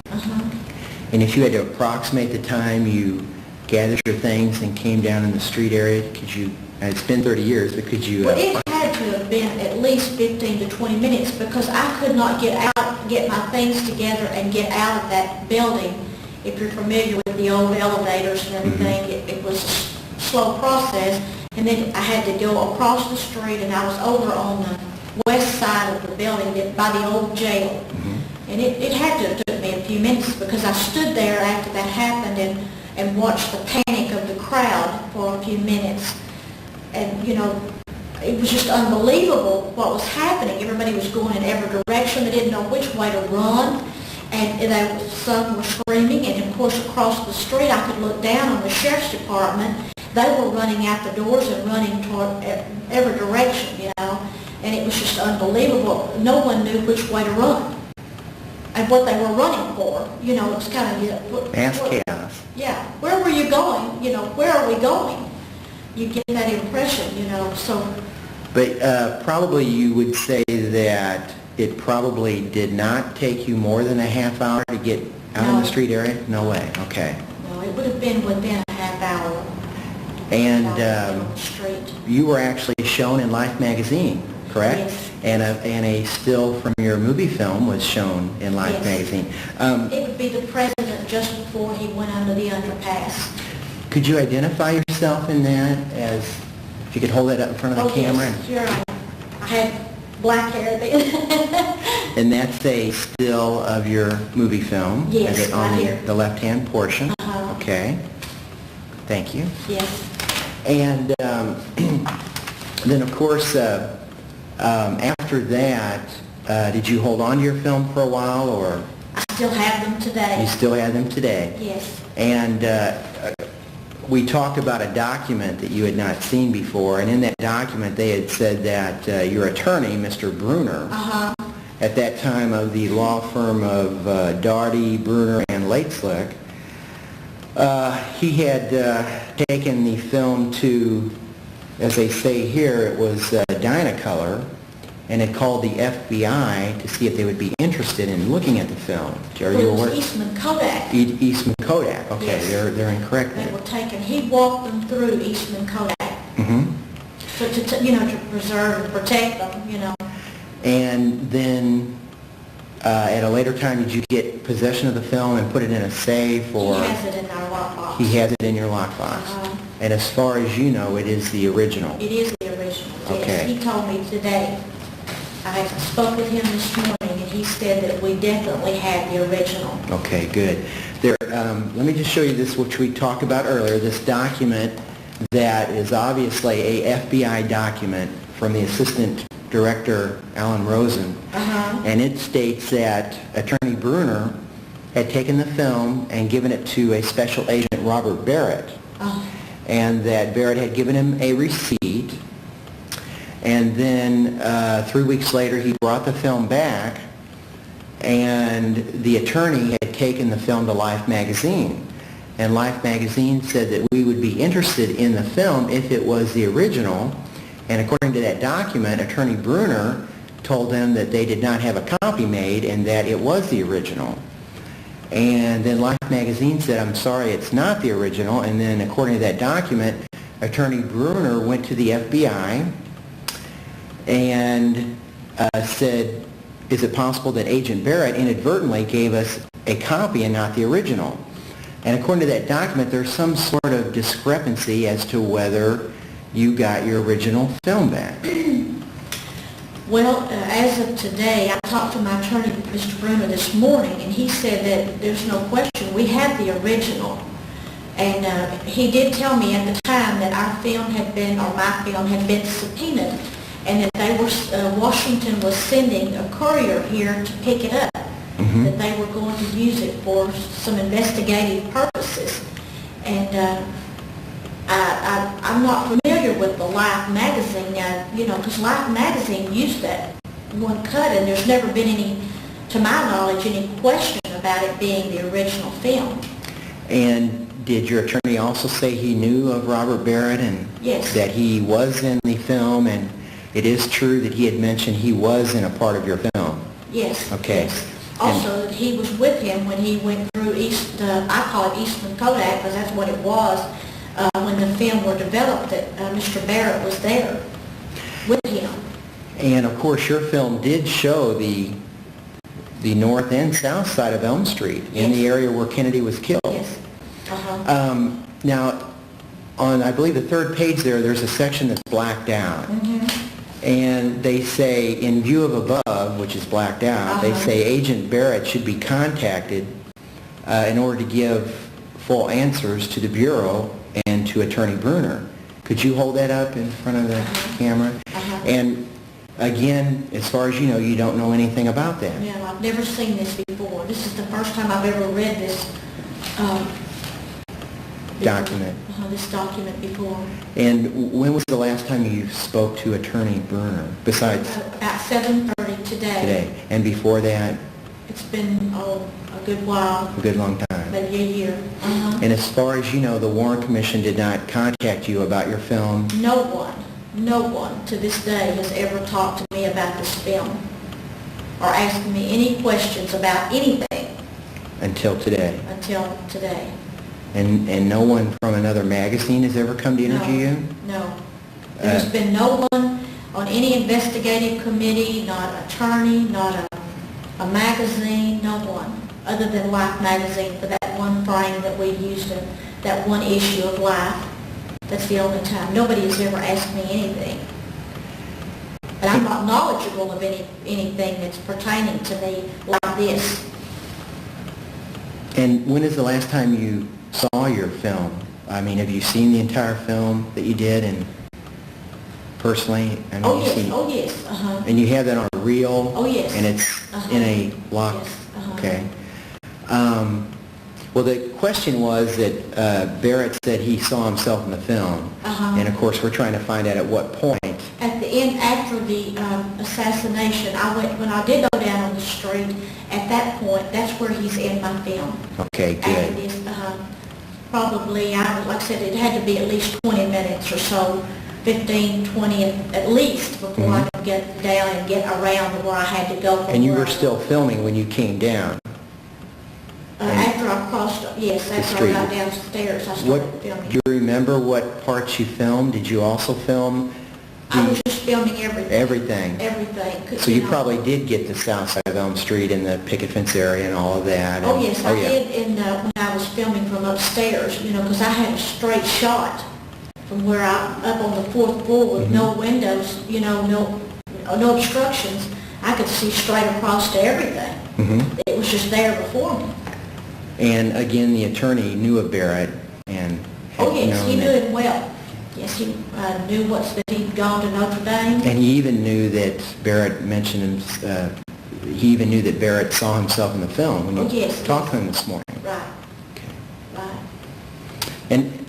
Speaker 3: And if you had to approximate the time you gathered your things and came down in the street area, could you, and it's been 30 years, but could you...
Speaker 6: Well, it had to have been at least 15 to 20 minutes because I could not get my things together and get out of that building. If you're familiar with the old elevators and everything, it was a slow process. And then I had to go across the street, and I was over on the west side of the building by the old jail. And it had to have took me a few minutes because I stood there after that happened and watched the panic of the crowd for a few minutes. And, it was just unbelievable what was happening. Everybody was going in every direction. They didn't know which way to run. And some were screaming. And, of course, across the street, I could look down on the sheriff's department. They were running out the doors and running toward every direction, And it was just unbelievable. No one knew which way to run and what they were running for. It was kind of...
Speaker 3: Mass chaos.
Speaker 6: Yeah. Where were you going? Where are we going? You get that impression, so...
Speaker 3: But probably you would say that it probably did not take you more than a half hour to get out in the street area? No way. Okay.
Speaker 6: No, it would have been within a half hour.
Speaker 3: And
Speaker 6: on the street.
Speaker 3: You were actually shown in Life magazine, correct?
Speaker 6: Yes.
Speaker 3: And a still from your movie film was shown in Life magazine.
Speaker 6: It would be the president just before he went under the underpass.
Speaker 3: Could you identify yourself in that as, if you could hold that up in front of the camera?
Speaker 6: Yes, sure. I had black hair then.
Speaker 3: And that's a still of your movie film?
Speaker 6: Yes,
Speaker 3: is it on
Speaker 6: right here.
Speaker 3: the left-hand portion? Okay. Thank you.
Speaker 6: Yes.
Speaker 3: And then, of course, after that, did you hold on to your film for a while, or?
Speaker 6: I still have them today.
Speaker 3: You still have them today?
Speaker 6: Yes.
Speaker 3: And we talked about a document that you had not seen before, and in that document they had said that your attorney, Mr. Bruner, at that time of the law firm of Daugherty, Bruner, and Lateslick, he had taken the film to, as they say here, it was Dynacolor, and had called the FBI to see if they would be interested in looking at the film. Are you aware?
Speaker 6: Eastman Kodak.
Speaker 3: Eastman Kodak. Okay,
Speaker 6: Yes.
Speaker 3: they're incorrect
Speaker 6: They
Speaker 3: there.
Speaker 6: were taken. He walked them through Eastman Kodak. So to preserve and protect them,
Speaker 3: And then at a later time, did you get possession of the film and put it in a safe, or?
Speaker 6: He has it in our lockbox.
Speaker 3: He has it in your lockbox. And as far as you know, it is the original.
Speaker 6: It is the original. Yes.
Speaker 3: Okay.
Speaker 6: He told me today. I spoke with him this morning, and he said that we definitely had the original.
Speaker 3: Okay, good. There, let me just show you this, which we talked about earlier. This document that is obviously a FBI document from the Assistant Director, Alan Rosen, and it states that Attorney Bruner had taken the film and given it to a Special Agent, Robert Barrett, and that Barrett had given him a receipt, and then 3 weeks later he brought the film back, and the attorney had taken the film to Life magazine, and Life magazine said that we would be interested in the film if it was the original, and according to that document, Attorney Bruner told them that they did not have a copy made and that it was the original. And then Life magazine said, I'm sorry, it's not the original, and then according to that document, Attorney Bruner went to the FBI and said, is it possible that Agent Barrett inadvertently gave us a copy and not the original? And according to that document, there's some sort of discrepancy as to whether you got your original film back.
Speaker 6: Well, as of today, I talked to my attorney, Mr. Bruner, this morning, and he said that there's no question, we have the original. And he did tell me at the time that our film had been, or my film had been subpoenaed, and that they were, Washington was sending a courier here to pick it up, that they were going to use it for some investigative purposes. And I'm not familiar with the Life magazine, because Life magazine used that one cut, and there's never been any, to my knowledge, any question about it being the original film.
Speaker 3: And did your attorney also say he knew of Robert Barrett and
Speaker 6: Yes.
Speaker 3: that he was in the film, and it is true that he had mentioned he was in a part of your film?
Speaker 6: Yes.
Speaker 3: Okay.
Speaker 6: Yes. Also, that he was with him when he went through I call it Eastman Kodak, because that's what it was, when the film were developed, that Mr. Barrett was there with him.
Speaker 3: And of course your film did show the north and south side of Elm Street in the area where Kennedy was killed.
Speaker 6: Yes.
Speaker 3: Now, on I believe the third page there's a section that's blacked out. And they say, in view of above, which is blacked out, they say Agent Barrett should be contacted in order to give full answers to the Bureau and to Attorney Bruner. Could you hold that up in front of the camera? And again, as far as you know, you don't know anything about that.
Speaker 6: Yeah, I've never seen this before. This is the first time I've ever read this
Speaker 3: Document.
Speaker 6: This document before.
Speaker 3: And when was the last time you spoke to Attorney Bruner, besides
Speaker 6: About 7:30
Speaker 3: today? And before that?
Speaker 6: It's been, a good while,
Speaker 3: A good long time.
Speaker 6: maybe a year.
Speaker 3: And as far as you know, the Warren Commission did not contact you about your film?
Speaker 6: No one to this day has ever talked to me about this film or asked me any questions about anything.
Speaker 3: Until today?
Speaker 6: Until today.
Speaker 3: And no one from another magazine has ever come to interview you?
Speaker 6: No. There's been no one on any investigative committee, not an attorney, not a magazine, no one, other than Life magazine for that one frame that we used in that one issue of Life. That's the only time. Nobody has ever asked me anything. And I'm not knowledgeable of anything that's pertaining to me like this.
Speaker 3: And when is the last time you saw your film? I mean, have you seen the entire film that you did, and personally? I mean,
Speaker 6: Oh,
Speaker 3: you've
Speaker 6: yes,
Speaker 3: seen-
Speaker 6: oh, yes,
Speaker 3: And you have that on a reel?
Speaker 6: Oh, yes.
Speaker 3: And it's in a lock?
Speaker 6: Yes,
Speaker 3: Okay. Well, the question was that Barrett said he saw himself in the film. And of course, we're trying to find out at what point.
Speaker 6: At the end, after the assassination, when I did go down on the street, at that point, that's where he's in my film.
Speaker 3: Okay,
Speaker 6: After
Speaker 3: good.
Speaker 6: this, probably, like I said, it had to be at least 20 minutes or so, 15, 20 at least, before I could get down and get around to where I had to go. from
Speaker 3: And you
Speaker 6: where
Speaker 3: were
Speaker 6: I
Speaker 3: still filming when you came down?
Speaker 6: after I crossed, yes, after I
Speaker 3: street.
Speaker 6: got downstairs, I
Speaker 3: What,
Speaker 6: started filming.
Speaker 3: do you remember what parts you filmed? Did you also film
Speaker 6: I was just filming everything.
Speaker 3: everything?
Speaker 6: Everything.
Speaker 3: So you probably did get the south side of Elm Street and the picket fence area and all of that?
Speaker 6: Oh,
Speaker 3: and-
Speaker 6: yes, I did when I was filming from upstairs, because I had a straight shot from where up on the fourth floor with no windows, no obstructions. I could see straight across to everything. It was just there before me.
Speaker 3: And again, the attorney knew of Barrett and had
Speaker 6: Oh, yes, he
Speaker 3: known
Speaker 6: knew
Speaker 3: that
Speaker 6: him well. Yes, he knew that he'd gone to Notre Dame.
Speaker 3: And he even knew that Barrett mentioned he even knew that Barrett saw himself in the film when you talked to him this morning.
Speaker 6: Right.
Speaker 3: Okay.
Speaker 6: Right.
Speaker 3: And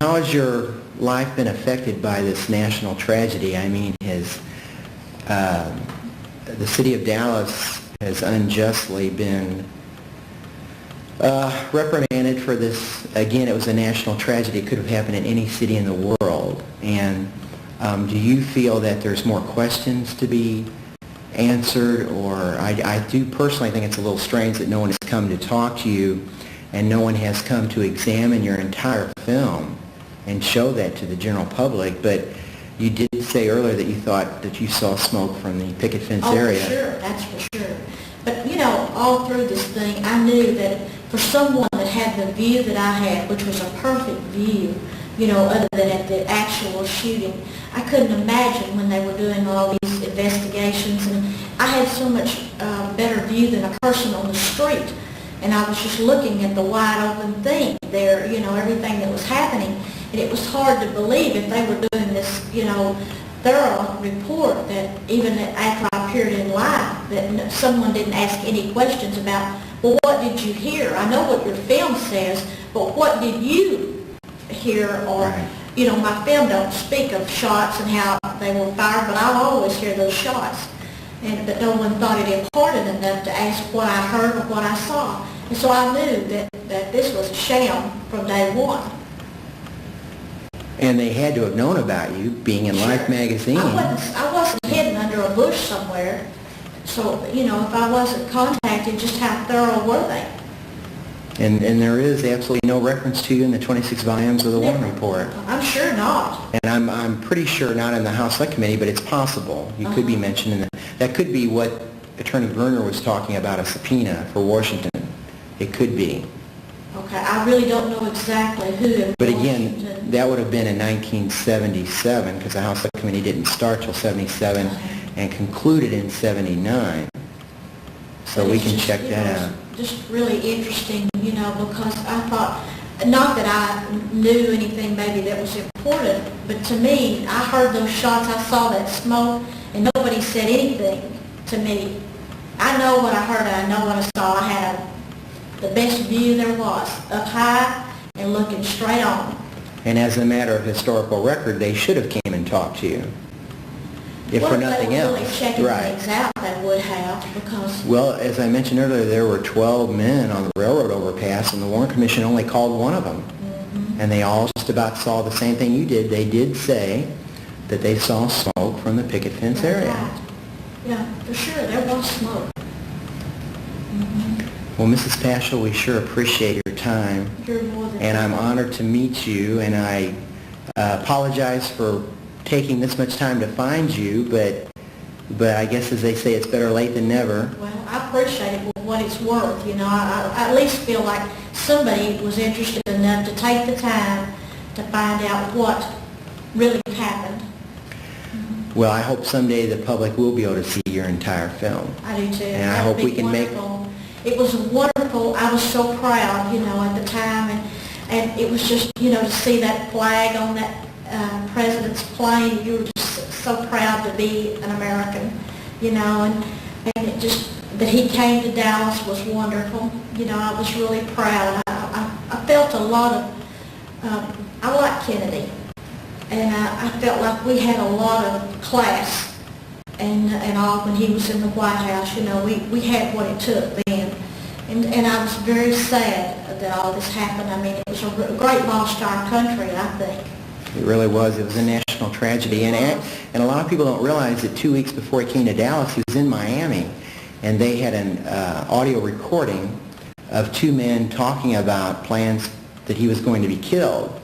Speaker 3: how has your life been affected by this national tragedy? I mean, has the city of Dallas has unjustly been reprimanded for this? Again, it was a national tragedy. It could have happened in any city in the world. And do you feel that there's more questions to be answered? Or I do personally think it's a little strange that no one has come to talk to you and no one has come to examine your entire film and show that to the general public. But you did say earlier that you thought that you saw smoke from the picket fence area.
Speaker 6: Oh, for sure. That's for sure. But, all through this thing, I knew that for someone that had the view that I had, which was a perfect view, other than at the actual shooting, I couldn't imagine when they were doing all these investigations. And I had so much better view than a person on the street. And I was just looking at the wide open thing there, everything that was happening. And it was hard to believe if they were doing this, thorough report that even after I appeared in live, that someone didn't ask any questions about, well, what did you hear? I know what your film says, but what did you hear? Or,
Speaker 3: Right.
Speaker 6: My film don't speak of shots and how they were fired, but I always hear those shots. But no one thought it important enough to ask what I heard or what I saw. And so I knew that this was a sham from day one.
Speaker 3: And they had to have known about you being in Life magazine.
Speaker 6: I wasn't hidden under a bush somewhere. So, if I wasn't contacted, just how thorough were they?
Speaker 3: And there is absolutely no reference to you in the 26 volumes of the Warren Report.
Speaker 6: I'm sure not.
Speaker 3: And I'm pretty sure not in the House Subcommittee, but it's possible. You could be mentioned in that could be what Attorney Verner was talking about, a subpoena for Washington. It could be.
Speaker 6: Okay, I really don't know exactly who in
Speaker 3: But
Speaker 6: Washington.
Speaker 3: again, that would have been in 1977 because the House Subcommittee didn't start till 77 and concluded in 79. So we can check that out.
Speaker 6: Just really interesting, because I thought, not that I knew anything maybe that was important, but to me, I heard those shots, I saw that smoke, and nobody said anything to me. I know what I heard, and I know what I saw. I had the best view there was, up high and looking straight on.
Speaker 3: And as a matter of historical record, they should have came and talked to you, if for nothing else.
Speaker 6: Well, if they were really checking things out, they would have, because...
Speaker 3: Well, as I mentioned earlier, there were 12 men on the railroad overpass, and the Warren Commission only called one of them.
Speaker 6: Mm-hmm.
Speaker 3: And they all just about saw the same thing you did. They did say that they saw smoke from the picket fence area.
Speaker 6: Right. Yeah, for sure, there was smoke.
Speaker 3: Well, Mrs. Pachall, we sure appreciate your time.
Speaker 6: You're more than...
Speaker 3: And I'm honored to meet you, and I apologize for taking this much time to find you, but I guess as they say, it's better late than never.
Speaker 6: Well, I appreciate it for what it's worth, I at least feel like somebody was interested enough to take the time to find out what really happened.
Speaker 3: Well, I hope someday the public will be able to see your entire film.
Speaker 6: I do too.
Speaker 3: And I hope we can make...
Speaker 6: It was wonderful. I was so proud, at the time, and it was just, to see that flag on that president's plane. You were just so proud to be an American, and it just, that he came to Dallas was wonderful. I was really proud. I felt a lot of, I like Kennedy, and I felt like we had a lot of class and all when he was in the White House. We had what it took then. And I was very sad that all this happened. I mean, it was a great loss to our country, I think.
Speaker 3: It really was. It was a national tragedy. And a lot of people don't realize that 2 weeks before he came to Dallas, he was in Miami. And they had an audio recording of two men talking about plans that he was going to be killed.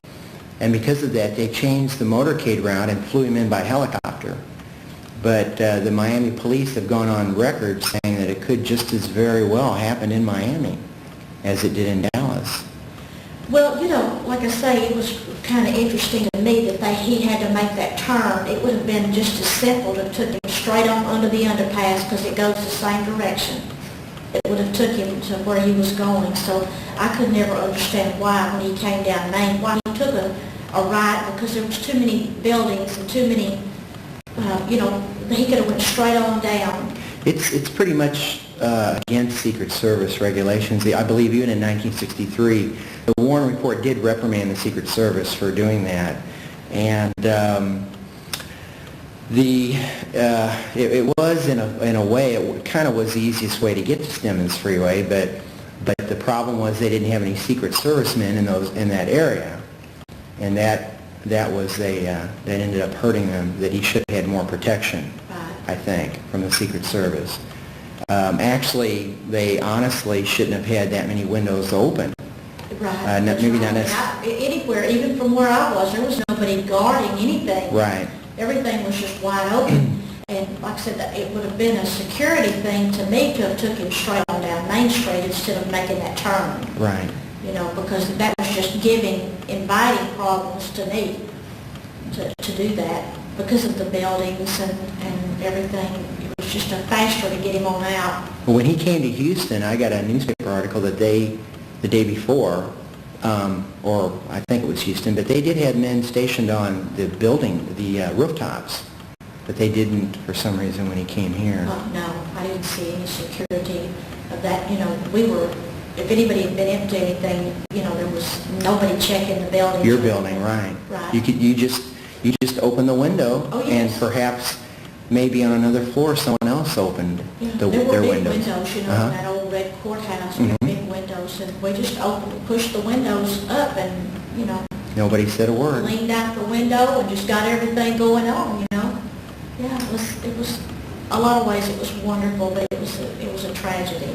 Speaker 3: And because of that, they changed the motorcade route and flew him in by helicopter. But the Miami police have gone on record saying that it could just as very well happen in Miami as it did in Dallas.
Speaker 6: Well, like I say, it was kind of interesting to me that he had to make that turn. It would have been just as simple to took him straight on under the underpass because it goes the same direction. It would have took him to where he was going. So I could never understand why when he came down Main, why he took a a Wright, because there was too many buildings and too many, you know, he could have went straight on down.
Speaker 3: It's pretty much against Secret Service regulations. I believe even in 1963, the Warren Report did reprimand the Secret Service for doing that. And it was in a way, it kind of was the easiest way to get to Stemmons Freeway, but the problem was they didn't have any Secret Servicemen in that area, and that ended up hurting them. That he should have had more protection, I think, from the Secret Service. Actually, they honestly shouldn't have had that many windows open.
Speaker 6: Right.
Speaker 3: Maybe not necessarily.
Speaker 6: Anywhere, even from where I was, there was nobody guarding anything.
Speaker 3: Right.
Speaker 6: Everything was just wide open. And like I said, it would have been a security thing to me to have took him straight on down Main Street instead of making that turn. Right. You know, because that was just inviting problems to me to do that because of the buildings and everything. It was just a faster to get him on out.
Speaker 3: When he came to Houston, I got a newspaper article the day before, or I think it was Houston, but they did have men stationed on the building, the rooftops, but they didn't for some reason when he came here.
Speaker 6: No, I didn't see any security of that. You know, if anybody had been into anything, you know, there was nobody checking the building.
Speaker 3: Your building, right.
Speaker 6: Right.
Speaker 3: You just open the window,
Speaker 6: oh, yes.
Speaker 3: And perhaps maybe on another floor someone else opened
Speaker 6: there were
Speaker 3: their
Speaker 6: big
Speaker 3: windows.
Speaker 6: You know, in that old red courthouse, with big windows, and we just pushed the windows up, and you know.
Speaker 3: Nobody said a word.
Speaker 6: Leaned out the window and just got everything going on, you know. Yeah, it was a lot of ways it was wonderful, but it was a tragedy.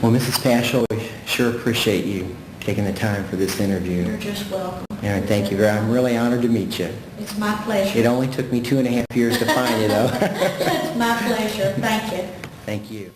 Speaker 3: Well, Mrs. Pachall, we sure appreciate you taking the time for this interview.
Speaker 6: You're just welcome.
Speaker 3: And thank you. I'm really honored to meet you.
Speaker 6: It's my pleasure.
Speaker 3: It only took me 2.5 years to find you, though.
Speaker 6: It's my pleasure. Thank you.
Speaker 3: Thank you.